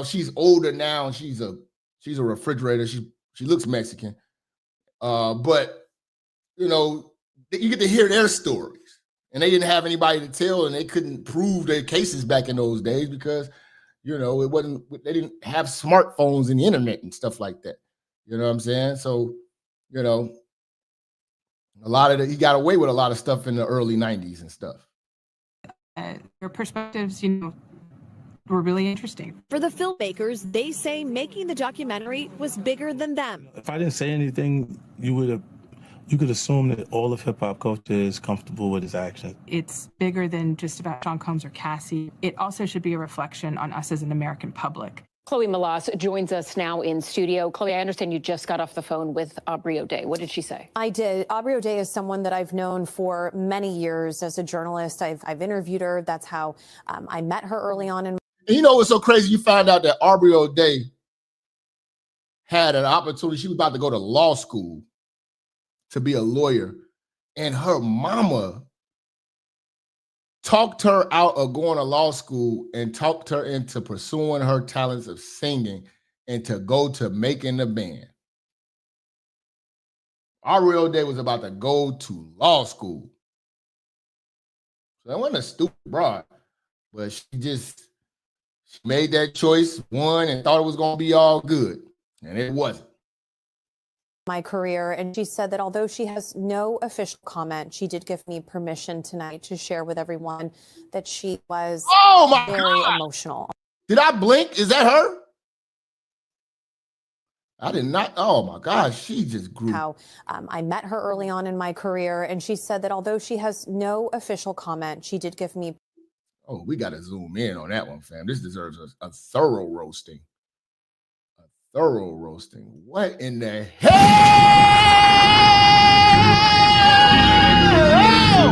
She's older now and she's a refrigerator. She looks Mexican. But you get to hear their stories. And they didn't have anybody to tell, and they couldn't prove their cases back in those days because they didn't have smartphones and the internet and stuff like that. You know what I'm saying? So, a lot of he got away with a lot of stuff in the early 90s and stuff. Your perspectives, were really interesting. For the filmmakers, they say making the documentary was bigger than them. If I didn't say anything, you could assume that all of hip hop culture is comfortable with his actions. It's bigger than just about Sean Combs or Cassie. It also should be a reflection on us as an American public. Chloe Malas joins us now in studio. Chloe, I understand you just got off the phone with Aubrey O'Day. What did she say? I did. Aubrey O'Day is someone that I've known for many years as a journalist. I've interviewed her. That's how I met her early on in. And you know what's so crazy? You found out that Aubrey O'Day had an opportunity. She was about to go to law school to be a lawyer, and her mama talked her out of going to law school and talked her into pursuing her talents of singing and to go to making the band. Aubrey O'Day was about to go to law school. So that wasn't a stupid broad, but she made that choice, won, and thought it was going to be all good. And it wasn't. My career, and she said that although she has no official comment, she did give me permission tonight to share with everyone that she was very emotional. Did I blink? Is that her? I did not. Oh my gosh, she just grew. How I met her early on in my career, and she said that although she has no official comment, she did give me. Oh, we got to zoom in on that one, fam. This deserves a thorough roasting. Thorough roasting. What in the hell?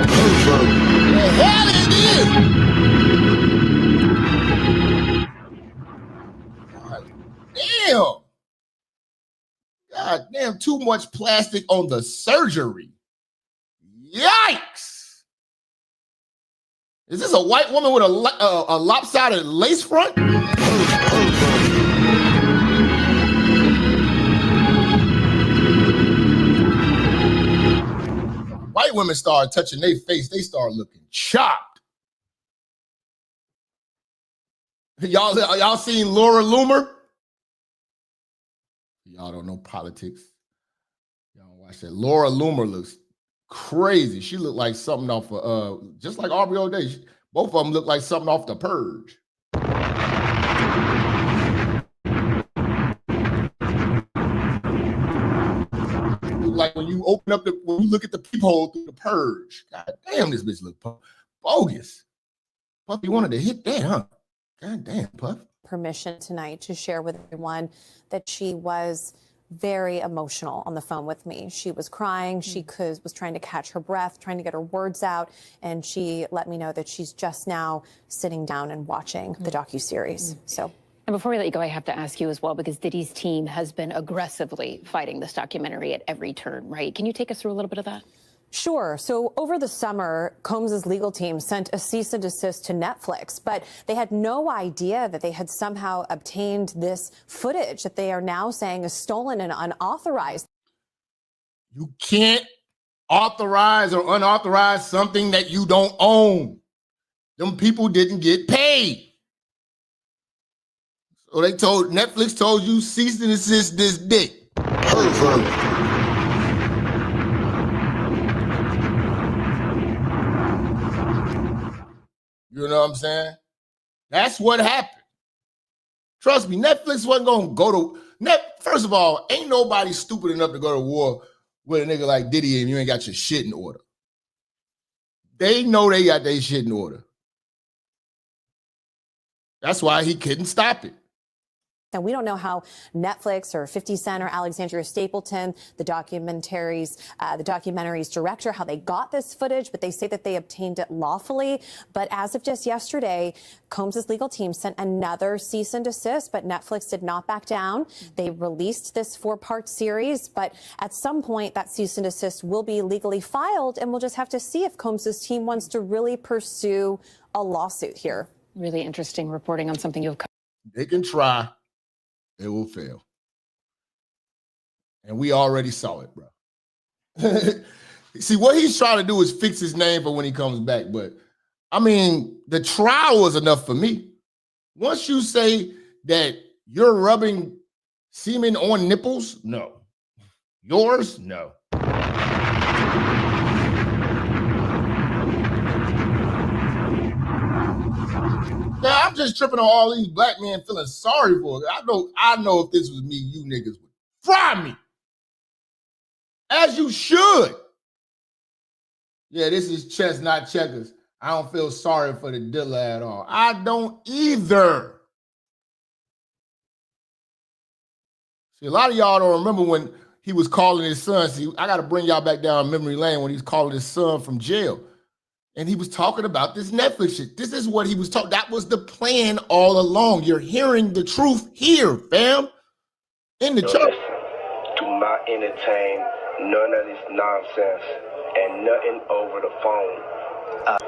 The hell is this? God damn. God damn, too much plastic on the surgery. Yikes. Is this a white woman with a lopsided lace front? White women start touching their face, they start looking chopped. Y'all seen Laura Loomer? Y'all don't know politics. Y'all watch that. Laura Loomer looks crazy. She looked like something off of, just like Aubrey O'Day. Both of them look like something off The Purge. Like when you open up when you look at the peephole through The Purge. God damn, this bitch look bogus. Puff, you wanted to hit that, huh? God damn, Puff. Permission tonight to share with everyone that she was very emotional on the phone with me. She was crying. She was trying to catch her breath, trying to get her words out. And she let me know that she's just now sitting down and watching the docuseries. So. And before we let you go, I have to ask you as well, because Diddy's team has been aggressively fighting this documentary at every turn, right? Can you take us through a little bit of that? Sure. So over the summer, Combs's legal team sent a cease and desist to Netflix, but they had no idea that they had somehow obtained this footage that they are now saying is stolen and unauthorized. You can't authorize or unauthorize something that you don't own. Them people didn't get paid. So Netflix told you cease and desist this dick. You know what I'm saying? That's what happened. Trust me, Netflix wasn't going to go to... First of all, ain't nobody stupid enough to go to war with a nigga like Diddy and you ain't got your shit in order. They know they got their shit in order. That's why he couldn't stop it. And we don't know how Netflix or 50 Cent or Alexandria Stapleton, the documentary's director, how they got this footage, but they say that they obtained it lawfully. But as of just yesterday, Combs's legal team sent another cease and desist, but Netflix did not back down. They released this 4-part series, but at some point that cease and desist will be legally filed, and we'll just have to see if Combs's team wants to really pursue a lawsuit here. Really interesting reporting on something you've covered. They can try. It will fail. And we already saw it, bro. See, what he's trying to do is fix his name for when he comes back. But, I mean, the trial was enough for me. Once you say that you're rubbing semen on nipples, no. Yours, no. Now, I'm just tripping on all these black men feeling sorry for it. I know if this was me, you niggas would fry me. As you should. Yeah, this is chess, not checkers. I don't feel sorry for the dealer at all. I don't either. See, a lot of y'all don't remember when he was calling his son. See, I got to bring y'all back down memory lane when he was calling his son from jail. And he was talking about this Netflix shit. This is what he was talking. That was the plan all along. You're hearing the truth here, fam. In the church. Do not entertain none of this nonsense and nothing over the phone.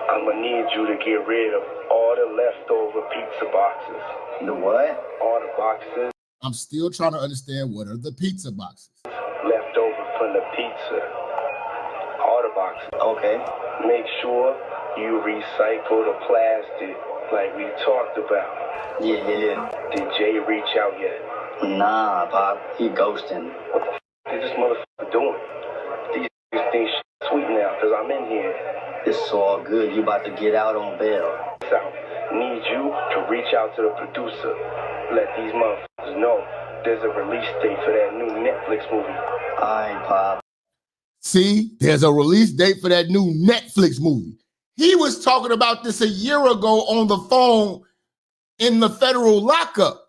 I'm gonna need you to get rid of all the leftover pizza boxes. The what? All the boxes. I'm still trying to understand what are the pizza boxes. Left over from the pizza. All the boxes. Okay. Make sure you recycle the plastic like we talked about. Yeah. Did Jay reach out yet? Nah, Pop. He ghosting. What the f*** is this motherfucker doing? These things sweet now, because I'm in here. It's all good. You about to get out on bail. So, need you to reach out to the producer. Let these motherfuckers know there's a release date for that new Netflix movie. Alright, Pop. See, there's a release date for that new Netflix movie. He was talking about this a year ago on the phone in the federal lockup.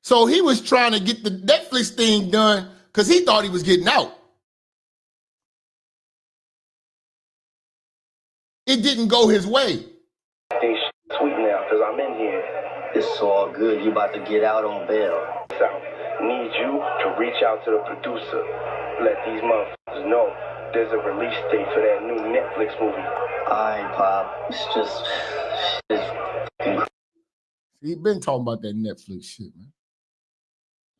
So he was trying to get the Netflix thing done because he thought he was getting out. It didn't go his way. Things sweet now because I'm in here. It's all good. You about to get out on bail. So, need you to reach out to the producer. Let these motherfuckers know there's a release date for that new Netflix movie. Alright, Pop. He been talking about that Netflix shit, man.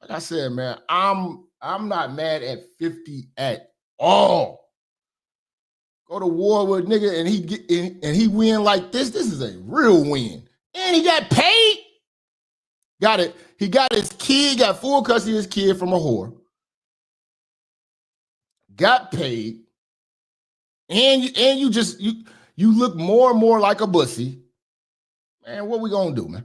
Like I said, man, I'm not mad at 50 at all. Go to war with a nigga and he win like this. This is a real win. And he got paid. Got it. He got his kid, got full custody of his kid from a whore. Got paid. And you look more and more like a bussy. Man, what we gonna do, man?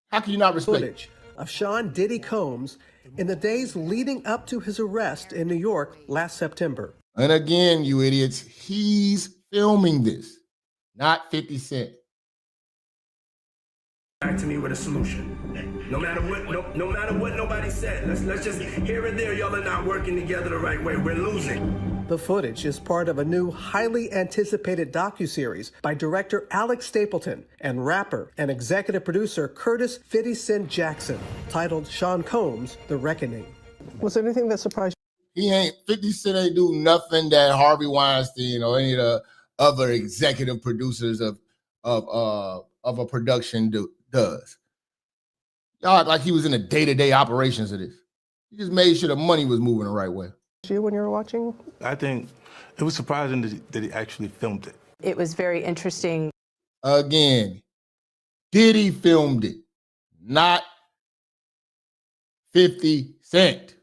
How can you not respect footage of Sean Diddy Combs in the days leading up to his arrest in New York last September? And again, you idiots, he's filming this, not 50 Cent. Back to me with a solution. No matter what, no matter what nobody said. Let's just here and there, y'all are not working together the right way. We're losing. The footage is part of a new, highly anticipated docuseries by director Alex Stapleton and rapper and executive producer Curtis 50 Cent Jackson, titled Sean Combs: The Reckoning. Was there anything that surprised you? 50 Cent ain't do nothing that Harvey Weinstein or any of the other executive producers of a production does. Y'all act like he was in the day-to-day operations of this. He just made sure the money was moving the right way. You when you were watching? I think it was surprising that he actually filmed it. It was very interesting. Again, Diddy filmed it, not 50 Cent.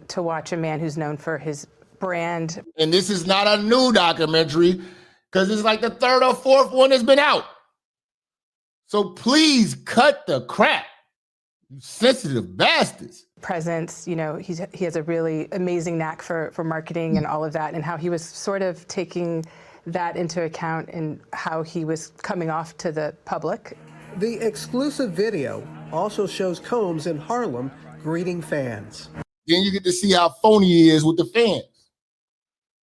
To watch a man who's known for his brand. And this is not a new documentary because it's like the third or fourth one that's been out. So please cut the crap, you sensitive bastards. Presence, you know, he has a really amazing knack for marketing and all of that, and how he was sort of taking that into account in how he was coming off to the public. The exclusive video also shows Combs in Harlem greeting fans. Then you get to see how phony he is with the fans.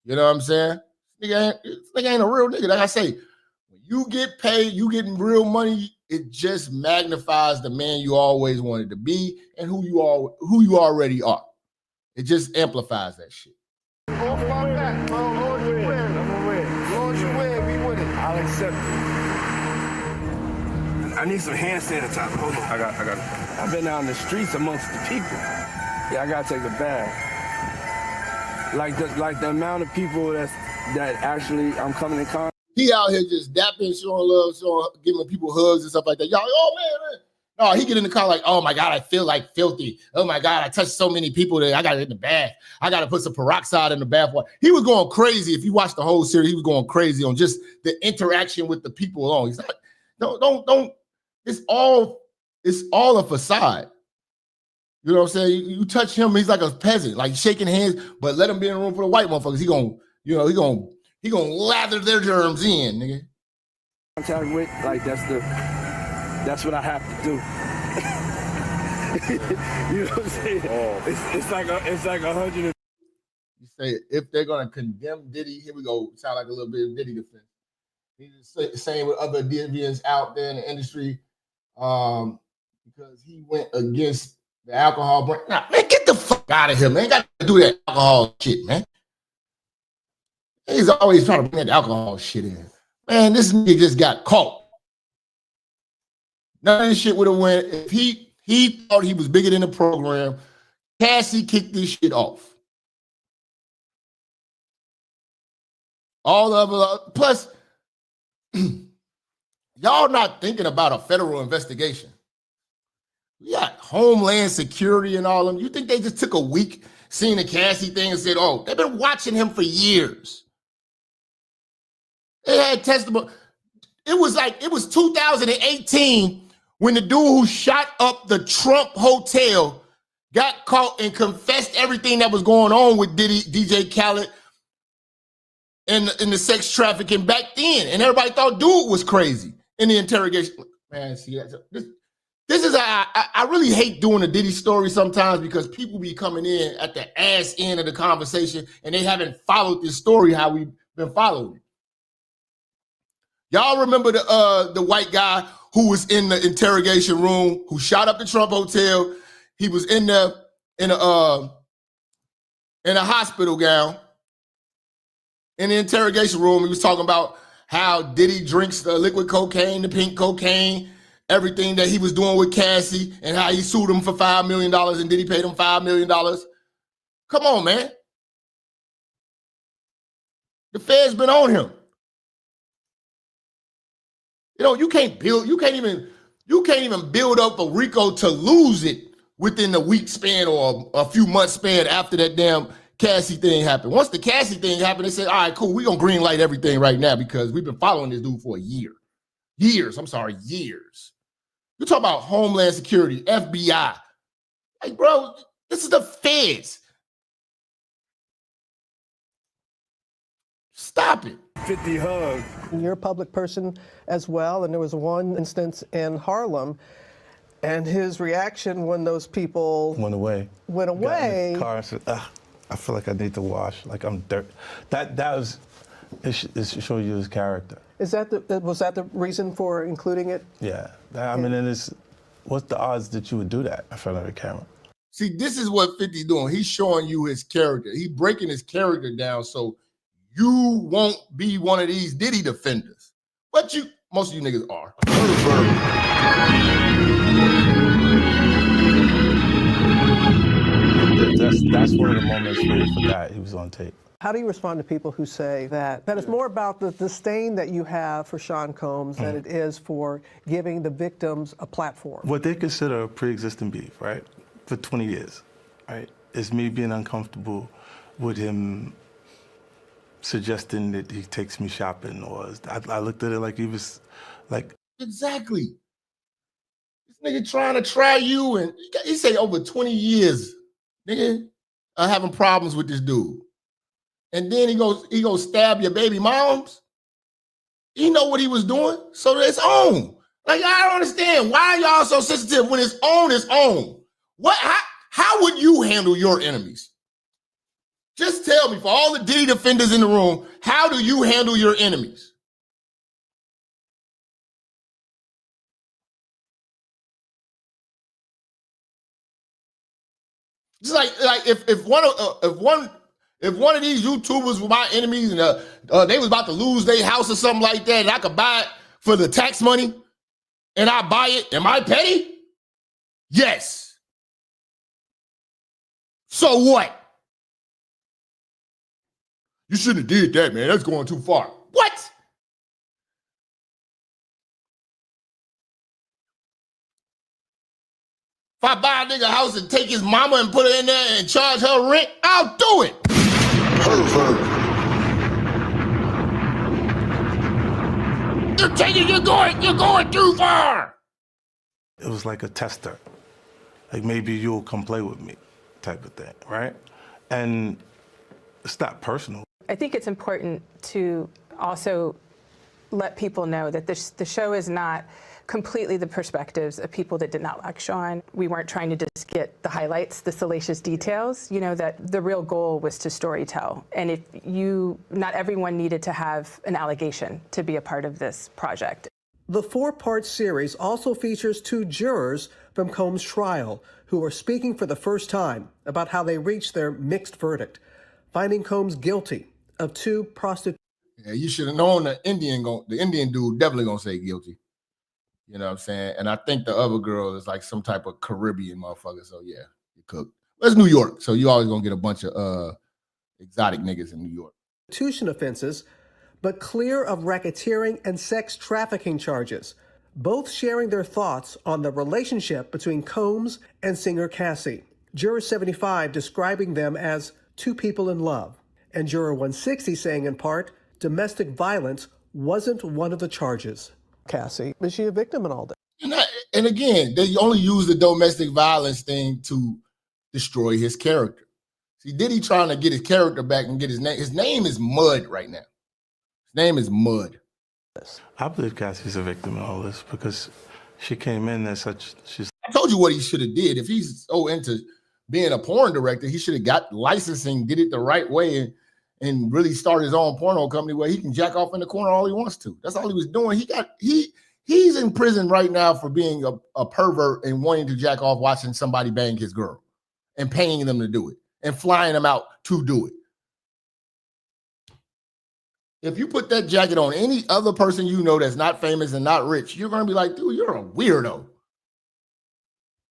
You know what I'm saying? This nigga ain't a real nigga. Like I say, when you get paid, you getting real money, it just magnifies the man you always wanted to be and who you already are. It just amplifies that shit. Lord, you win, we with it. I'll accept it. I need some hand sanitizer. Hold on. I got it. I've been out in the streets amongst the people. Yeah, I gotta take a bath. Like the amount of people that actually I'm coming in contact. He out here just dapping, showing love, giving people hugs and stuff like that. Y'all, oh man. No, he get in the car like, oh my God, I feel like filthy. Oh my God, I touched so many people that I got it in the bath. I got to put some peroxide in the bath water. He was going crazy. If you watch the whole series, he was going crazy on just the interaction with the people alone. He's not, don't. It's all a facade. You know what I'm saying? You touch him, he's like a peasant, like shaking hands, but let him be in the room for the white motherfuckers. He gonna lather their germs in, nigga. Contact with, like that's that's what I have to do. You know what I'm saying? It's like 100. You say if they're gonna condemn Diddy, here we go. Sound like a little bit of Diddy defense. He's the same with other deviants out there in the industry, because he went against the alcohol brand. Nah, man, get the fuck out of here, man. Ain't got to do that alcohol shit, man. He's always trying to bring that alcohol shit in. Man, this nigga just got caught. None of this shit would have went if he thought he was bigger than the program. Cassie kicked this shit off. All of it, plus, y'all not thinking about a federal investigation. We got Homeland Security and all of them. You think they just took a week seeing the Cassie thing and said, oh, they've been watching him for years. They had testimony. It was 2018 when the dude who shot up the Trump hotel got caught and confessed everything that was going on with Diddy, DJ Khaled, and the sex trafficking back then. And everybody thought dude was crazy in the interrogation. Man, see, this is, I really hate doing a Diddy story sometimes because people be coming in at the ass end of the conversation and they haven't followed this story how we've been following it. Y'all remember the white guy who was in the interrogation room, who shot up the Trump hotel? He was in a hospital gown in the interrogation room. He was talking about how Diddy drinks the liquid cocaine, the pink cocaine, everything that he was doing with Cassie, and how he sued him for $5 million and Diddy paid him $5 million. Come on, man. The Fed's been on him. You know, you can't even build up a RICO to lose it within a week span or a few months span after that damn Cassie thing happened. Once the Cassie thing happened, they said, all right, cool, we're going to green light everything right now because we've been following this dude for a year. Years. You talk about Homeland Security, FBI. Like, bro, this is the Feds. Stop it. 50 hugs. You're a public person as well, and there was one instance in Harlem, and his reaction when those people went away. Got in his car and said, I feel like I need to wash, like I'm dirt. That was, it show you his character. Was that the reason for including it? Yeah, I mean, what's the odds that you would do that in front of the camera? See, this is what 50's doing. He's showing you his character. He's breaking his character down so you won't be one of these Diddy defenders. But most of you niggas are. That's one of the moments where he forgot he was on tape. How do you respond to people who say that it's more about the disdain that you have for Sean Combs than it is for giving the victims a platform? What they consider a pre-existing beef, right, for 20 years, right, is me being uncomfortable with him suggesting that he takes me shopping, or I looked at it like he was like... Exactly. This nigga trying to try you, and he say over 20 years, nigga, having problems with this dude. And then he goes stab your baby moms. He know what he was doing, so it's on. Like, I don't understand. Why are y'all so sensitive when it's on, it's on? How would you handle your enemies? Just tell me, for all the Diddy defenders in the room, how do you handle your enemies? It's like if one of these YouTubers were my enemies and they was about to lose their house or something like that, and I could buy it for the tax money, and I buy it, am I petty? Yes. So what? You shouldn't have did that, man. That's going too far. What? If I buy a nigga house and take his mama and put her in there and charge her rent, I'll do it. You're going too far. It was like a tester. Like, maybe you'll come play with me type of thing, right? And it's not personal. I think it's important to also let people know that the show is not completely the perspectives of people that did not like Sean. We weren't trying to just get the highlights, the salacious details, you know, that the real goal was to storytell. And if not everyone needed to have an allegation to be a part of this project. The 4-part series also features 2 jurors from Combs' trial who are speaking for the first time about how they reached their mixed verdict, finding Combs guilty of 2 prostitutes. Yeah, you should have known the Indian dude definitely gonna say guilty. You know what I'm saying? And I think the other girl is like some type of Caribbean motherfucker. So yeah, you cooked. But it's New York, so you always gonna get a bunch of exotic niggas in New York. Prostitution offenses, but clear of racketeering and sex trafficking charges, both sharing their thoughts on the relationship between Combs and singer Cassie. Juror 75 describing them as 2 people in love, and Juror 160 saying in part, domestic violence wasn't one of the charges. Cassie, is she a victim in all that? And again, they only use the domestic violence thing to destroy his character. See, Diddy trying to get his character back and get his name. His name is Mud right now. His name is Mud. I believe Cassie's a victim in all this because she came in as such. I told you what he should have did. If he's so into being a porn director, he should have got licensing, did it the right way, and really started his own porno company where he can jack off in the corner all he wants to. That's all he was doing. He's in prison right now for being a pervert and wanting to jack off watching somebody bang his girl and paying them to do it and flying them out to do it. If you put that jacket on any other person you know that's not famous and not rich, you're going to be like, dude, you're a weirdo.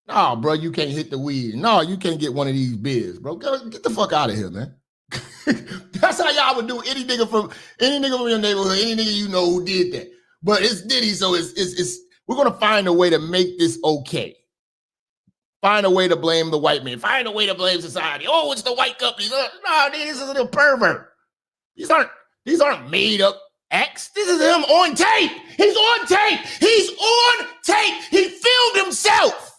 No, bro, you can't hit the weed. No, you can't get one of these beers, bro. Get the fuck out of here, man. That's how y'all would do any nigga from your neighborhood, any nigga you know who did that. But it's Diddy, so we're gonna find a way to make this okay. Find a way to blame the white man. Find a way to blame society. Oh, it's the white companies. No, this is a little pervert. These aren't made up acts. This is him on tape. He's on tape. He's on tape. He filmed himself.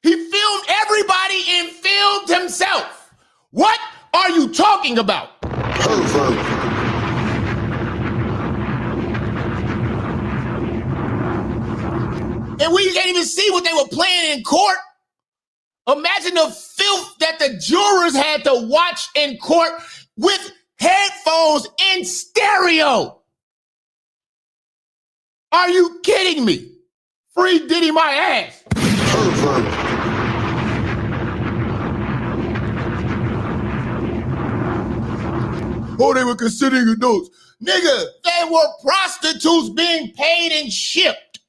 He filmed everybody and filmed himself. What are you talking about? Pervert. And we can't even see what they were playing in court. Imagine the filth that the jurors had to watch in court with headphones in stereo. Are you kidding me? Free Diddy my ass. Pervert. Oh, they were considering adults. Nigga, they were prostitutes being paid and shipped.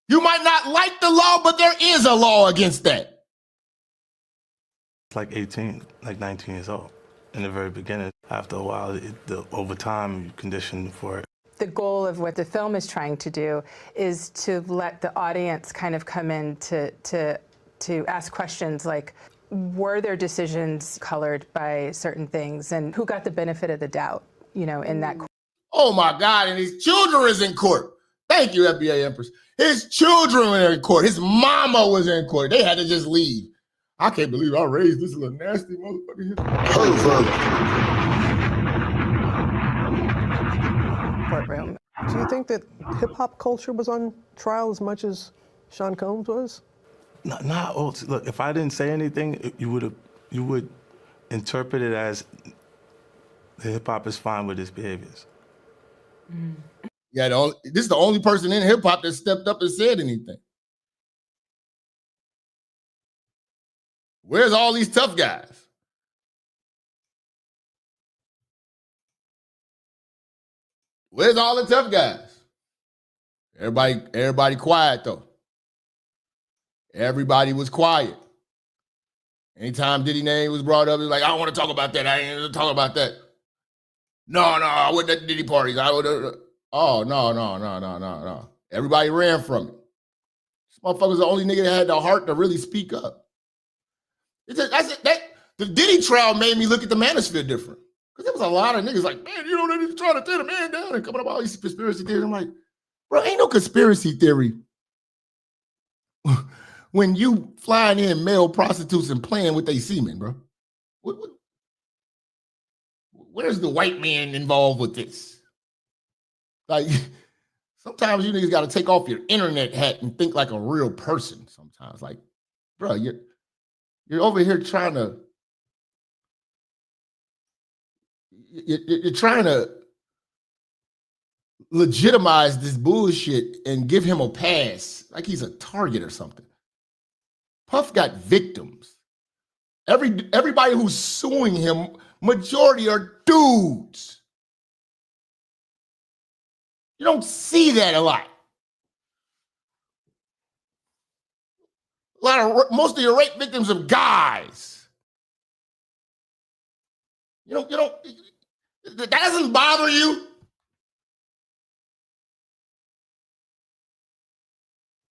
You might not like the law, but there is a law against that. It's like 18, like 19 years old in the very beginning. After a while, over time, you condition for it. The goal of what the film is trying to do is to let the audience kind of come in to ask questions like, were their decisions colored by certain things, and who got the benefit of the doubt, you know, in that? Oh my God, and his children is in court. Thank you, FBI Empress. His children were in court. His mama was in court. They had to just leave. I can't believe I raised this little nasty motherfucker. Pervert. Courtroom. Do you think that hip-hop culture was on trial as much as Sean Combs was? Look, if I didn't say anything, you would interpret it as the hip hop is fine with his behaviors. Yeah, this is the only person in hip hop that stepped up and said anything. Where's all these tough guys? Where's all the tough guys? Everybody quiet though. Everybody was quiet. Anytime Diddy name was brought up, it was like, I don't want to talk about that. I ain't going to talk about that. No, I wasn't at the Diddy parties. Oh, no. Everybody ran from it. This motherfucker's the only nigga that had the heart to really speak up. The Diddy trial made me look at the manosphere different. Because there was a lot of niggas like, man, you know, they need to try to tear the man down and coming up with all these conspiracy theories. I'm like, bro, ain't no conspiracy theory when you flying in male prostitutes and playing with their semen, bro. Where's the white man involved with this? Like, sometimes you niggas got to take off your internet hat and think like a real person sometimes. Like, bro, you're over here trying to, you're trying to legitimize this bullshit and give him a pass like he's a target or something. Puff got victims. Everybody who's suing him, majority are dudes. You don't see that a lot. Most of your rape victims are guys. You don't, that doesn't bother you?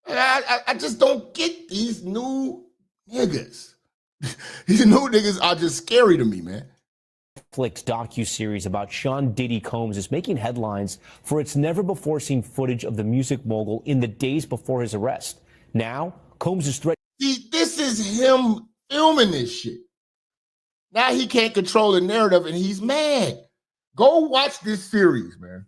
I just don't get these new niggas. These new niggas are just scary to me, man. NetFlix docuseries about Sean Diddy Combs is making headlines for its never-before-seen footage of the music mogul in the days before his arrest. Now, Combs is threatening. See, this is him filming this shit. Now he can't control the narrative and he's mad. Go watch this series, man.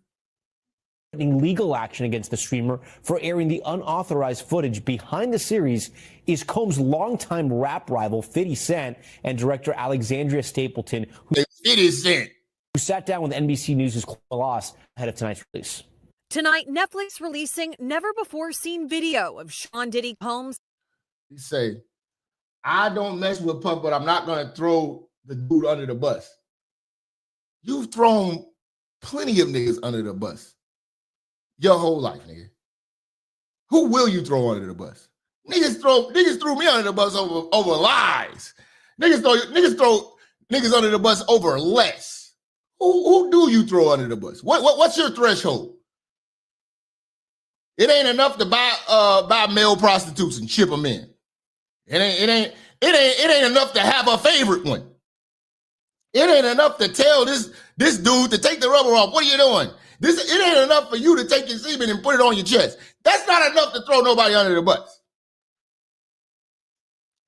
Legal action against the streamer for airing the unauthorized footage. Behind the series is Combs' longtime rap rival 50 Cent and director Alexandria Stapleton, who 50 Cent, who sat down with NBC News' Loss ahead of tonight's release. Tonight, Netflix releasing never-before-seen video of Sean Diddy Combs. He say, I don't mess with Puff, but I'm not going to throw the dude under the bus. You've thrown plenty of niggas under the bus your whole life, nigga. Who will you throw under the bus? Niggas threw me under the bus over lies. Niggas throw niggas under the bus over less. Who do you throw under the bus? What's your threshold? It ain't enough to buy male prostitutes and ship them in. It ain't enough to have a favorite one. It ain't enough to tell this dude to take the rubber off. What are you doing? It ain't enough for you to take your semen and put it on your chest. That's not enough to throw nobody under the bus.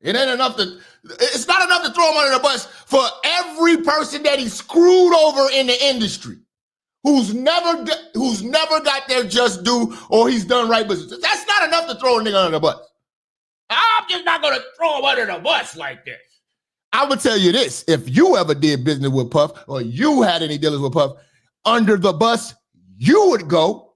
It's not enough to throw him under the bus for every person that he screwed over in the industry, who's never got their just due or he's done right business. That's not enough to throw a nigga under the bus. I'm just not gonna throw him under the bus like this. I would tell you this: if you ever did business with Puff or you had any dealings with Puff, under the bus you would go.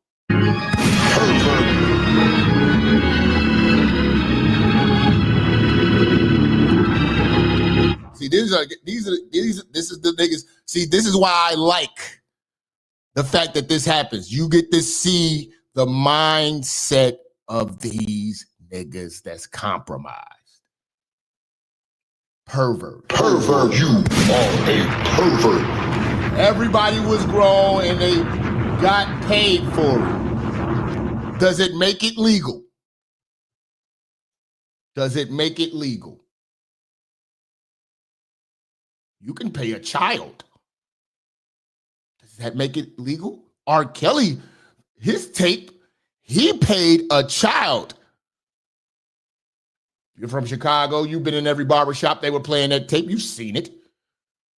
See, this is the niggas. See, this is why I like the fact that this happens. You get to see the mindset of these niggas that's compromised. Pervert. Pervert, you are a pervert. Everybody was grown and they got paid for it. Does it make it legal? Does it make it legal? You can pay a child. Does that make it legal? R. Kelly, his tape, he paid a child. You're from Chicago, you've been in every barbershop, they were playing that tape, you've seen it.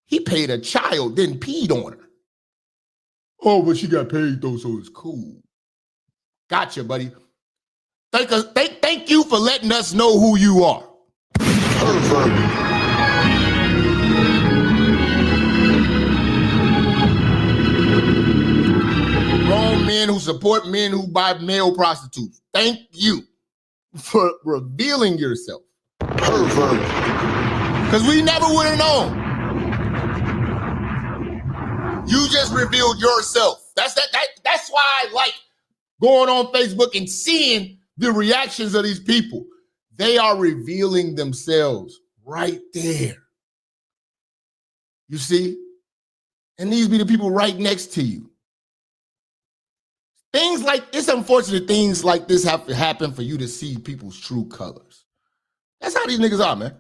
He paid a child, then peed on her. Oh, but she got paid though, so it's cool. Gotcha, buddy. Thank you for letting us know who you are. Pervert. Grown men who support men who buy male prostitutes. Thank you for revealing yourself. Pervert. Because we never would have known. You just revealed yourself. That's why I like going on Facebook and seeing the reactions of these people. They are revealing themselves right there. You see? And these be the people right next to you. It's unfortunate things like this have to happen for you to see people's true colors. That's how these niggas are, man.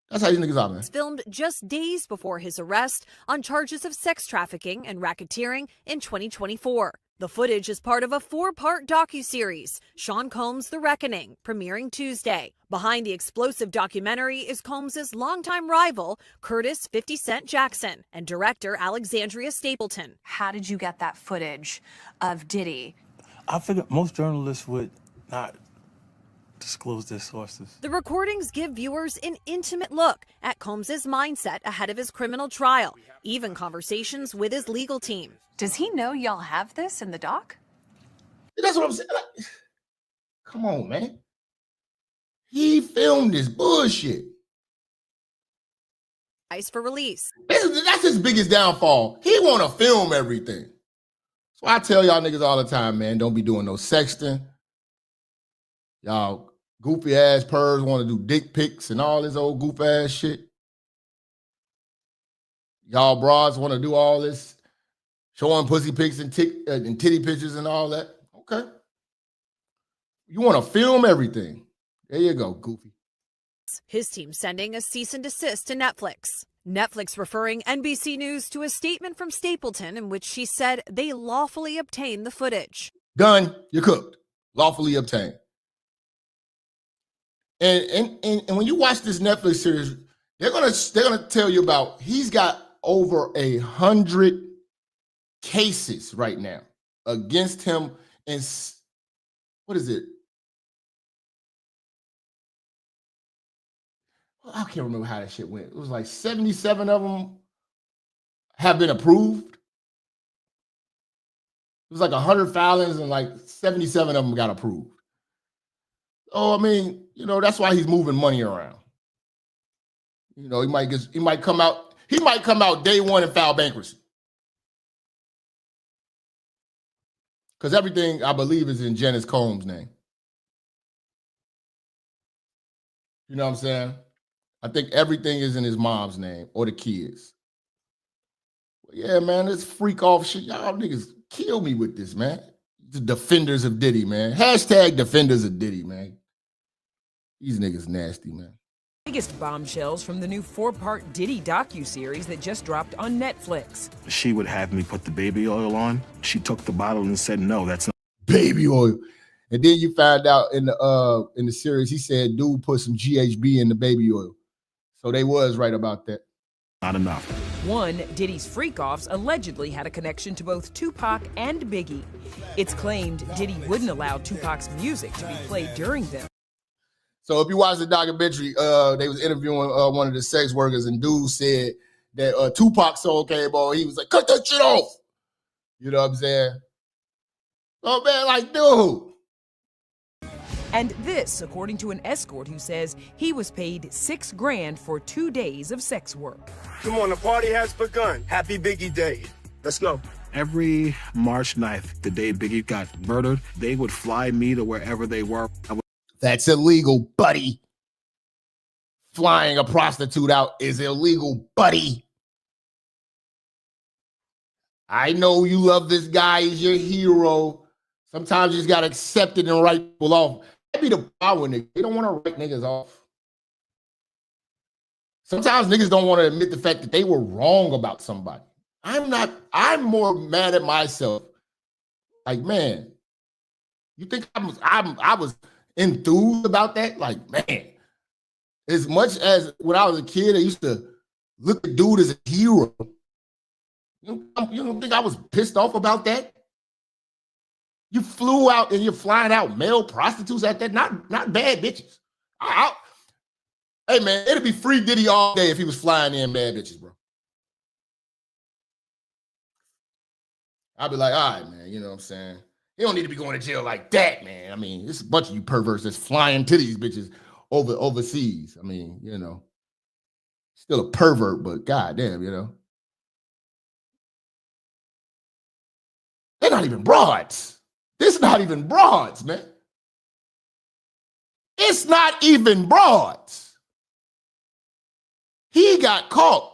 That's how these niggas are, man. Filmed just days before his arrest on charges of sex trafficking and racketeering in 2024. The footage is part of a 4-part docuseries, Sean Combs' The Reckoning, premiering Tuesday. Behind the explosive documentary is Combs' longtime rival, Curtis 50 Cent Jackson, and director Alexandria Stapleton. How did you get that footage of Diddy? I figured most journalists would not disclose their sources. The recordings give viewers an intimate look at Combs' mindset ahead of his criminal trial, even conversations with his legal team. Does he know y'all have this in the doc? That's what I'm saying. Like, come on, man. He filmed this bullshit. Ice for release. That's his biggest downfall. He want to film everything. So I tell y'all niggas all the time, man, don't be doing no sexting. Y'all goofy ass pervs want to do dick pics and all this old goof ass shit. Y'all broads want to do all this showing pussy pics and titty pictures and all that. Okay. You want to film everything. There you go, goofy. His team sending a cease and desist to Netflix. Netflix referring NBC News to a statement from Stapleton in which she said they lawfully obtained the footage. Done. You're cooked. Lawfully obtained. And when you watch this Netflix series, they're gonna tell you about he's got over 100 cases right now against him. And what is it? I can't remember how that shit went. It was like 77 of them have been approved. It was like 100 filings and like 77 of them got approved. Oh, I mean, you know, that's why he's moving money around. You know, he might come out day one and file bankruptcy. Because everything, I believe, is in Janice Combs' name. You know what I'm saying? I think everything is in his mom's name or the kids. Yeah, man, this freak off shit. Y'all niggas kill me with this, man. The defenders of Diddy, man. Hashtag defenders of Diddy, man. These niggas nasty, man. Biggest bombshells from the new 4-part Diddy docuseries that just dropped on Netflix. She would have me put the baby oil on. She took the bottle and said, no, that's not baby oil. And then you find out in the series, he said dude put some GHB in the baby oil. So they was right about that. not enough. One, Diddy's freak-offs allegedly had a connection to both Tupac and Biggie. It's claimed Diddy wouldn't allow Tupac's music to be played during them. So if you watch the documentary, they was interviewing one of the sex workers, and dude said that Tupac's song came on. He was like, cut that shit off. You know what I'm saying? Oh, man, like, dude. And this, according to an escort who says he was paid $6 grand for 2 days of sex work. Come on, the party has begun. Happy Biggie Day. Let's go. Every March 9th, the day Biggie got murdered, they would fly me to wherever they were. That's illegal, buddy. Flying a prostitute out is illegal, buddy. I know you love this guy. He's your hero. Sometimes you just got to accept it and write people off. That be the power, nigga. They don't want to write niggas off. Sometimes niggas don't want to admit the fact that they were wrong about somebody. I'm more mad at myself. Like, man, you think I was enthused about that? Like, man, as much as when I was a kid, I used to look at dude as a hero. You don't think I was pissed off about that? You flew out and you're flying out male prostitutes at that, not bad bitches. Hey, man, it'd be free Diddy all day if he was flying in bad bitches, bro. I'd be like, all right, man, you know what I'm saying? You don't need to be going to jail like that, man. I mean, it's a bunch of you perverts that's flying to these bitches overseas. I mean, you know, still a pervert, but goddamn, you know. They're not even broads. This is not even broads, man. It's not even broads. He got caught.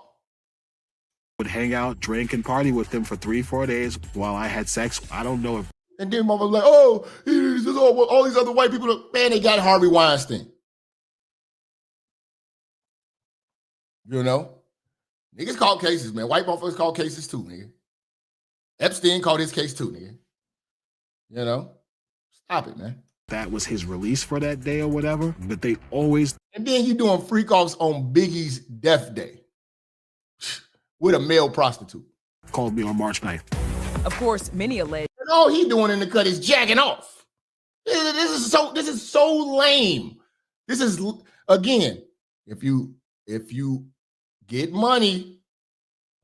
Would hang out, drink, and party with them for 3-4 days while I had sex. I don't know if. And then mama was like, oh, all these other white people, man, they got Harvey Weinstein. You know? Niggas called cases, man. White motherfuckers called cases too, nigga. Epstein called his case too, nigga. You know, stop it, man. That was his release for that day or whatever, but they always... And then you doing freak-offs on Biggie's death day with a male prostitute. Called me on March 9th. Of course, many allege... And all he doing in the cut is jacking off. This is so lame. This is, again, if you get money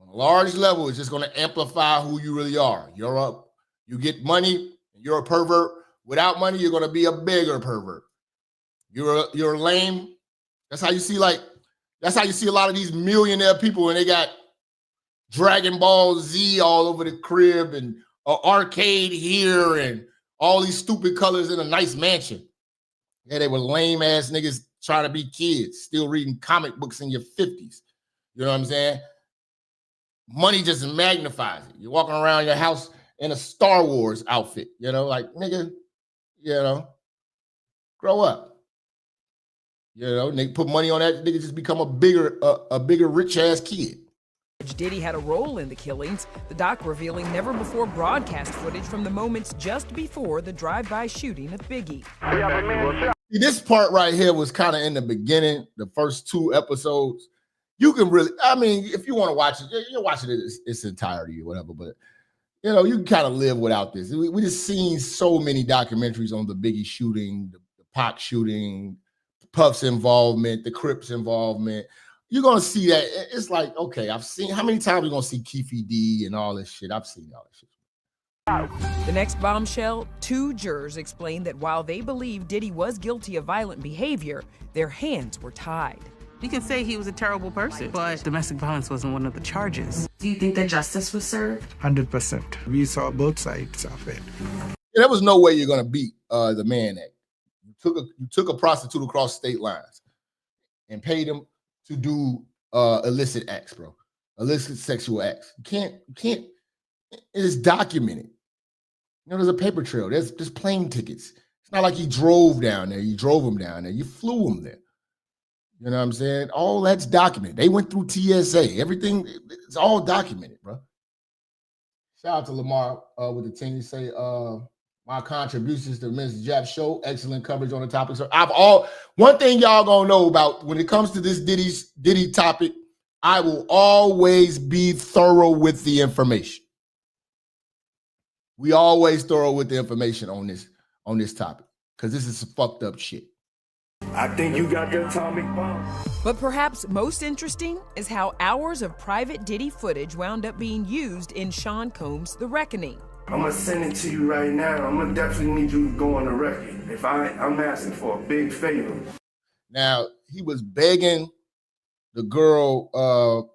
on a large level, it's just going to amplify who you really are. You get money, you're a pervert. Without money, you're going to be a bigger pervert. You're lame. That's how you see a lot of these millionaire people when they got Dragon Ball Z all over the crib and an arcade here and all these stupid colors in a nice mansion. Yeah, they were lame ass niggas trying to be kids, still reading comic books in your 50s. You know what I'm saying? Money just magnifies it. You're walking around your house in a Star Wars outfit, you know, like, nigga, you know, grow up. You know, they put money on that, nigga just become a bigger rich ass kid. Diddy had a role in the killings, the doc revealing never before broadcast footage from the moments just before the drive-by shooting of Biggie. This part right here was kind of in the beginning, the first 2 episodes. You can really, I mean, if you want to watch it, you'll watch it in its entirety or whatever, but you know, you can kind of live without this. We just seen so many documentaries on the Biggie shooting, the Pac shooting, Puff's involvement, the Crips involvement. You're going to see that. It's like, okay, I've seen, how many times are we going to see Keefy D and all this shit? I've seen all this shit. The next bombshell, 2 jurors explained that while they believe Diddy was guilty of violent behavior, their hands were tied. You can say he was a terrible person, but domestic violence wasn't one of the charges. Do you think that justice was served? 100%. We saw both sides of it. There was no way you're going to beat the Mann Act. You took a prostitute across state lines and paid him to do illicit acts, bro. Illicit sexual acts. You can't, it is documented. You know, there's a paper trail. There's plane tickets. It's not like he drove down there. You drove him down there. You flew him there. You know what I'm saying? All that's documented. They went through TSA. Everything, it's all documented, bro. Shout out to Lamar with the team. Say, my contributions to the Minister Jap show. Excellent coverage on the topic. So one thing y'all gonna know about when it comes to this Diddy topic, I will always be thorough with the information. We always thorough with the information on this topic because this is some fucked up shit. I think you got the atomic bomb. But perhaps most interesting is how hours of private Diddy footage wound up being used in Sean Combs' The Reckoning. I'm gonna send it to you right now. I'm gonna definitely need you to go on the record. I'm asking for a big favor. Now, he was begging the girl,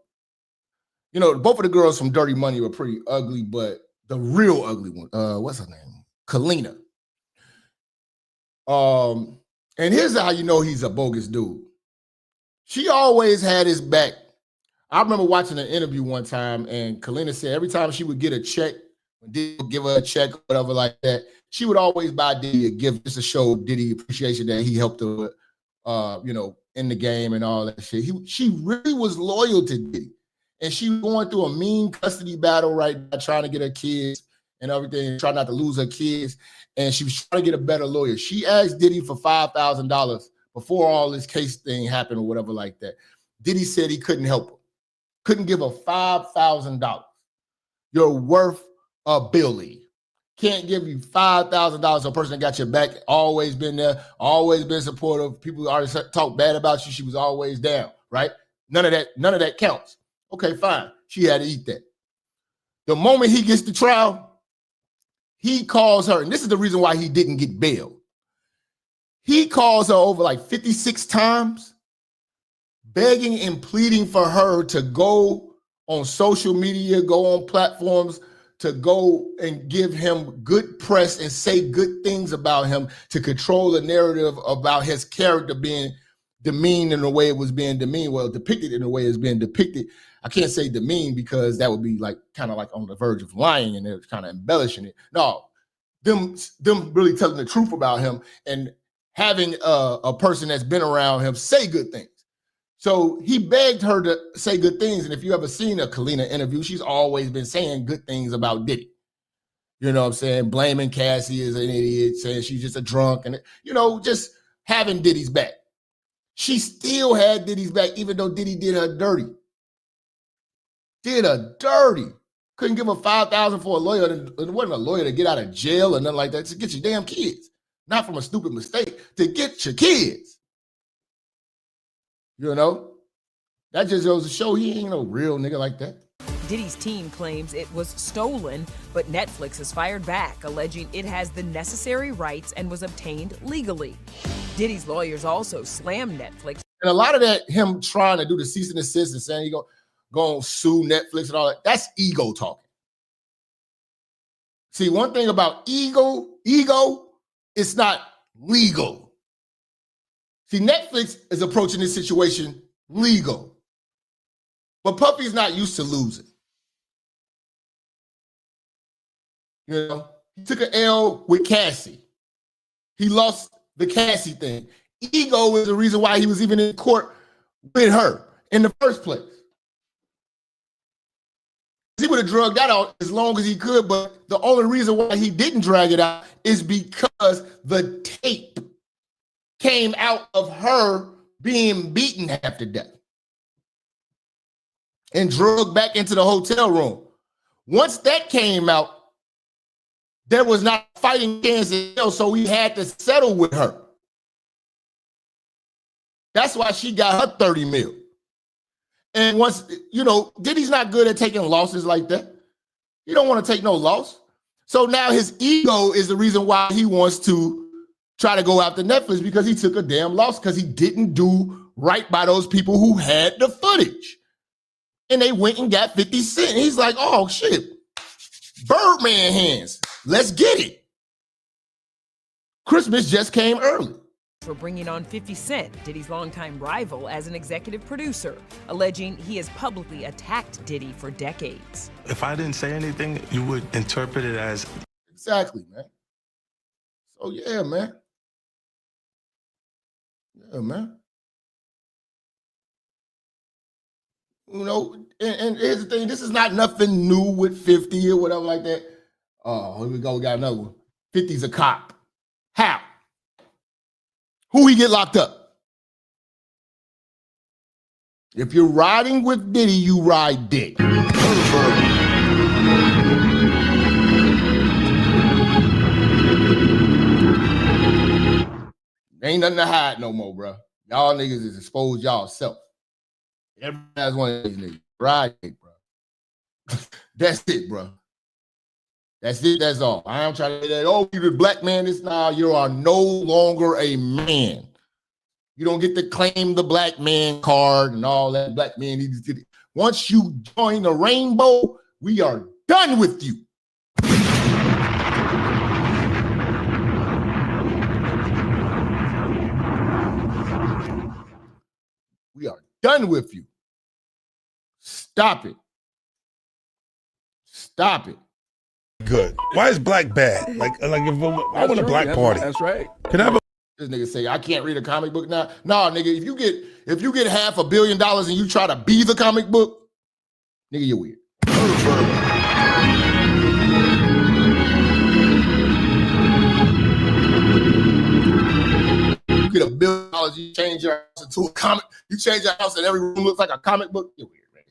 you know, both of the girls from Dirty Money were pretty ugly, but the real ugly one, what's her name? Kalina. And here's how you know he's a bogus dude. She always had his back. I remember watching an interview one time, and Kalina said every time she would get a check, when Diddy would give her a check or whatever like that, she would always buy Diddy a gift just to show Diddy appreciation that he helped her, you know, in the game and all that shit. She really was loyal to Diddy. And she was going through a mean custody battle right now, trying to get her kids and everything, trying not to lose her kids. And she was trying to get a better lawyer. She asked Diddy for $5,000 before all this case thing happened or whatever like that. Diddy said he couldn't help her. Couldn't give her $5,000. You're worth $1 billion. Can't give you $5,000 to a person that got your back, always been there, always been supportive. People already talk bad about you. She was always down, right? None of that counts. Okay, fine. She had to eat that. The moment he gets to trial, he calls her, and this is the reason why he didn't get bail. He calls her over like 56 times, begging and pleading for her to go on social media, go on platforms, to go and give him good press and say good things about him, to control the narrative about his character being demeaned in the way it was being demeaned, well, depicted in the way it's being depicted. I can't say demeaned because that would be like kind of like on the verge of lying and they're kind of embellishing it. No, them really telling the truth about him and having a person that's been around him say good things. So he begged her to say good things. And if you ever seen a Kalina interview, she's always been saying good things about Diddy. You know what I'm saying? Blaming Cassie as an idiot, saying she's just a drunk, and just having Diddy's back. She still had Diddy's back, even though Diddy did her dirty. Did her dirty. Couldn't give her $5,000 for a lawyer. It wasn't a lawyer to get out of jail or nothing like that. To get your damn kids. Not from a stupid mistake. To get your kids. That just goes to show he ain't no real nigga like that. Diddy's team claims it was stolen, but Netflix has fired back, alleging it has the necessary rights and was obtained legally. Diddy's lawyers also slammed Netflix. And a lot of that, him trying to do the cease and desist and saying he going to sue Netflix and all that, that's ego talking. See, one thing about ego, it's not legal. See, Netflix is approaching this situation legal. But Puffy's not used to losing. He took an L with Cassie. He lost the Cassie thing. Ego is the reason why he was even in court with her in the first place. He would have drugged that out as long as he could, but the only reason why he didn't drag it out is because the tape came out of her being beaten half to death and drugged back into the hotel room. Once that came out, there was not fighting chance in hell, so he had to settle with her. That's why she got her 30 mil. And once, Diddy's not good at taking losses like that. He don't want to take no loss. So now his ego is the reason why he wants to try to go after Netflix, because he took a damn loss because he didn't do right by those people who had the footage. And they went and got 50 Cent. And he's like, oh, shit. Birdman hands. Let's get it. Christmas just came early. For bringing on 50 Cent, Diddy's longtime rival, as an executive producer, alleging he has publicly attacked Diddy for decades. If I didn't say anything, you would interpret it as... Exactly, man. So, yeah, man. Yeah, man. And here's the thing. This is not nothing new with 50 or whatever like that. Oh, here we go. We got another one. 50's a cop. How? Who he get locked up? If you're riding with Diddy, you ride Dick. Ain't nothing to hide no more, bro. Y'all niggas is exposed y'all self. Every last one of these niggas. Ride Dick, bro. That's it, bro. That's it, that's all. I am trying to say that, oh, you're a black man. You are no longer a man. You don't get to claim the black man card and all that. Black man needs to get it. Once you join the rainbow, we are done with you. We are done with you. Stop it. Stop it. Good. Why is black bad? Like if I want a black party. That's right. Can I have a... This nigga say, I can't read a comic book now. No, nigga, if you get $500 million and you try to be the comic book, nigga, you're weird. You get $1 billion, you change your house into a comic. You change your house and every room looks like a comic book. You're weird, man.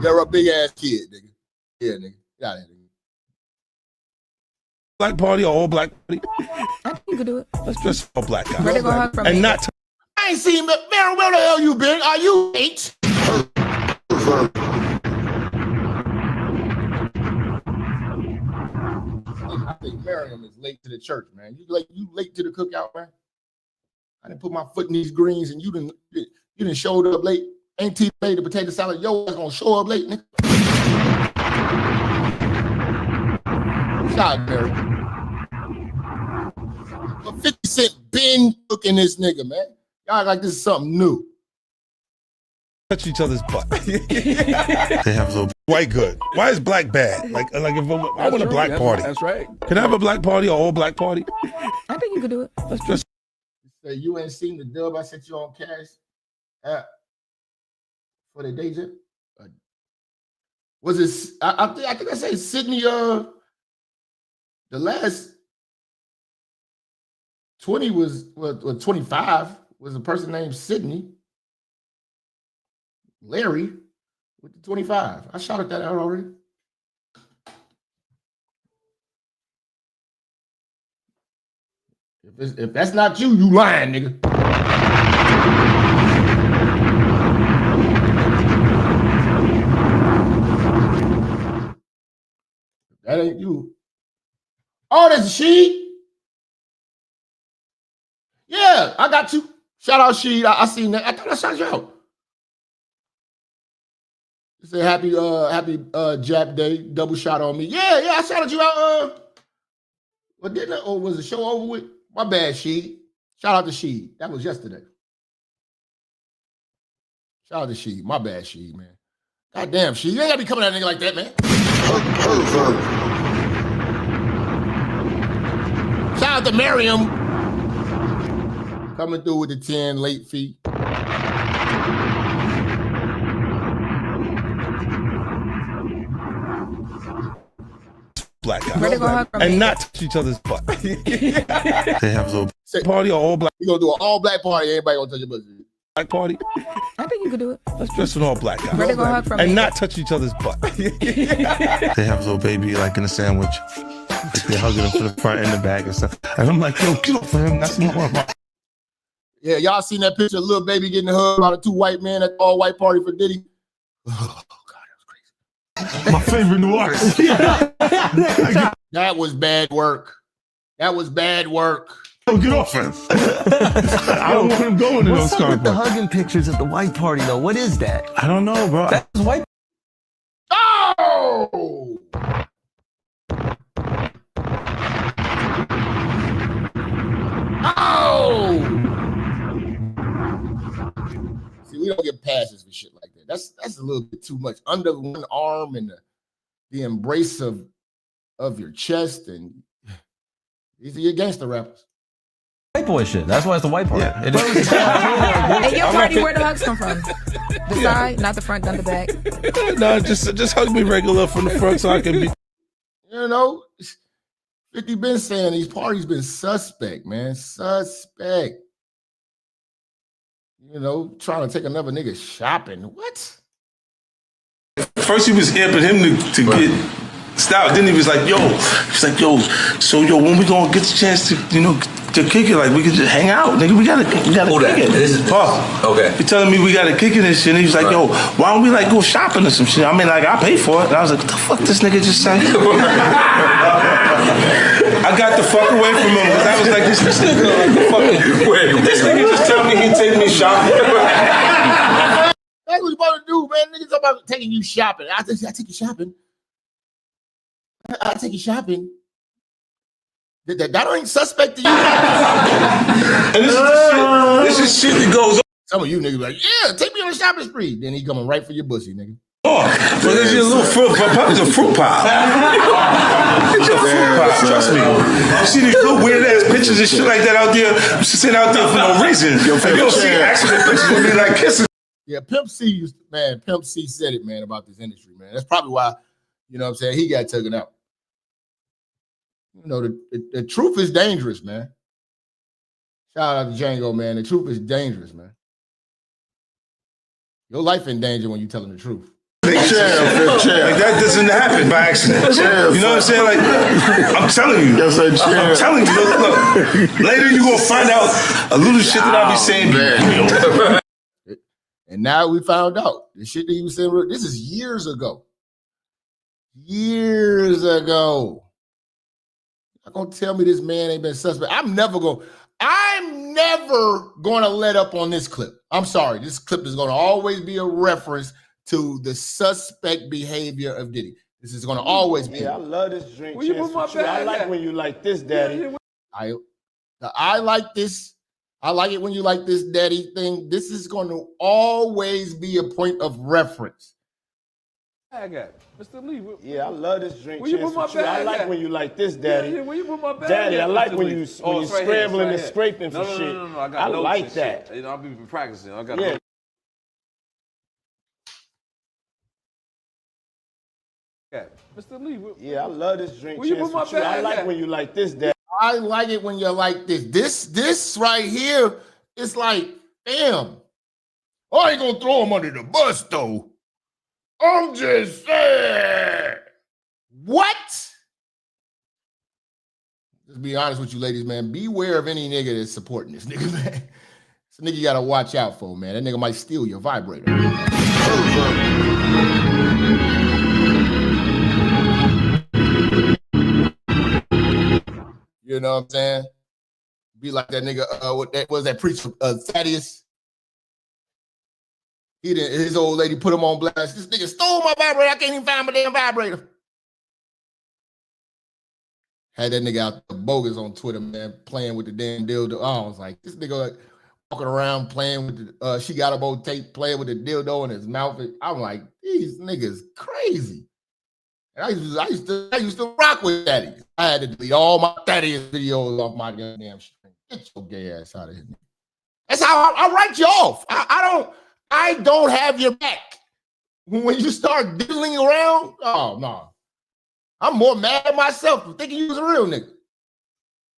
You're a big ass kid, nigga. Yeah, nigga. Get out of here, nigga. Black party or all black party? I think you could do it. Let's dress all black guys. Ready to go hug from and me. not... I ain't seen man, where the hell you been? Are you 8? I think Miriam is late to the church, man. You late to the cookout, man. I didn't put my foot in these greens and you didn't show up late. Ain't T made the potato salad. Yo, ass gonna show up late, nigga. Shot, Mary. But 50 Cent been cooking this nigga, man. Y'all act like this is something new. Touch each other's butt. They have little white good. Why is black bad? Like if I want a black party. That's right. Can I have a black party or all black party? I think you could do it. Let's just... Say you ain't seen the dub I sent you on cash app. for the day, Jap? Was it? I think I say Sydney. The last 20 was 25 was a person named Sydney. Larry with the 25. I shouted that out already. If that's not you, you lying, nigga. That ain't you. Oh, that's she. Yeah, I got you. Shout out she. I seen that. I thought I shot you out. You said happy Jap Day. Double shot on me. Yeah, I shouted you out. What didn't I? Or was the show over with? My bad, she. Shout out to she. That was yesterday. Shout out to she. My bad, she, man. God damn, she. You ain't gotta be coming at a nigga like that, man. Shout out to Miriam. Coming through with the 10 late fee. Black guys. And not touch each other's butt. They have a little party or all black. You gonna do an all black party, everybody gonna touch your butt. Black party. I think you could do it. Let's dress an all black guy. Ready to go hug from and me. not touch each other's butt. They have a little baby like in a sandwich. Like they're hugging him from the front and the back and stuff. And I'm like, yo, get off of him. That's not what. Yeah, y'all seen that picture of little baby getting hugged by the two white men at the all white party for Diddy? Oh God, that was crazy. My favorite new artist. That was bad work. That was bad work. Yo, get off him. I don't want him going to those What's up with the hugging pictures at the white party, though? What is that? I don't know, bro. That's white. Oh! Oh! See, we don't get passes for shit like that. That's a little bit too much. Under one arm and the embrace of your chest, and these are your gangster rappers. White boy shit. That's why it's the white party. Yeah. It is. Hey, your party, where the hugs come from? The side, not the front, not the back. No, just hug me regular from the front so I can be. You know, 50 been saying these parties been suspect, man. Suspect. You know, trying to take another nigga shopping. What? First he was amping him to get style. Then he was like, yo, so when we gonna get the chance to, to kick it, like we could just hang out, nigga. We gotta kick it. This is Paul. Okay. He telling me we gotta kick it and shit. And he was like, yo, why don't we like go shopping or some shit? I mean, like I pay for it. And I was like, what the fuck this nigga just said? I got the fuck away from him because I was like, this nigga this nigga just tell me he'd take me shopping. That's what you about to do, man. Niggas talking about taking you shopping. I take you shopping. I take you shopping. That ain't suspect to you. And this is shit that goes on. Some of you niggas like, yeah, take me on a shopping spree. Then he coming right for your pussy, nigga. Oh, well, there's your little fruit pop. It's a fruit pop. It's a fruit pop. Trust me. You see these little weird ass pictures and shit like that out there. You should sit out there for no reason. You don't see accident pictures with me like kissing. Yeah, Pimp C said it, man, about this industry, man. That's probably why, you know what I'm saying, he got taken out. You know, the truth is dangerous, man. Shout out to Django, man. The truth is dangerous, man. Your life in danger when you're telling the truth. Like that doesn't happen by accident. You know what I'm saying? Like, I'm telling you. I'm telling you. Look, later you're going to find out a little shit that I'll be saying. And now we found out the shit that he was saying, this is years ago. Years ago. You're not going to tell me this man ain't been suspect. I'm never going to let up on this clip. I'm sorry. This clip is going to always be a reference to the suspect behavior of Diddy. This is going to always be. Yeah, I love this drink. Will you put my bag? I like when you like this, Daddy. I like this. I like it when you like this, Daddy thing. This is going to always be a point of reference. I got Mr. Lee. Yeah, I love this drink. Will you put my bag? I like when you like this, Daddy. Yeah, will you put my bag? Daddy, I like when you scrambling and scraping for shit. No. I like that. You know, I'll be practicing. I got Mr. Lee. Yeah, I love this drink. Where you put my bag I like at? when you like this, Dad. I like it when you're like this. This right here, it's like, damn. I ain't gonna throw him under the bus, though. I'm just saying. What? Just be honest with you, ladies, man. Beware of any nigga that's supporting this nigga, man. This nigga you gotta watch out for, man. That nigga might steal your vibrator. You know what I'm saying? Be like that nigga, what was that preacher, Thaddeus? His old lady put him on blast. This nigga stole my vibrator. I can't even find my damn vibrator. Had that nigga out the bogus on Twitter, man, playing with the damn dildo. Oh, I was like, this nigga like, walking around playing with the, she got a bow tape, playing with the dildo in his mouth. I'm like, these niggas crazy. And I used to rock with Thaddeus. I had to delete all my Thaddeus videos off my goddamn stream. Get your gay ass out of here. That's how I write you off. I don't have your back. When you start diddling around, oh no. I'm more mad at myself for thinking you was a real nigga.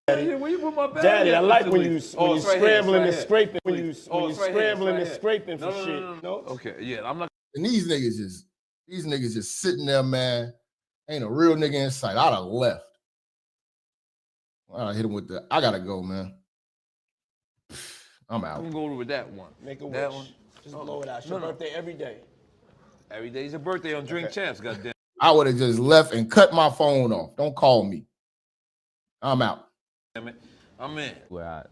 Daddy, where you put my bag Daddy, I like when you scrambling and scraping. When you scrambling and scraping for shit. No? Okay, yeah, I'm not. And these niggas just sitting there, man. Ain't a real nigga in sight. I'd have left. I hit him with the, I gotta go, man. I'm out. I'm going to go with that one. Make a wish. One. Just blow it out. It's your birthday every day. Every day's your birthday on Drink Champs, goddamn. I would have just left and cut my phone off. Don't call me. I'm out. Damn it. I'm in. Where I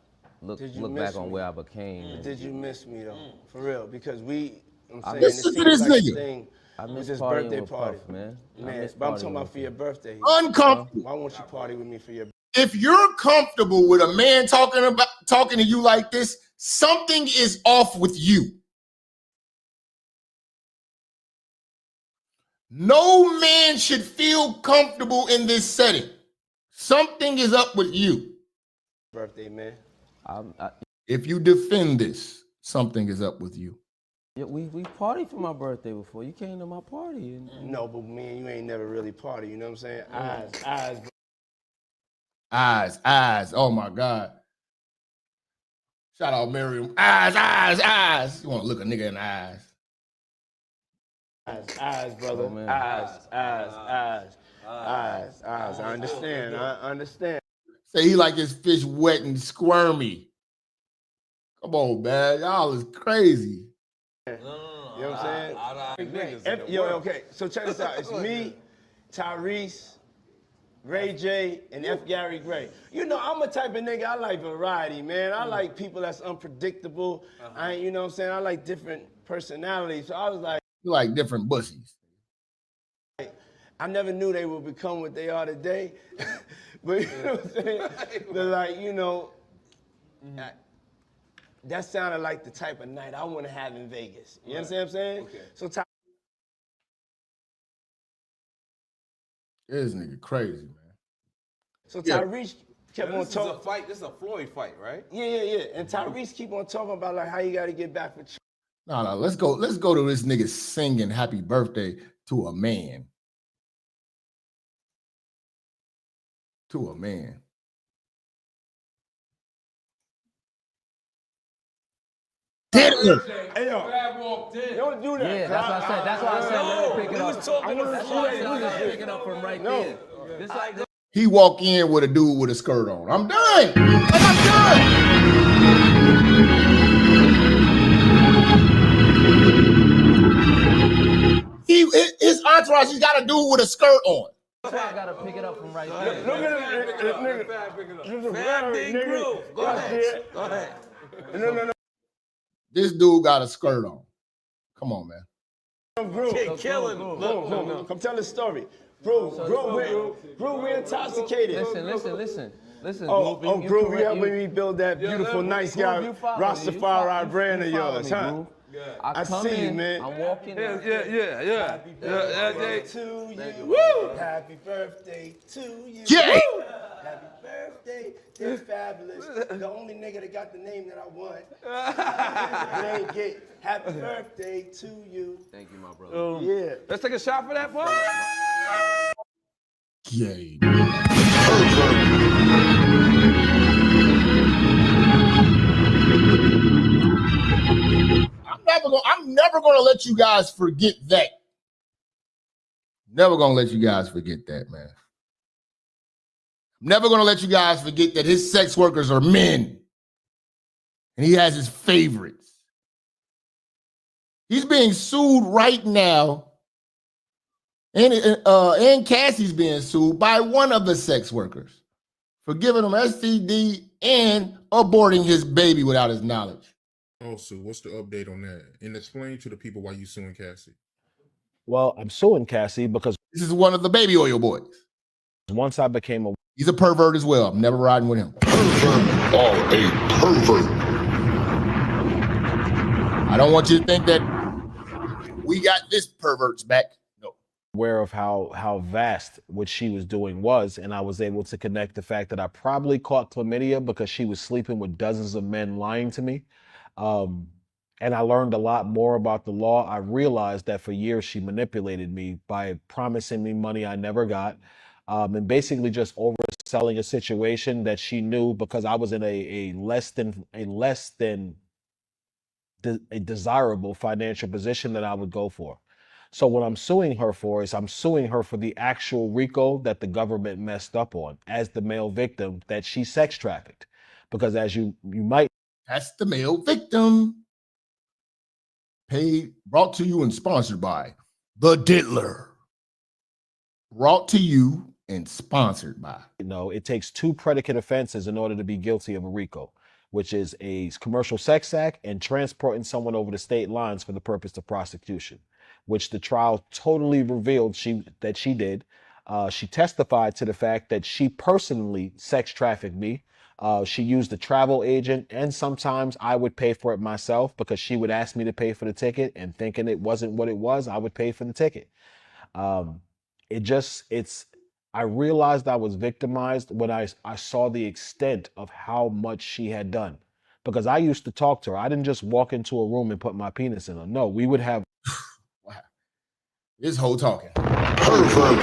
look back on where I became. Did you miss me though? For real, because I'm saying listen to this nigga. Thing I miss his partying birthday with party, Puff, man. But I'm talking about for your birthday. Uncomfortable. Why won't you party with me for your birthday? If you're comfortable with a man talking to you like this, something is off with you. No man should feel comfortable in this setting. Something is up with you. Birthday, man. If you defend this, something is up with you. Yeah, we partied for my birthday before. You came to my party. No, but man, you ain't never really party. You know what I'm saying? Eyes. Oh my God. Shout out Miriam. Eyes. You want to look a nigga in the eyes. Eyes, brother. Oh, Eyes. I understand. Say he like his fish wet and squirmy. Come on, man. Y'all is crazy. You know what I'm saying? Okay. So check this out. It's me, Tyrese, Ray J, and F. Gary Gray. You know, I'm a type of nigga, I like variety, man. I like people that's unpredictable. You know what I'm saying? I like different personalities. So I was like, you like different bussies. I never knew they would become what they are today. But you know what I'm saying? They're like, you know, that sounded like the type of night I want to have in Vegas. You understand what I'm saying? Okay. So this nigga crazy, man. So Tyrese kept on talking. This is a fight. This is a Floyd fight, right? Yeah. And Tyrese keep on talking about like how you got to get back with. No. Let's go to this nigga singing happy birthday to a man. To a man. Hey, yo. Don't do that. Yeah, that's what I said. That's why I said let me pick it up. That's why I said let me pick it up from right there. This like this. He walk in with a dude with a skirt on. I'm done. I'm done. His entourage, he's got a dude with a skirt on. That's why I gotta pick it up from right there. Look at this nigga. Go ahead. No. This dude got a skirt on. Come on, man. Killing. Look. Come tell the story. Bro, we're intoxicated. Listen. Bro, you helping me build that beautiful, nice guy, Rastafari brand of yours, huh? I see you, man. I'm walking. Yeah. Happy birthday to you. Woo! Happy birthday to you. Yeah. Happy birthday. It's fabulous. The only nigga that got the name that I want. Happy birthday to you. Thank you, my brother. Yeah. Let's take a shot for that, boy. Gay. I'm never gonna let you guys forget that. Never gonna let you guys forget that, man. Never gonna let you guys forget that his sex workers are men. And he has his favorites. He's being sued right now. And Cassie's being sued by one of the sex workers for giving him STD and aborting his baby without his knowledge. Oh, so what's the update on that? And explain to the people why you suing Cassie. Well, I'm suing Cassie because this is one of the baby oil boys. Once I became a... He's a pervert as well. I'm never riding with him. Pervert. Oh, a pervert. I don't want you to think that we got this pervert's back. No. Aware of how vast what she was doing was, and I was able to connect the fact that I probably caught chlamydia because she was sleeping with dozens of men lying to me. And I learned a lot more about the law. I realized that for years she manipulated me by promising me money I never got, and basically just overselling a situation that she knew because I was in a less than desirable financial position that I would go for. So what I'm suing her for is I'm suing her for the actual RICO that the government messed up on as the male victim that she sex trafficked. Because as you might... That's the male victim. Paid, brought to you and sponsored by The Diddler. Brought to you and sponsored by. It takes 2 predicate offenses in order to be guilty of a RICO, which is a commercial sex act and transporting someone over the state lines for the purpose of prostitution, which the trial totally revealed that she did. She testified to the fact that she personally sex trafficked me. She used a travel agent, and sometimes I would pay for it myself because she would ask me to pay for the ticket, and thinking it wasn't what it was, I would pay for the ticket. I realized I was victimized when I saw the extent of how much she had done. Because I used to talk to her. I didn't just walk into a room and put my penis in her. No, we would have... Wow. This whole talking. Pervert.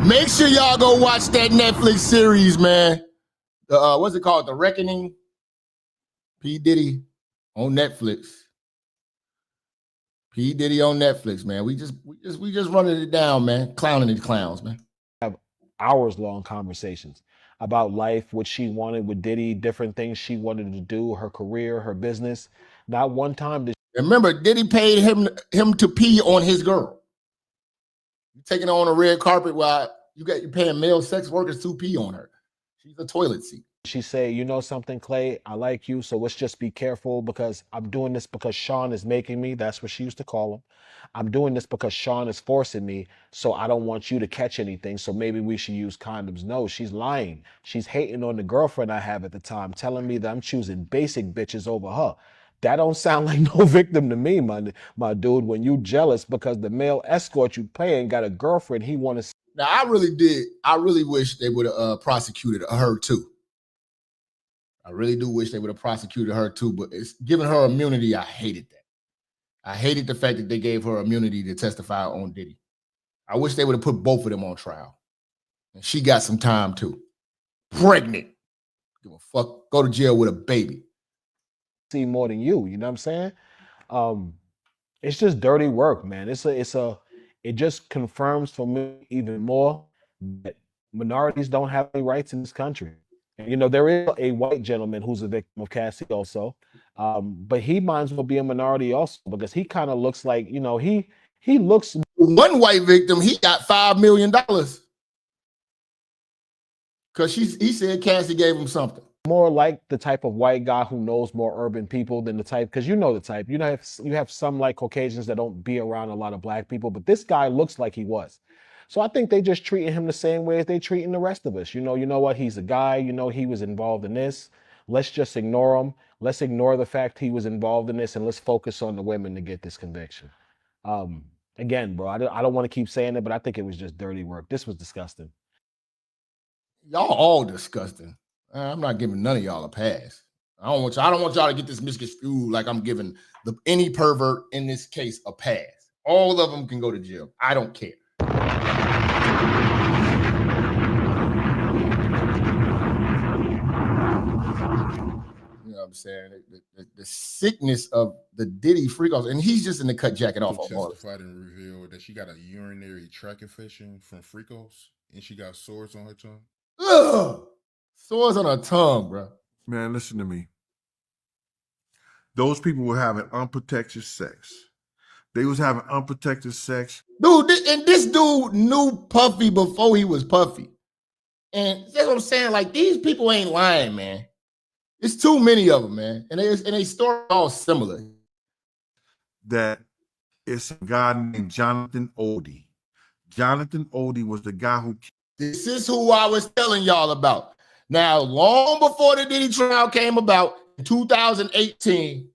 Make sure y'all go watch that Netflix series, man. What's it called? The Reckoning. P. Diddy on Netflix. P. Diddy on Netflix, man. We just running it down, man. Clowning these clowns, man. Have hours-long conversations about life, what she wanted with Diddy, different things she wanted to do, her career, her business. Not one time did... Remember, Diddy paid him to pee on his girl. You taking her on a red carpet while you're paying male sex workers to pee on her. She's a toilet seat. She say, you know something, Clay, I like you, so let's just be careful because I'm doing this because Sean is making me. That's what she used to call him. I'm doing this because Sean is forcing me, so I don't want you to catch anything, so maybe we should use condoms. No, she's lying. She's hating on the girlfriend I have at the time, telling me that I'm choosing basic bitches over her. That don't sound like no victim to me, my dude, when you jealous because the male escort you paying got a girlfriend he want to... Now, I really wish they would have prosecuted her too. I really do wish they would have prosecuted her too, but it's giving her immunity. I hated that. I hated the fact that they gave her immunity to testify on Diddy. I wish they would have put both of them on trial. And she got some time too. Pregnant. Give a fuck. Go to jail with a baby. See more than you know what I'm saying? It's just dirty work, man. It just confirms for me even more that minorities don't have any rights in this country. And, there is a white gentleman who's a victim of Cassie also, but he might as well be a minority also because he kind of looks like, he looks... One white victim, he got $5 million because he said Cassie gave him something. More like the type of white guy who knows more urban people than the type, because you know the type. You have some like Caucasians that don't be around a lot of black people, but this guy looks like he was. So I think they just treating him the same way as they treating the rest of us. You know what? He's a guy. He was involved in this. Let's just ignore him. Let's ignore the fact he was involved in this, and let's focus on the women to get this conviction. Again, bro, I don't want to keep saying it, but I think it was just dirty work. This was disgusting. Y'all all disgusting. I'm not giving none of y'all a pass. I don't want y'all to get this misconstrued like I'm giving any pervert in this case a pass. All of them can go to jail. I don't care. You know what I'm saying? The sickness of the Diddy freak offs, and he's just in the cut jacket off. Testified and revealed that she got a urinary tract infection from freakos, and she got sores on her tongue. Ugh! Sores on her tongue, bro. Man, listen to me. Those people were having unprotected sex. They was having unprotected sex. Dude, and this dude knew Puffy before he was Puffy. And that's what I'm saying. Like, these people ain't lying, man. It's too many of them, man. And they story all similar. That it's a guy named Jonathan Odie. Jonathan Odie was the guy who... This is who I was telling y'all about. Now, long before the Diddy trial came about, in 2018,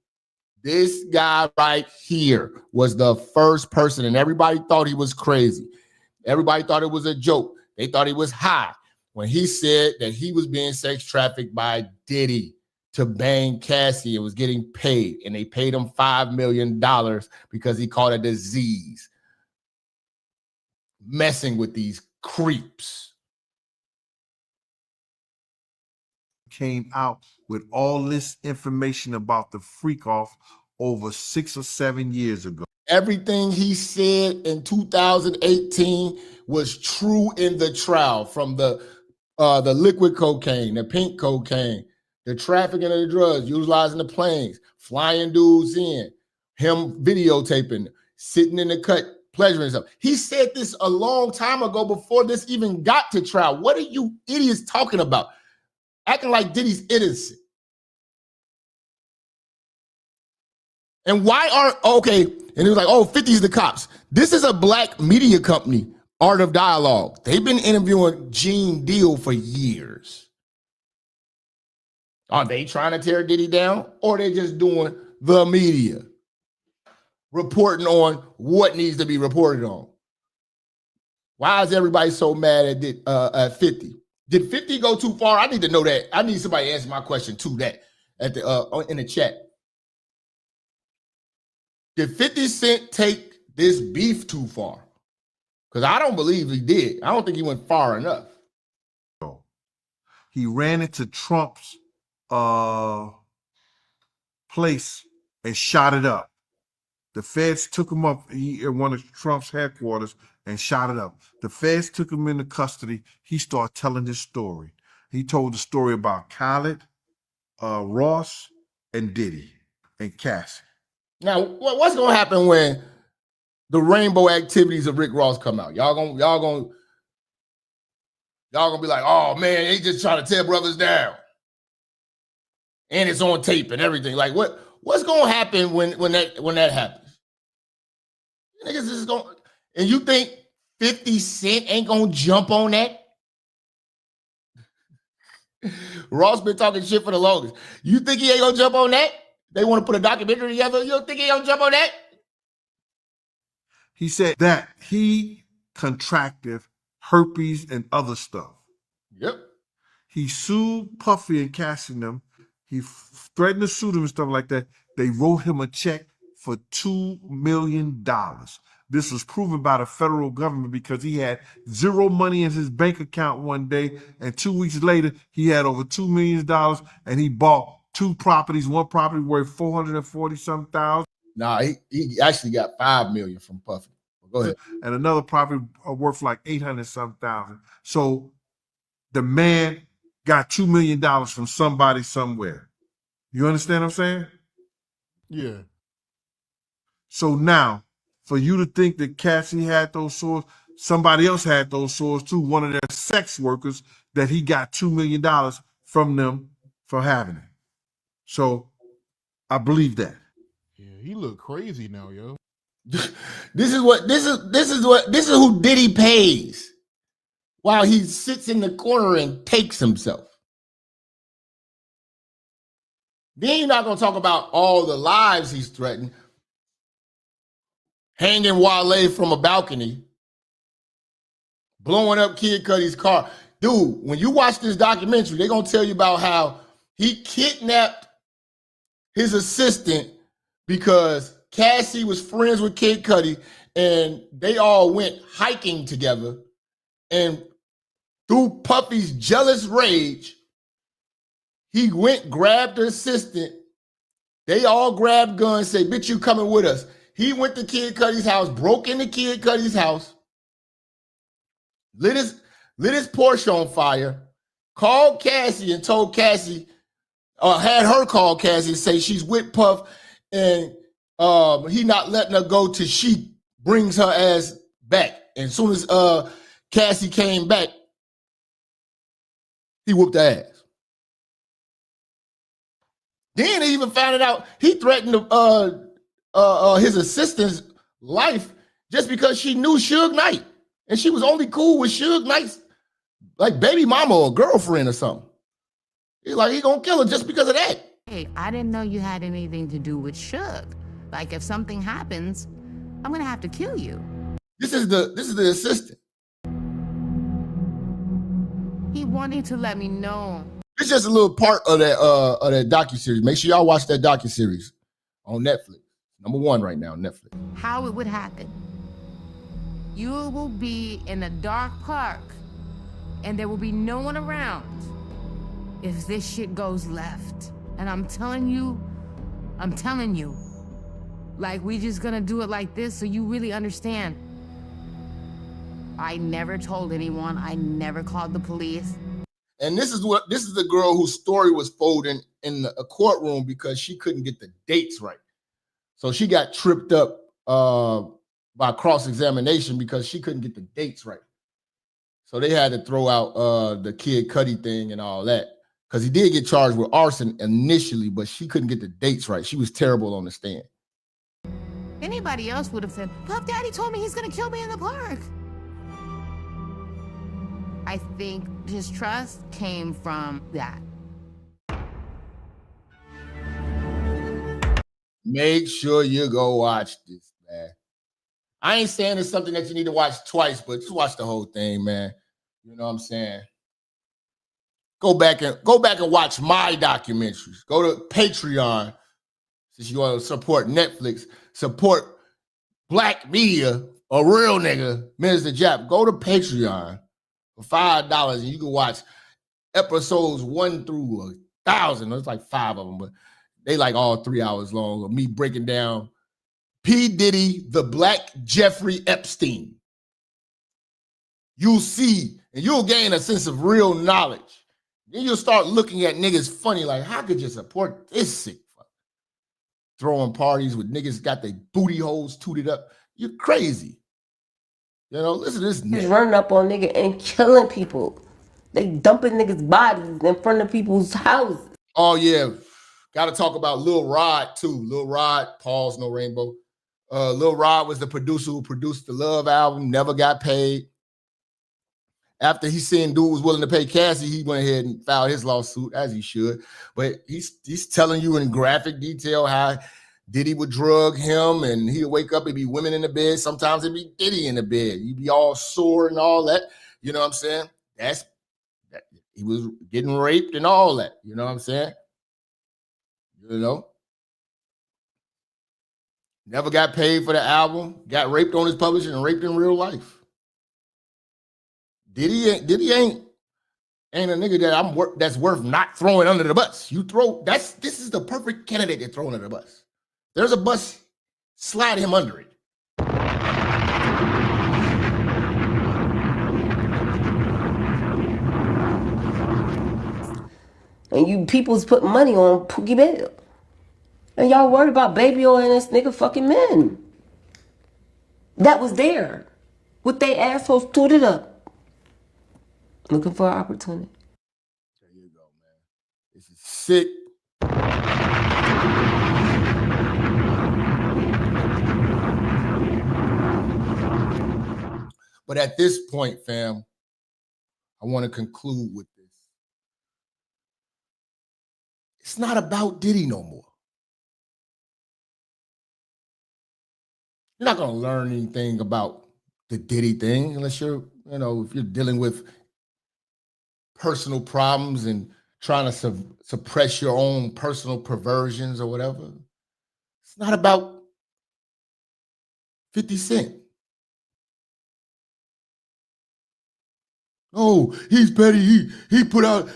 this guy right here was the first person, and everybody thought he was crazy. Everybody thought it was a joke. They thought he was high when he said that he was being sex trafficked by Diddy to bang Cassie and was getting paid, and they paid him $5 million because he caught a disease messing with these creeps. Came out with all this information about the freak off over 6 or 7 years ago. Everything he said in 2018 was true in the trial, from the liquid cocaine, the pink cocaine, the trafficking of the drugs, utilizing the planes, flying dudes in, him videotaping, sitting in the cut, pleasuring himself. He said this a long time ago before this even got to trial. What are you idiots talking about? Acting like Diddy's innocent. And why aren't, okay, and he was like, oh, 50's the cops. This is a black media company, Art of Dialogue. They've been interviewing Gene Deal for years. Are they trying to tear Diddy down, or are they just doing the media, reporting on what needs to be reported on? Why is everybody so mad at 50? Did 50 go too far? I need to know that. I need somebody to answer my question to that at the in the chat. Did 50 Cent take this beef too far? Because I don't believe he did. I don't think he went far enough. He ran into Trump's place and shot it up. The feds took him up at one of Trump's headquarters and shot it up. The feds took him into custody. He started telling his story. He told the story about Khaled, Ross, and Diddy, and Cassie. Now, what's gonna happen when the rainbow activities of Rick Ross come out? Y'all gonna be like, oh man, they just trying to tear brothers down, and it's on tape and everything. Like, what's gonna happen when that happens? Niggas is going, and you think 50 Cent ain't gonna jump on that? Ross been talking shit for the longest. You think he ain't gonna jump on that? They want to put a documentary together. You don't think he gonna jump on that? He said that he contracted herpes and other stuff. Yep. He sued Puffy and Cassie and them. He threatened to sue them and stuff like that. They wrote him a check for $2 million. This was proven by the federal government because he had zero money in his bank account one day, and 2 weeks later, he had over $2 million, and he bought 2 properties. One property worth $440,000. Nah, he actually got $5 million from Puffy. Go ahead. And another property worth like $800,000. So the man got $2 million from somebody somewhere. You understand what I'm saying? Yeah. So now, for you to think that Cassie had those sores, somebody else had those sores too, one of their sex workers, that he got $2 million from them for having it. So I believe that. Yeah, he look crazy now, yo. This is who Diddy pays while he sits in the corner and takes himself. Then you're not gonna talk about all the lives he's threatened. Hanging Wale from a balcony, blowing up Kid Cudi's car. Dude, when you watch this documentary, they're gonna tell you about how he kidnapped his assistant because Cassie was friends with Kid Cudi, and they all went hiking together. And through Puffy's jealous rage, he went, grabbed her assistant. They all grabbed guns, say, bitch, you coming with us. He went to Kid Cudi's house, broke into Kid Cudi's house, lit his Porsche on fire, called Cassie and told Cassie, had her call Cassie and say she's with Puff, and he not letting her go till she brings her ass back. And as soon as Cassie came back, he whooped her ass. Then he even found it out he threatened his assistant's life just because she knew Suge Knight. And she was only cool with Suge Knight's like baby mama or girlfriend or something. He's like, he gonna kill her just because of that. Hey, I didn't know you had anything to do with Suge. Like, if something happens, I'm gonna have to kill you. This is the assistant. He wanted to let me know. It's just a little part of that docuseries. Make sure y'all watch that docuseries on Netflix. #1 right now, Netflix. How it would happen. You will be in a dark park and there will be no one around if this shit goes left. And I'm telling you, like, we just gonna do it like this so you really understand. I never told anyone. I never called the police. And this is the girl whose story was folding in a courtroom because she couldn't get the dates right. So she got tripped up by cross-examination because she couldn't get the dates right. So they had to throw out the Kid Cudi thing and all that because he did get charged with arson initially, but she couldn't get the dates right. She was terrible on the stand. Anybody else would have said, Puff Daddy told me he's gonna kill me in the park. I think his trust came from that. Make sure you go watch this, man. I ain't saying it's something that you need to watch twice, but just watch the whole thing, man. You know what I'm saying? Go back and watch my documentaries. Go to Patreon. Since you want to support Netflix, support black media, a real nigga, Minister Jap. Go to Patreon for $5 and you can watch episodes 1 through 1,000. There's like 5 of them, but they like all 3 hours long of me breaking down P. Diddy, the Black Jeffrey Epstein. You'll see, and you'll gain a sense of real knowledge. Then you'll start looking at niggas funny, like, how could you support this sick fuck? Throwing parties with niggas got their booty holes tooted up. You're crazy. You know, listen to this nigga. He's running up on nigga and killing people. They dumping niggas' bodies in front of people's houses. Oh, yeah. Got to talk about Lil Rod, too. Lil Rod, pause, no rainbow. Lil Rod was the producer who produced the Love album, never got paid. After he seen dude was willing to pay Cassie, he went ahead and filed his lawsuit, as he should. But he's telling you in graphic detail how Diddy would drug him, and he'd wake up, it'd be women in the bed. Sometimes it'd be Diddy in the bed. He'd be all sore and all that. You know what I'm saying? He was getting raped and all that. You know what I'm saying? You know? Never got paid for the album. Got raped on his publishing and raped in real life. Diddy ain't a nigga that that's worth not throwing under the bus. This is the perfect candidate to throw under the bus. There's a bus, slide him under it. And you people's putting money on Pookie Bell. And y'all worried about Baby Oil and this nigga fucking men. That was there. With they assholes tooted up. Looking for an opportunity. There you go, man. This is sick. But at this point, fam, I want to conclude with this. It's not about Diddy no more. You're not going to learn anything about the Diddy thing unless you're, if you're dealing with personal problems and trying to suppress your own personal perversions or whatever. It's not about 50 Cent. Oh, he's petty. He put out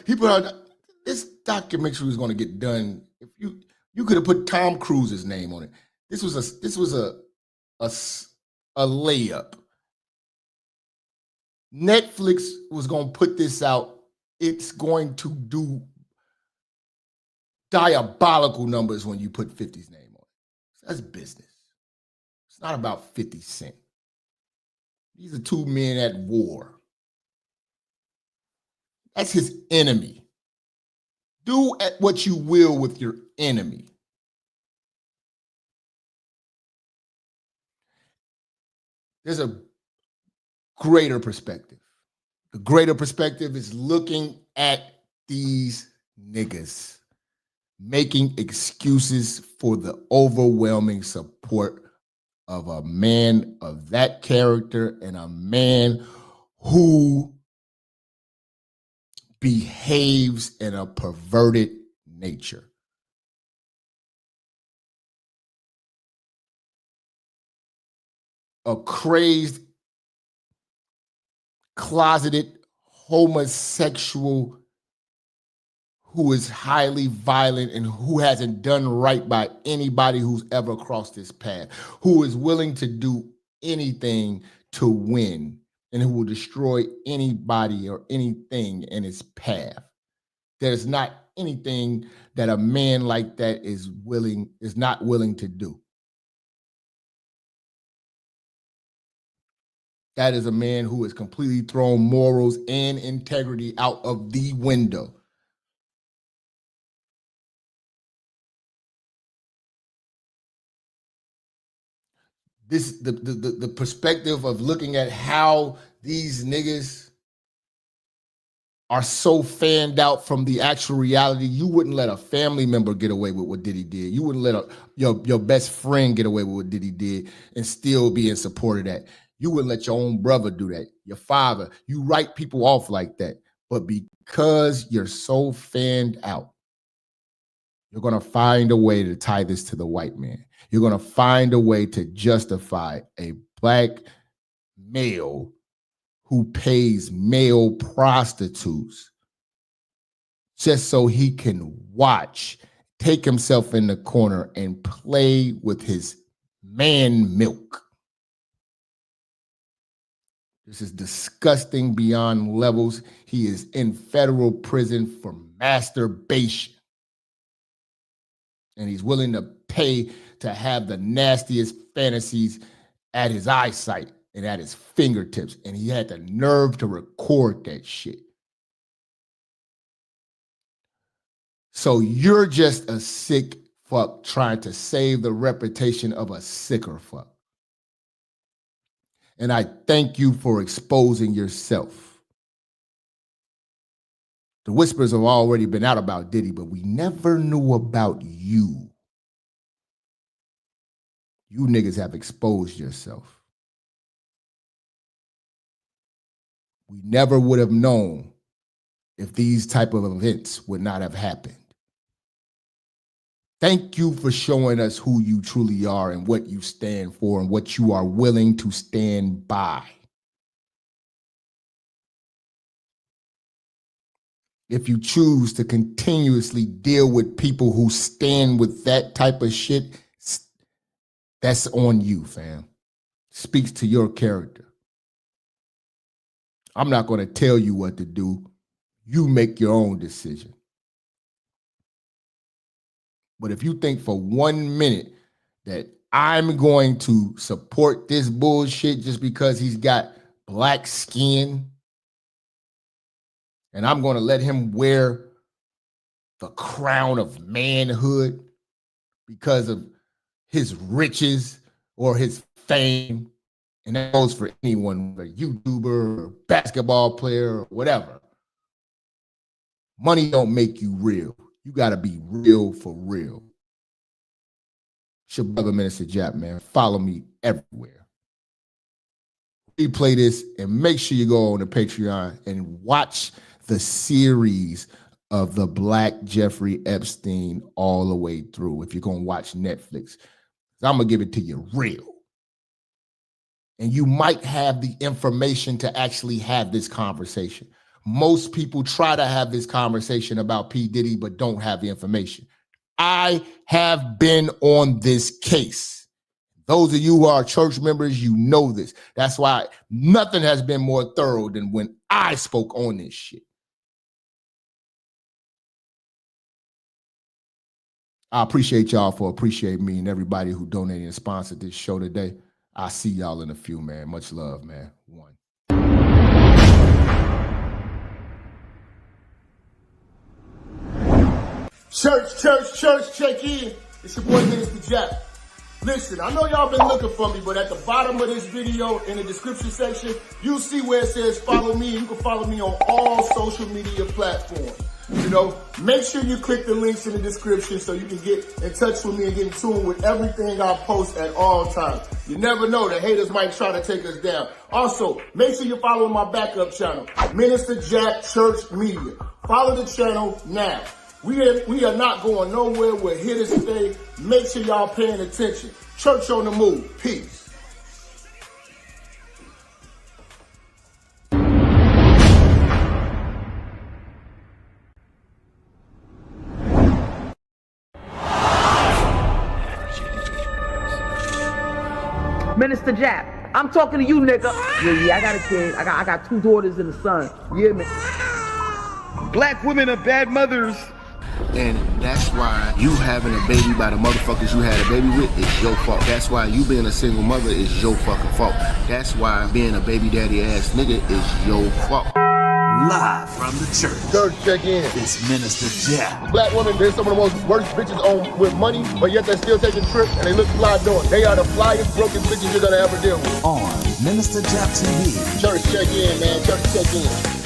this documentary was going to get done. If you could have put Tom Cruise's name on it. This was a layup. Netflix was going to put this out. It's going to do diabolical numbers when you put 50's name on it. That's business. It's not about 50 Cent. These are two men at war. That's his enemy. Do what you will with your enemy. There's a greater perspective. The greater perspective is looking at these niggas making excuses for the overwhelming support of a man of that character and a man who behaves in a perverted nature. A crazed, closeted homosexual who is highly violent and who hasn't done right by anybody who's ever crossed his path, who is willing to do anything to win, and who will destroy anybody or anything in his path. There's not anything that a man like that is not willing to do. That is a man who has completely thrown morals and integrity out of the window. The perspective of looking at how these niggas are so fanned out from the actual reality. You wouldn't let a family member get away with what Diddy did. You wouldn't let your best friend get away with what Diddy did and still be in support of that. You wouldn't let your own brother do that, your father. You write people off like that. But because you're so fanned out, you're going to find a way to tie this to the white man. You're going to find a way to justify a black male who pays male prostitutes just so he can watch, take himself in the corner and play with his man milk. This is disgusting beyond levels. He is in federal prison for masturbation. And he's willing to pay to have the nastiest fantasies at his eyesight and at his fingertips. And he had the nerve to record that shit. So you're just a sick fuck trying to save the reputation of a sicker fuck. And I thank you for exposing yourself. The whispers have already been out about Diddy, but we never knew about you. You niggas have exposed yourself. We never would have known if these type of events would not have happened. Thank you for showing us who you truly are and what you stand for and what you are willing to stand by. If you choose to continuously deal with people who stand with that type of shit, that's on you, fam. Speaks to your character. I'm not going to tell you what to do. You make your own decision. But if you think for 1 minute that I'm going to support this bullshit just because he's got black skin, and I'm going to let him wear the crown of manhood because of his riches or his fame, and that goes for anyone, a YouTuber or basketball player or whatever. Money don't make you real. You got to be real for real. It's your brother, Minister Jap, man. Follow me everywhere. Replay this and make sure you go on the Patreon and watch the series of the Black Jeffrey Epstein all the way through if you're going to watch Netflix. I'm going to give it to you real. and you might have the information to actually have this conversation. Most people try to have this conversation about P. Diddy, but don't have the information. I have been on this case. Those of you who are church members, you know this. That's why nothing has been more thorough than when I spoke on this shit. I appreciate y'all for appreciating me and everybody who donated and sponsored this show today. I'll see y'all in a few, man. Much love, man. One. Church, check in. It's your boy, Minister Jap. Listen, I know y'all been looking for me, but at the bottom of this video, in the description section, you'll see where it says follow me. You can follow me on all social media platforms. You know, make sure you click the links in the description so you can get in touch with me and get in tune with everything I post at all times. You never know, the haters might try to take us down. Also, make sure you're following my backup channel, Minister Jap Church Media. Follow the channel now. We are not going nowhere. We're here to stay. Make sure y'all paying attention. Church on the move. Peace. Minister Jap, I'm talking to you, nigga. Yeah, I got a kid. I got 2 daughters and a son. Yeah, man. Black women are bad mothers. And that's why you having a baby by the motherfuckers you had a baby with is your fault. That's why you being a single mother is your fucking fault. That's why being a baby daddy ass nigga is your fault. Live from the church. Church, check in. It's Minister Jap. Black women, they're some of the most worst bitches on with money, but yet they're still taking trips and they look fly doing. They are the flyest broken bitches you're gonna ever deal with. On Minister Jap TV. Church, check in, man. Church, check in.